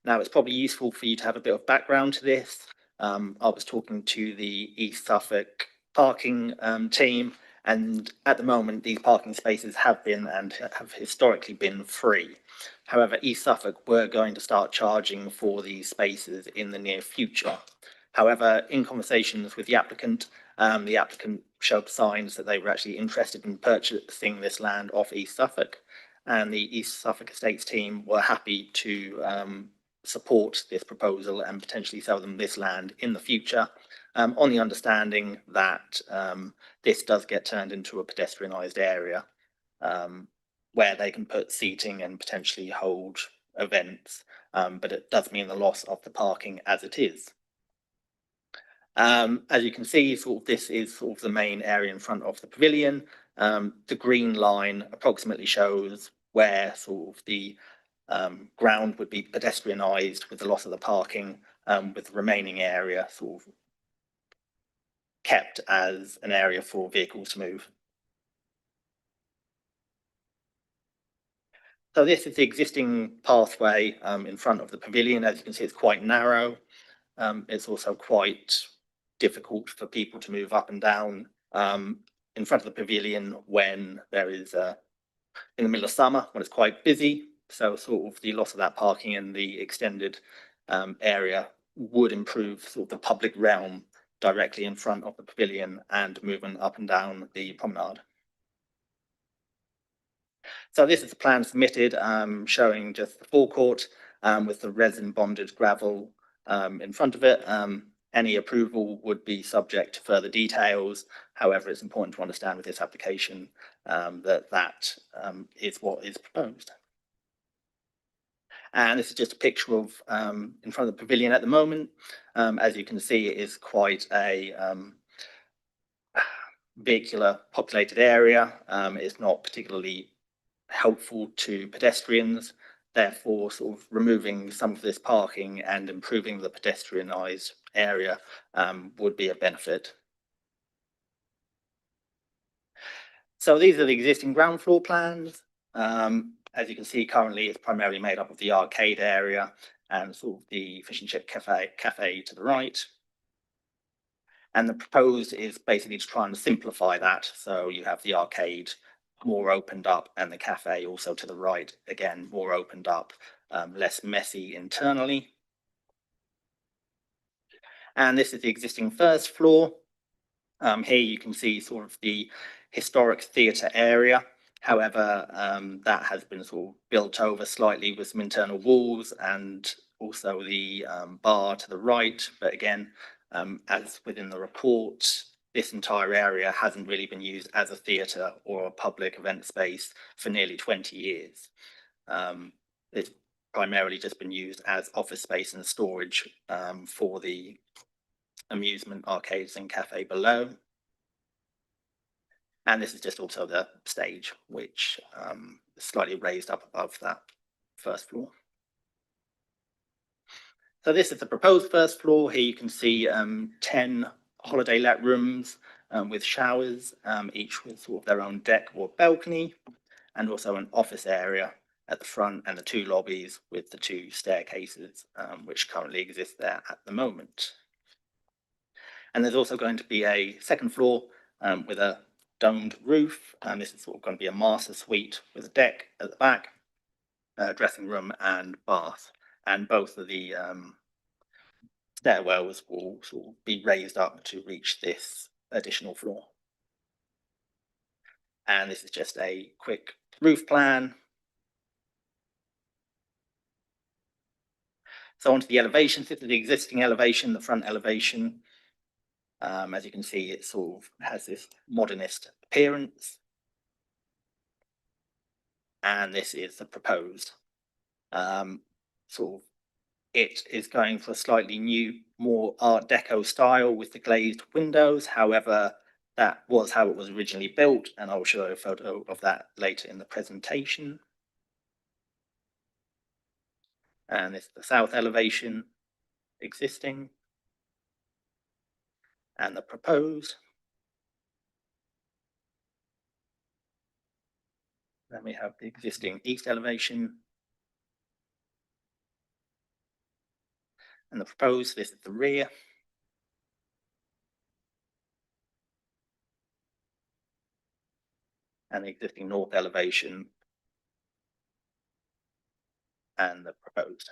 Now, it's probably useful for you to have a bit of background to this. I was talking to the East Suffolk parking team, and at the moment, these parking spaces have been and have historically been free. However, East Suffolk were going to start charging for these spaces in the near future. However, in conversations with the applicant showed signs that they were actually interested in purchasing this land off East Suffolk, and the East Suffolk Estates team were happy to support this proposal and potentially sell them this land in the future, on the understanding that this does get turned into a pedestrianised area where they can put seating and potentially hold events, but it does mean the loss of the parking as it is. As you can see, this is the main area in front of the pavilion. The green line approximately shows where the ground would be pedestrianised with the loss of the parking, with the remaining area kept as an area for vehicles to move. So this is the existing pathway in front of the pavilion. As you can see, it's quite narrow. It's also quite difficult for people to move up and down in front of the pavilion when there is in the middle of summer, when it's quite busy. So the loss of that parking in the extended area would improve the public realm directly in front of the pavilion and movement up and down the promenade. So this is the plan submitted, showing just the forecourt with the resin bonded gravel in front of it. Any approval would be subject to further details. However, it's important to understand with this application that is what is proposed. And this is just a picture of in front of the pavilion at the moment. As you can see, it is quite a vehicular populated area. It's not particularly helpful to pedestrians. Therefore, removing some of this parking and improving the pedestrianised area would be a benefit. So these are the existing ground floor plans. As you can see, currently it's primarily made up of the arcade area and the fish and chip cafe to the right. And the proposed is basically to try and simplify that. So you have the arcade more opened up and the cafe also to the right, again, more opened up, less messy internally. And this is the existing first floor. Here you can see the historic theatre area. However, that has been sort of built over slightly with some internal walls and also the bar to the right. But again, as within the report, this entire area hasn't really been used as a theatre or a public event space for nearly 20 years. It's primarily just been used as office space and storage for the amusement arcades and cafe below. And this is just also the stage, which is slightly raised up above that first floor. So this is the proposed first floor. Here you can see 10 holiday let rooms with showers, each with sort of their own deck or balcony, and also an office area at the front and the 2 lobbies with the 2 staircases, which currently exist there at the moment. And there's also going to be a second floor with a domed roof, and this is sort of going to be a master suite with a deck at the back, dressing room and bath, and both of the stairwells will sort of be raised up to reach this additional floor. And this is just a quick roof plan. So onto the elevations. This is the existing elevation, the front elevation. As you can see, it sort of has this modernist appearance. And this is the proposed. Sort of, it is going for a slightly new, more Art Deco style with the glazed windows. However, that was how it was originally built, and I will show a photo of that later in the presentation. And this is the south elevation existing and the proposed. Then we have the existing east elevation and the proposed. This is the rear. And the existing north elevation and the proposed.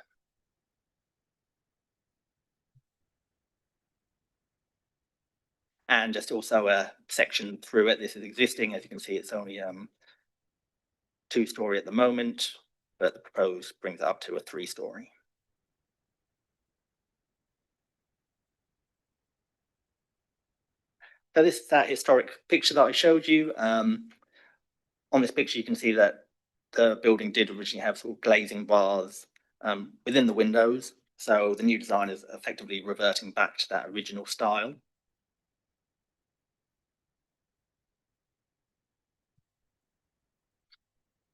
And just also a section through it. This is existing. As you can see, it's only 2-story at the moment, but the proposed brings it up to a 3-story. So this is that historic picture that I showed you. On this picture, you can see that the building did originally have sort of glazing bars within the windows. So the new design is effectively reverting back to that original style.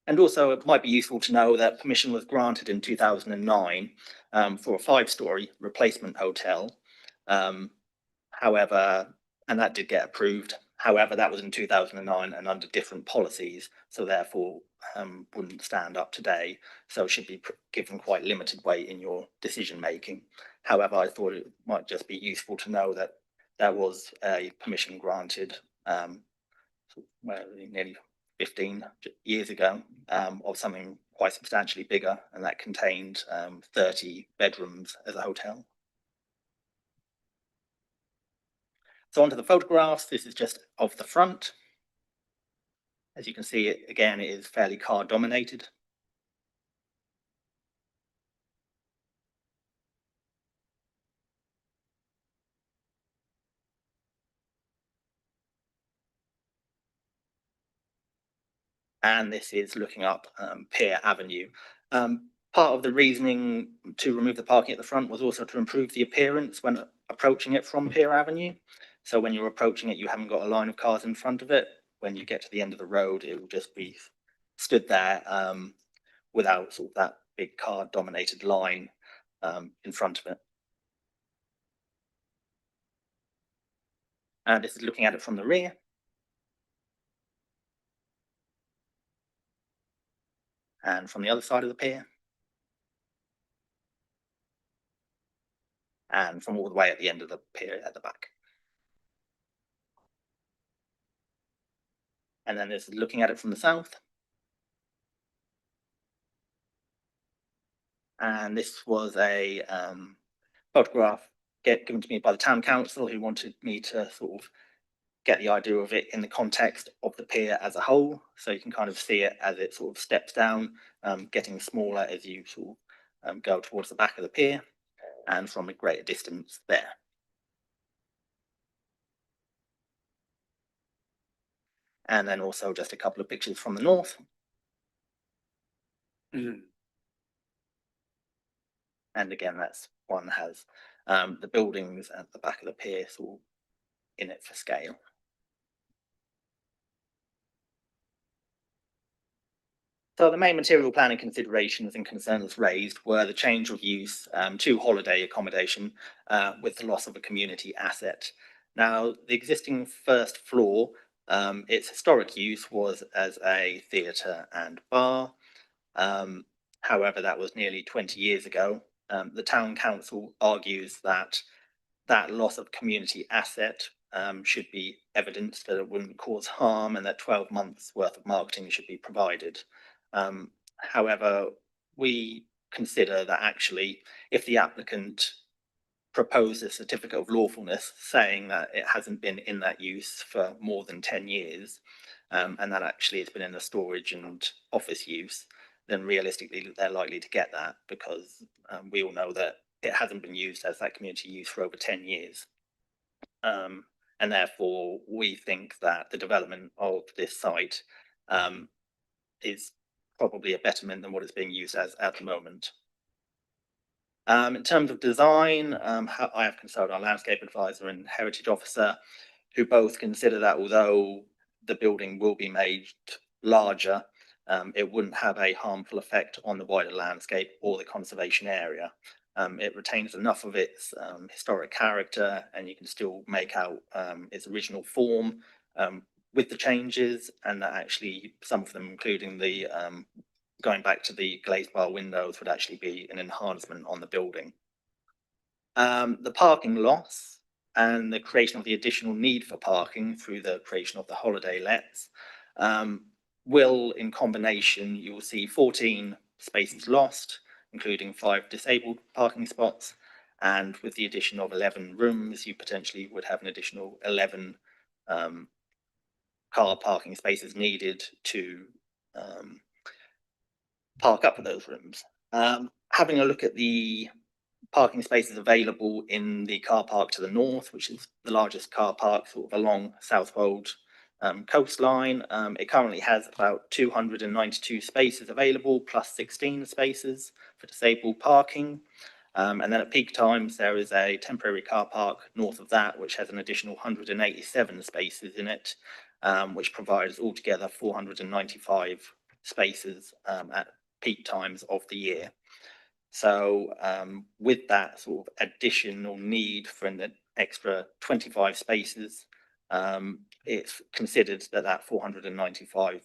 And also, it might be useful to know that permission was granted in 2009 for a 5-story replacement hotel. However, and that did get approved. However, that was in 2009 and under different policies, so therefore wouldn't stand up today. So it should be given quite limited weight in your decision making. However, I thought it might just be useful to know that there was a permission granted nearly 15 years ago of something quite substantially bigger, and that contained 30 bedrooms as a hotel. So onto the photographs. This is just of the front. As you can see, it again, it is fairly car dominated. And this is looking up Pier Avenue. Part of the reasoning to remove the parking at the front was also to improve the appearance when approaching it from Pier Avenue. So when you're approaching it, you haven't got a line of cars in front of it. When you get to the end of the road, it will just be stood there without sort of that big car dominated line in front of it. And this is looking at it from the rear. And from the other side of the pier. And from all the way at the end of the pier at the back. And then this is looking at it from the south. And this was a photograph given to me by the town council, who wanted me to sort of get the idea of it in the context of the pier as a whole. So you can kind of see it as it sort of steps down, getting smaller as you sort of go towards the back of the pier and from a greater distance there. And then also just a couple of pictures from the north. And again, that's one has the buildings at the back of the pier sort of in it for scale. So the main material planning considerations and concerns raised were the change of use to holiday accommodation with the loss of a community asset. Now, the existing first floor, its historic use was as a theatre and bar. However, that was nearly 20 years ago. The town council argues that that loss of community asset should be evidenced that it wouldn't cause harm and that 12 months worth of marketing should be provided. However, we consider that actually if the applicant proposed a certificate of lawfulness saying that it hasn't been in that use for more than 10 years and that actually it's been in the storage and office use, then realistically they're likely to get that because we all know that it hasn't been used as that community use for over 10 years. And therefore we think that the development of this site is probably a betterment than what it's being used as at the moment. In terms of design, I have consulted our landscape advisor and heritage officer, who both consider that although the building will be made larger, it wouldn't have a harmful effect on the wider landscape or the conservation area. It retains enough of its historic character and you can still make out its original form with the changes, and that actually some of them, including the going back to the glazed bar windows, would actually be an enhancement on the building. The parking loss and the creation of the additional need for parking through the creation of the holiday lets will, in combination, you will see 14 spaces lost, including 5 disabled parking spots, and with the addition of 11 rooms, you potentially would have an additional 11 car parking spaces needed to park up for those rooms. Having a look at the parking spaces available in the car park to the north, which is the largest car park sort of along Southwold coastline, it currently has about 292 spaces available, plus 16 spaces for disabled parking. And then at peak times, there is a temporary car park north of that, which has an additional 187 spaces in it, which provides altogether 495 spaces at peak times of the year. So with that sort of additional need for an extra 25 spaces, it's considered that that 495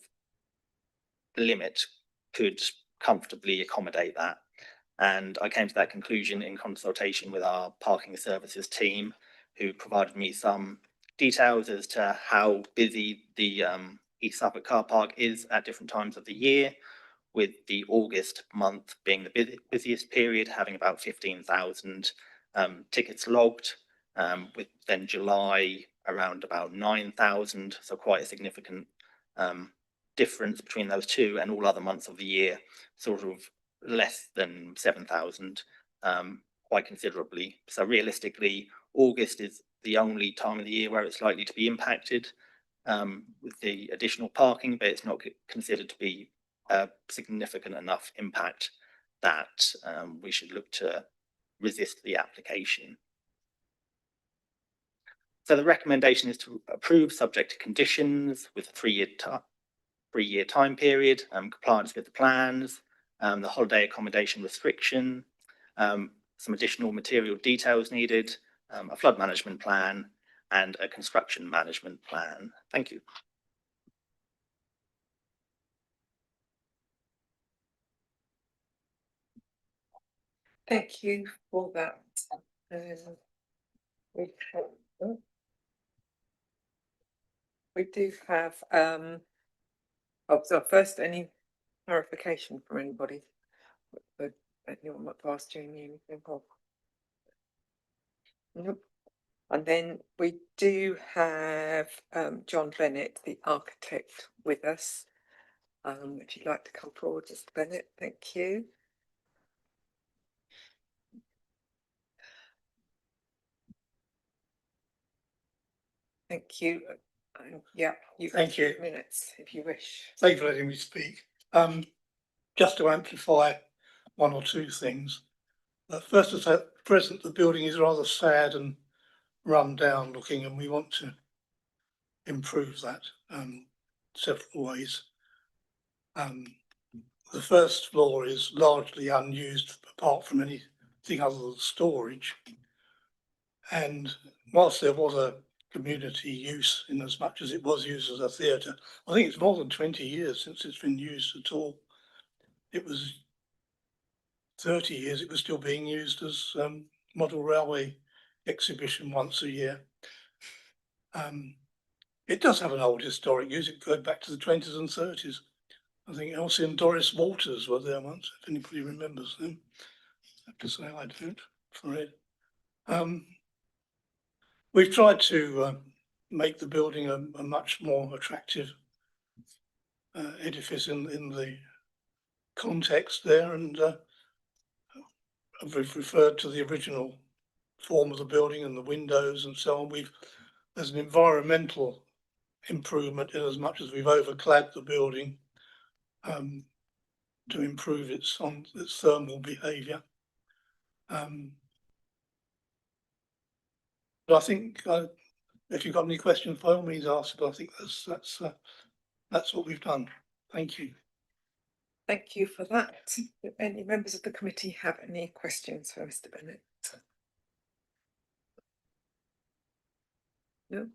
limit could comfortably accommodate that. And I came to that conclusion in consultation with our parking services team, who provided me some details as to how busy the East Suffolk car park is at different times of the year, with the August month being the busiest period, having about 15,000 tickets logged, with then July around about 9,000, so quite a significant difference between those two, and all other months of the year sort of less than 7,000, quite considerably. So realistically, August is the only time of the year where it's likely to be impacted with the additional parking, but it's not considered to be a significant enough impact that we should look to resist the application. So the recommendation is to approve subject to conditions with a 3-year time period, compliance with the plans, the holiday accommodation restriction, some additional material details needed, a flood management plan, and a construction management plan. Thank you. Thank you for that. We do have, so first, any clarification from anybody? Anyone want to ask Jamie anything? Nope. And then we do have John Bennett, the architect, with us. If you'd like to come forward, Mr. Bennett, thank you. Thank you. Yeah, you have Thank you. minutes if you wish. Thank you for letting me speak. Just to amplify one or two things. First, at present, the building is rather sad and run down looking, and we want to improve that several ways. The first floor is largely unused apart from anything other than storage. And whilst there was a community use in as much as it was used as a theatre, I think it's more than 20 years since it's been used at all. It was 30 years, it was still being used as model railway exhibition once a year. It does have an old historic use, it goes back to the 20s and 30s. I think Elsie and Doris Walters were there once, if anybody remembers them. I have to say I don't, for it. We've tried to make the building a much more attractive edifice in the context there, and we've referred to the original form of the building and the windows and so on. There's an environmental improvement in as much as we've overclad the building to improve its thermal behaviour. But I think if you've got any questions, by all means ask. But I think that's what we've done. Thank you. Thank you for that. Do any members of the committee have any questions for Mr. Bennett? No.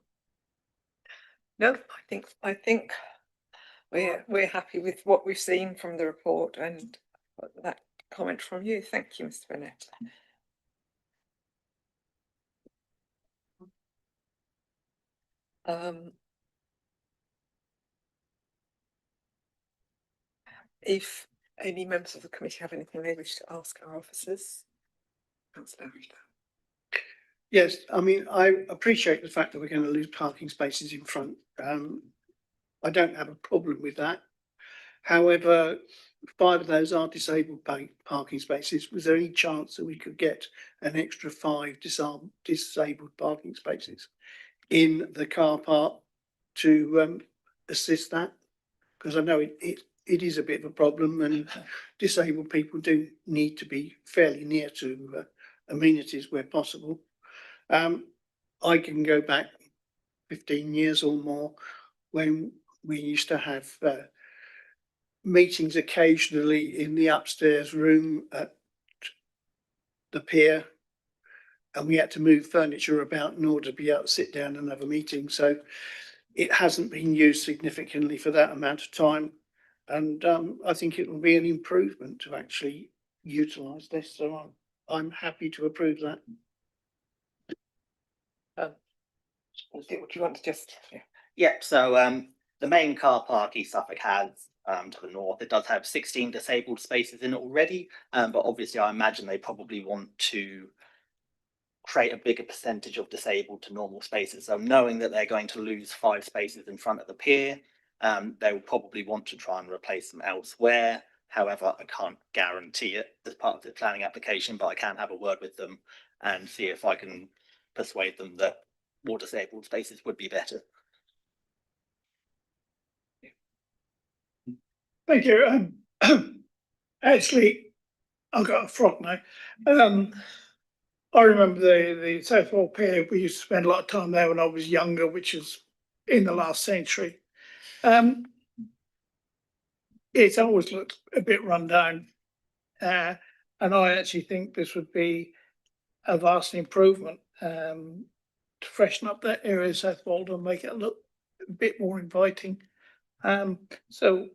No, I think we're happy with what we've seen from the report and that comment from you. Thank you, Mr. Bennett. If any members of the committee have anything they wish to ask our officers, Councillor Ashdown. Yes, I mean, I appreciate the fact that we're going to lose parking spaces in front. I don't have a problem with that. However, 5 of those are disabled parking spaces. Was there any chance that we could get an extra 5 disabled parking spaces in the car park to assist that? Because I know it is a bit of a problem, and disabled people do need to be fairly near to amenities where possible. I can go back 15 years or more when we used to have meetings occasionally in the upstairs room at the pier, and we had to move furniture about in order to be able to sit down and have a meeting. So it hasn't been used significantly for that amount of time, and I think it will be an improvement to actually utilise this. So I'm happy to approve that. Do you want to just? Yeah, so the main car park East Suffolk has to the north, it does have 16 disabled spaces in it already, but obviously I imagine they probably want to create a bigger percentage of disabled to normal spaces. So knowing that they're going to lose 5 spaces in front of the pier, they will probably want to try and replace them elsewhere. However, I can't guarantee it as part of the planning application, but I can have a word with them and see if I can persuade them that more disabled spaces would be better. Thank you. Actually, I've got a frog now. I remember the Southwold Pier. We used to spend a lot of time there when I was younger, which is in the last century. It's always looked a bit run down, and I actually think this would be a vast improvement to freshen up that area of Southwold and make it look a bit more inviting. So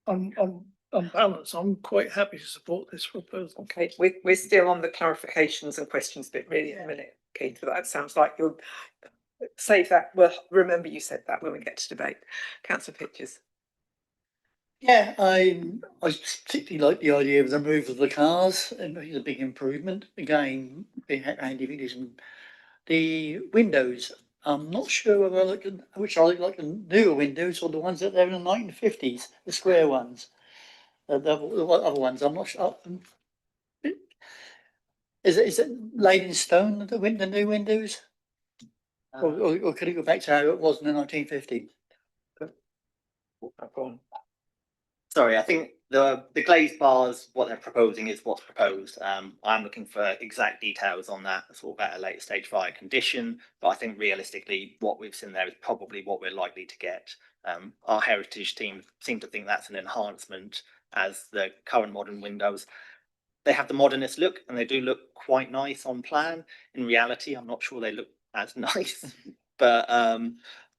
on balance, I'm quite happy to support this proposal. Okay, we're still on the clarifications and questions bit really in a minute. Okay, so that sounds like you'll save that. Well, remember you said that when we get to debate. Councillor Pitchers. Yeah, I particularly like the idea of the move of the cars, and it's a big improvement. Again, being handy if it isn't the windows, I'm not sure whether I look at, which I like the newer windows or the ones that they're in the 1950s, the square ones. The other ones, I'm not sure. Is it laid in stone, the new windows? Or could it go back to how it was in the 1950s? Sorry, I think the glazed bars, what they're proposing is what's proposed. I'm looking for exact details on that sort of at a later stage via condition, but I think realistically what we've seen there is probably what we're likely to get. Our heritage team seem to think that's an enhancement as the current modern windows. They have the modernist look and they do look quite nice on plan. In reality, I'm not sure they look as nice, but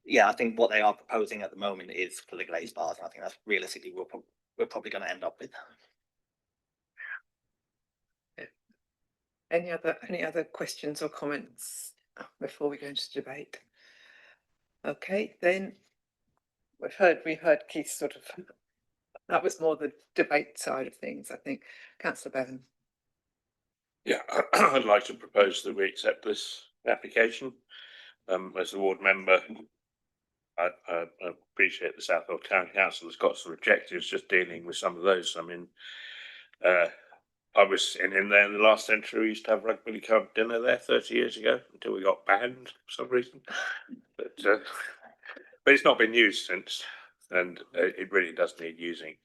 yeah, I think what they are proposing at the moment is for the glazed bars. And I think that's realistically we're probably going to end up with. Any other questions or comments before we go into debate? Okay, then we heard Keith sort of, that was more the debate side of things, I think. Councillor Bevan. Yeah, I'd like to propose that we accept this application. As a ward member, I appreciate the Southwell Town Council has got some objectives just dealing with some of those. I mean, I was in there in the last century. We used to have rugby club dinner there 30 years ago until we got banned for some reason. But it's not been used since, and it really does need using.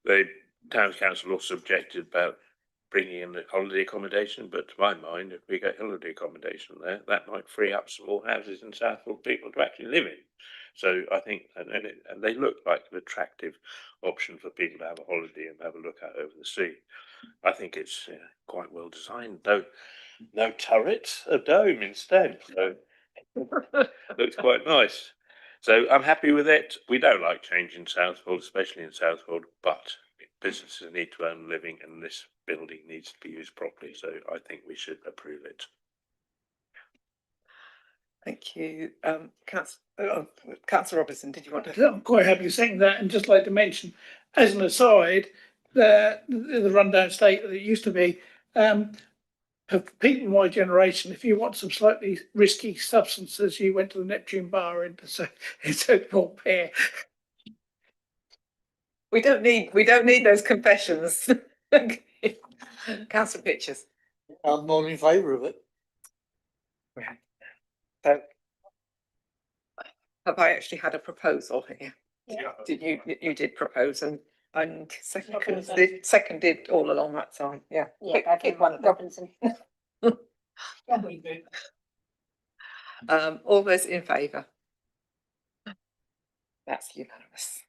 The town council also objected about bringing in the holiday accommodation, but to my mind, if we get holiday accommodation there, that might free up some more houses in Southwold for people to actually live in. So I think, and they look like an attractive option for people to have a holiday and have a look out over the sea. I think it's quite well designed. No turret, a dome instead. So looks quite nice. So I'm happy with it. We don't like change in Southwold, especially in Southwold, but businesses need to earn a living and this building needs to be used properly. So I think we approve it. Thank you. Councillor Robertson, did you want to? I'm quite happy to second that, and just like to mention, as an aside, the rundown state that it used to be, for people in my generation, if you want some slightly risky substances, you went to the Neptune bar in Oakport Pier. We don't need those confessions. Councillor Pitchers. I'm more in favour of it. Right. So have I actually had a proposal here? Yeah. You did propose and seconded all along that side, yeah. Pick one of them. Robinson. All those in favour? That's unanimous.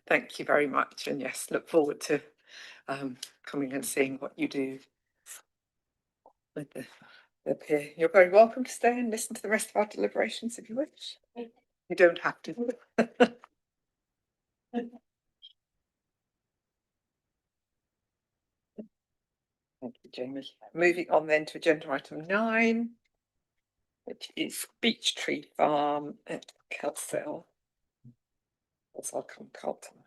Thank you very much, and yes, look forward to coming and seeing what you do with the pier. You're very welcome to stay and listen to the rest of our deliberations if you wish. You don't have to. Thank you, Jamie. Moving on then to agenda item 9, which is Beech Tree Farm at Kelsell. That's our Carlton.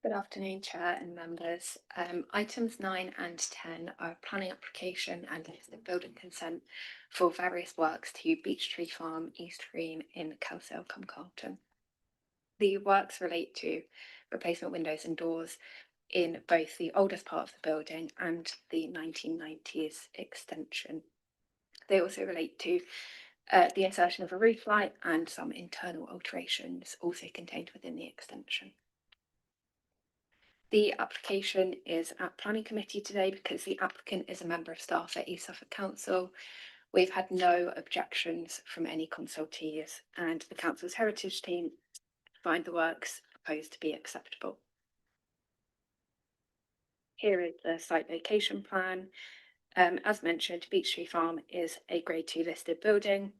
Good afternoon, Chair and members. Items 9 and 10 are planning application and list of building consent for various works to Beech Tree Farm, East Green in Kelsell, Carlton. The works relate to replacement windows and doors in both the oldest part of the building and the 1990s extension. They also relate to the insertion of a roof light and some internal alterations also contained within the extension. The application is at Planning Committee today because the applicant is a member of staff at East Suffolk Council. We've had no objections from any consultees, and the council's heritage team find the works proposed to be acceptable. Here is the site location plan. As mentioned, Beech Tree Farm is a Grade 2 listed building,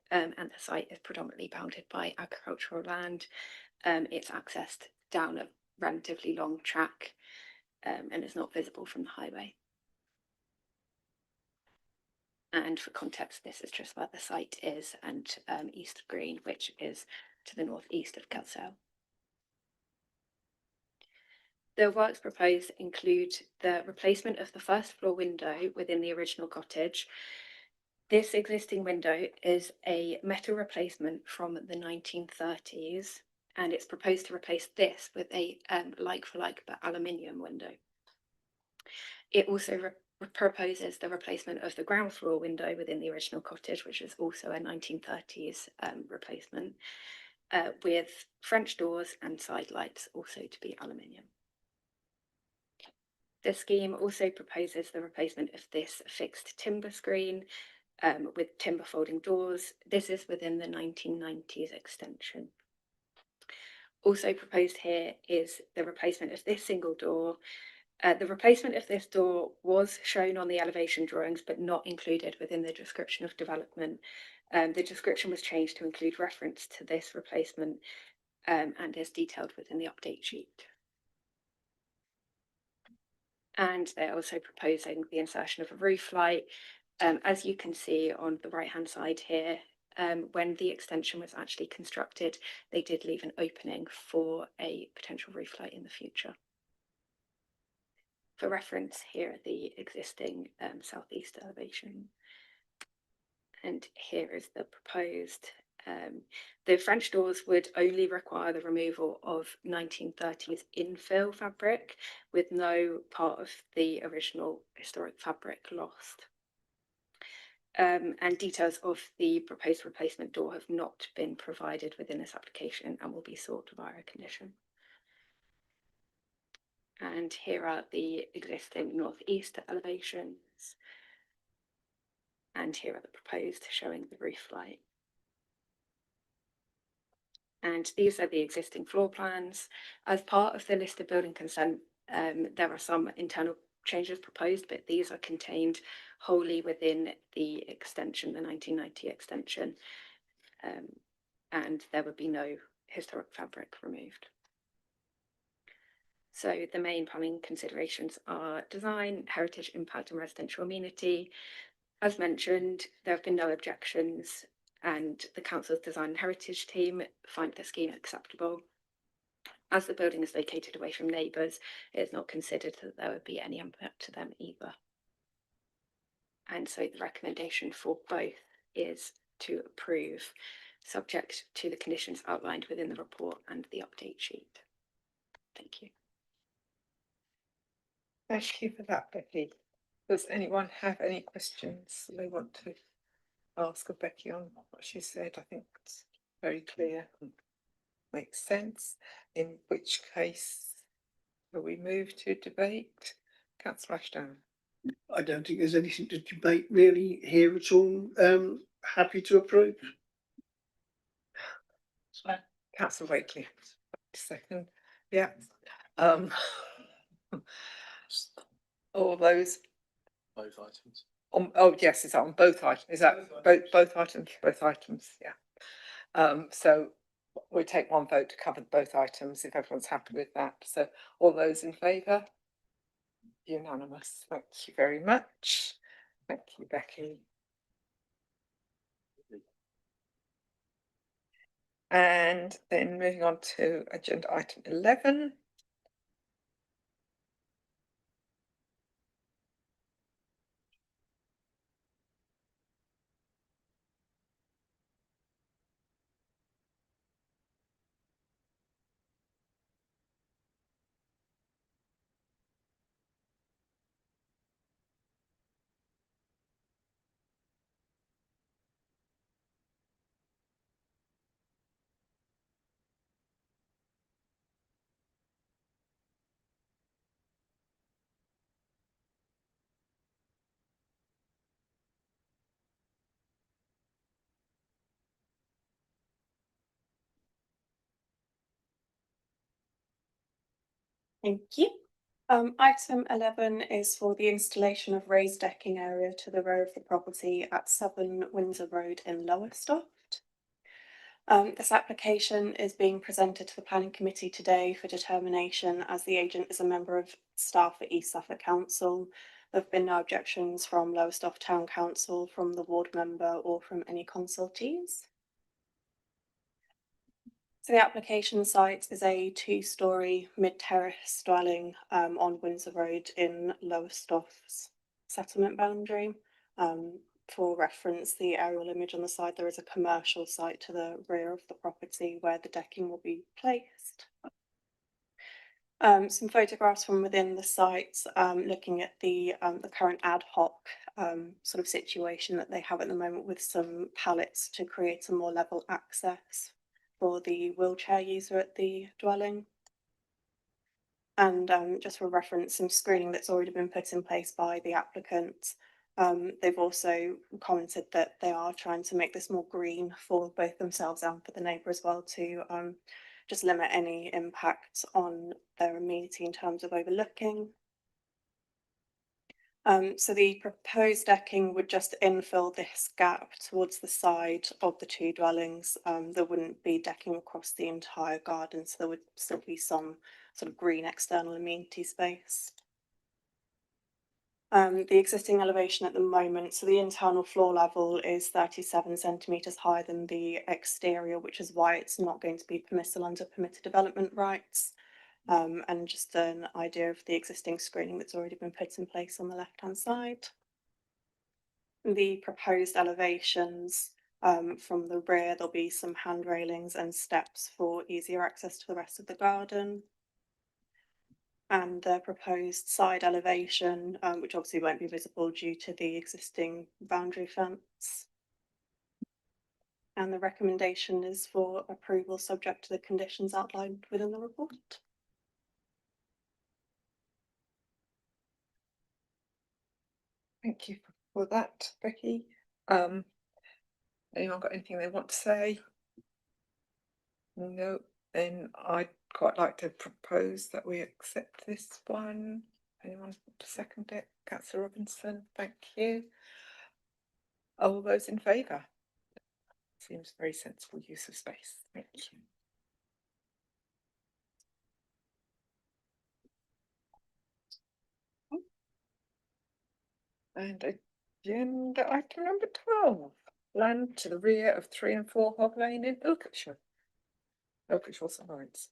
and the site is predominantly bounded by agricultural land. It's accessed down a relatively long track, and is not visible from the highway. And for context, this is just where the site is, and East Green, which is to the northeast of Kelsale. The works proposed include the replacement of the first floor window within the original cottage. This existing window is a metal replacement from the 1930s, and it's proposed to replace this with a like-for-like but aluminium window. It also proposes the replacement of the ground floor window within the original cottage, which is also a 1930s replacement, with French doors and side lights also to be aluminium. The scheme also proposes the replacement of this fixed timber screen with timber folding doors. This is within the 1990s extension. Also proposed here is the replacement of this single door. The replacement of this door was shown on the elevation drawings, but not included within the description of development. The description was changed to include reference to this replacement and is detailed within the update sheet. And they're also proposing the insertion of a roof light. As you can see on the right-hand side here, when the extension was actually constructed, they did leave an opening for a potential roof light in the future. For reference, here are the existing southeast elevation. And here is the proposed. The French doors would only require the removal of 1930s infill fabric, with no part of the original historic fabric lost. And details of the proposed replacement door have not been provided within this application and will be sought via a condition. And here are the existing northeast elevations. And here are the proposed, showing the roof light. And these are the existing floor plans. As part of the listed building consent, there are some internal changes proposed, but these are contained wholly within the extension, the 1990 extension, and there would be no historic fabric removed. So the main planning considerations are design, heritage impact and residential amenity. As mentioned, there have been no objections, and the council's design and heritage team find the scheme acceptable. As the building is located away from neighbours, it is not considered that there would be any impact to them either. And so the recommendation for both is to approve, subject to the conditions outlined within the report and the update sheet. Thank you. Thank you for that, Becky. Does anyone have any questions they want to ask of Becky on what she said? I think it's very clear and makes sense. In which case, will we move to debate? Councillor Ashdown. I don't think there's anything to debate really here at all. Happy to approve. Councillor Wakely. Second. Yeah. All those. Both items. Oh yes, is that on both items? Is that both items? Both items, yeah. So we take one vote to cover both items if everyone's happy with that. So all those in favour? Unanimous. Thank you very much. Thank you, Becky. And then moving on to agenda item 11. Thank you. Item 11 is for the installation of raised decking area to the rear of the property at 7 Windsor Road in Lowestoft. This application is being presented to the Planning Committee today for determination, as the agent is a member of staff at East Suffolk Council. There have been no objections from Lowestoft Town Council, from the ward member, or from any consultees. So the application site is a 2-storey mid-terrace dwelling on Windsor Road in Lowestoft's settlement boundary. For reference, the aerial image on the side, there is a commercial site to the rear of the property where the decking will be placed. Some photographs from within the site, looking at the current ad hoc sort of situation that they have at the moment, with some pallets to create a more level access for the wheelchair user at the dwelling. And just for reference, some screening that's already been put in place by the applicant. They've also commented that they are trying to make this more green for both themselves and for the neighbour as well, to just limit any impact on their amenity in terms of overlooking. So the proposed decking would just infill this gap towards the side of the 2 dwellings. There wouldn't be decking across the entire garden, so there would still be some sort of green external amenity space. The existing elevation at the moment, so the internal floor level is 37 centimetres higher than the exterior, which is why it's not going to be permissible under permitted development rights. And just an idea of the existing screening that's already been put in place on the left-hand side. The proposed elevations, from the rear, there'll be some hand railings and steps for easier access to the rest of the garden. And the proposed side elevation, which obviously won't be visible due to the existing boundary fence. And the recommendation is for approval subject to the conditions outlined within the report. Thank you for that, Becky. Anyone got anything they want to say? No, then I'd quite like to propose that we accept this one. Anyone want to second it? Councillor Robinson, thank you. All those in favour? Seems very sensible use of space. Thank you. And agenda item number 12, land to the rear of 3 and 4 Hog Lane in Ilkeshaw. Ilkeshaw Sides.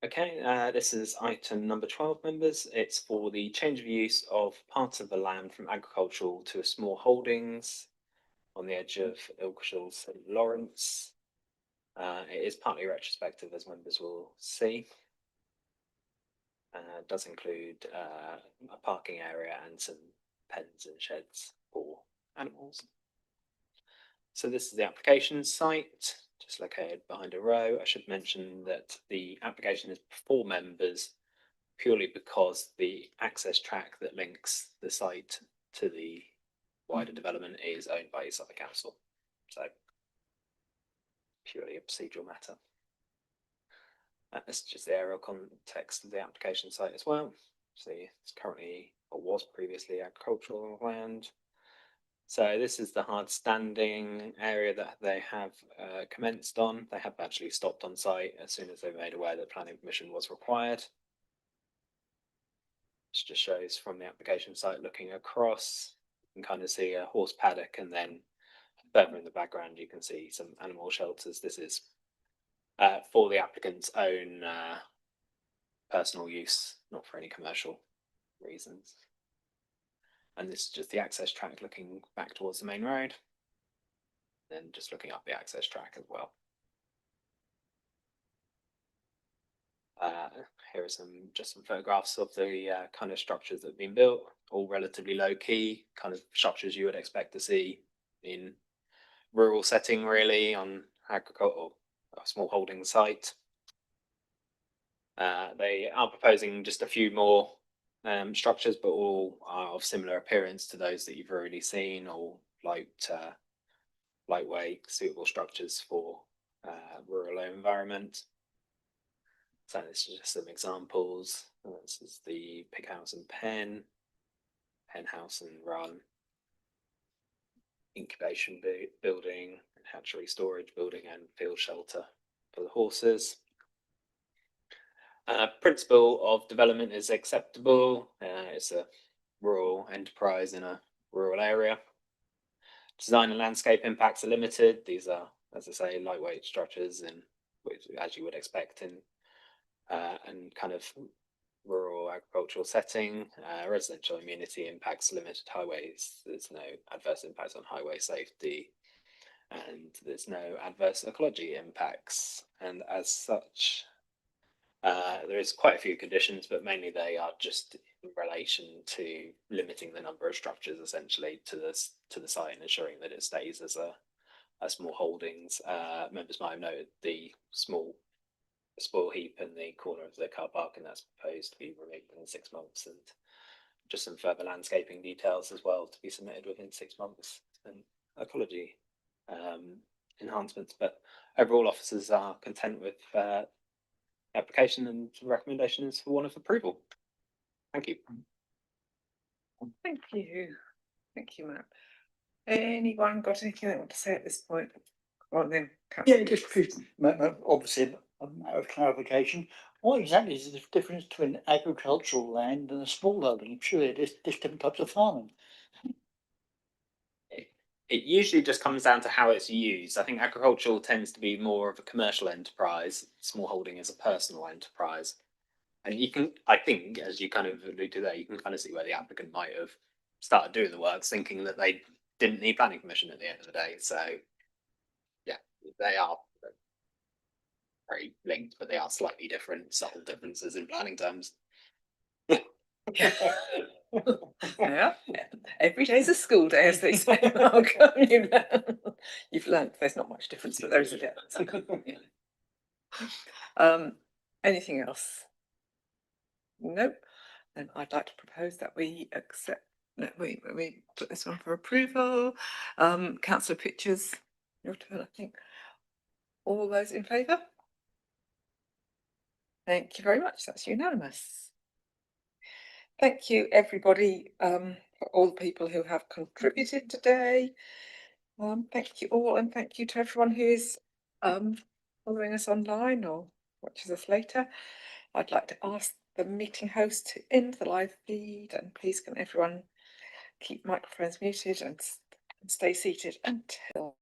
Okay, this is item number 12, members. It's for the change of use of part of the land from agricultural to small holdings on the edge of Ilkeshaw St Lawrence. It is partly retrospective, as members will see. It does include a parking area and some pens and sheds for animals. So this is the application site, just located behind a row. I should mention that the application is for members purely because the access track that links the site to the wider development is owned by East Suffolk Council. So purely a procedural matter. This is just the aerial context of the application site as well. So it's currently, or was previously, agricultural land. So this is the hard standing area that they have commenced on. They have actually stopped on site as soon as they were made aware that planning permission was required. which just shows from the application site looking across, you can kind of see a horse paddock, and then further in the background you can see some animal shelters. This is for the applicant's own personal use, not for any commercial reasons. And this is just the access track looking back towards the main road, then just looking up the access track as well. Here are just some photographs of the kind of structures that have been built, all relatively low key, kind of structures you would expect to see in rural setting, really, on agricultural or a small holding site. They are proposing just a few more structures, but all are of similar appearance to those that you've already seen, all lightweight, suitable structures for rural environment. So this is just some examples. This is the pig house and pen house and run, incubation building, hatchery storage building, and field shelter for the horses. Principle of development is acceptable. It's a rural enterprise in a rural area. Design and landscape impacts are limited. These are, as I say, lightweight structures, and as you would expect in and kind of rural agricultural setting. Residential immunity impacts limited. Highways, there's no adverse impacts on highway safety, and there's no adverse ecology impacts. And as such, there is quite a few conditions, but mainly they are just in relation to limiting the number of structures essentially to the site and ensuring that it stays as a small holdings. Members might have noted the small spoil heap in the corner of the car park, and that's proposed to be removed within 6 months, and just some further landscaping details as well to be submitted within 6 months, and ecology enhancements. But overall, officers are content with application, and the recommendation is for one of approval. Thank you. Thank you. Thank you, Matt. Anyone got anything they want to say at this point? Well, then, Yeah, just obviously a matter of clarification. What exactly is the difference between agricultural land and a small holding? Surely there's different types of farming. It usually just comes down to how it's used. I think agricultural tends to be more of a commercial enterprise. Small holding is a personal enterprise. And you can, I think, as you kind of allude to there, you can kind of see where the applicant might have started doing the works thinking that they didn't need planning permission at the end of the day. So, yeah, they are very linked, but they are slightly different, subtle differences in planning terms. Yeah, every day's a school day, as they say. Malcolm, you've learnt there's not much difference, but there is a difference. Anything else? Nope. Then I'd like to propose that we accept. No, we put this one for approval. Councillor Pitchers, your turn, I think. All those in favour? Thank you very much. That's unanimous. Thank you, everybody, for all the people who have contributed today. Thank you all, and thank you to everyone who is following us online or watches us later. I'd like to ask the meeting host to end the live feed, and please can everyone keep microphones muted and stay seated until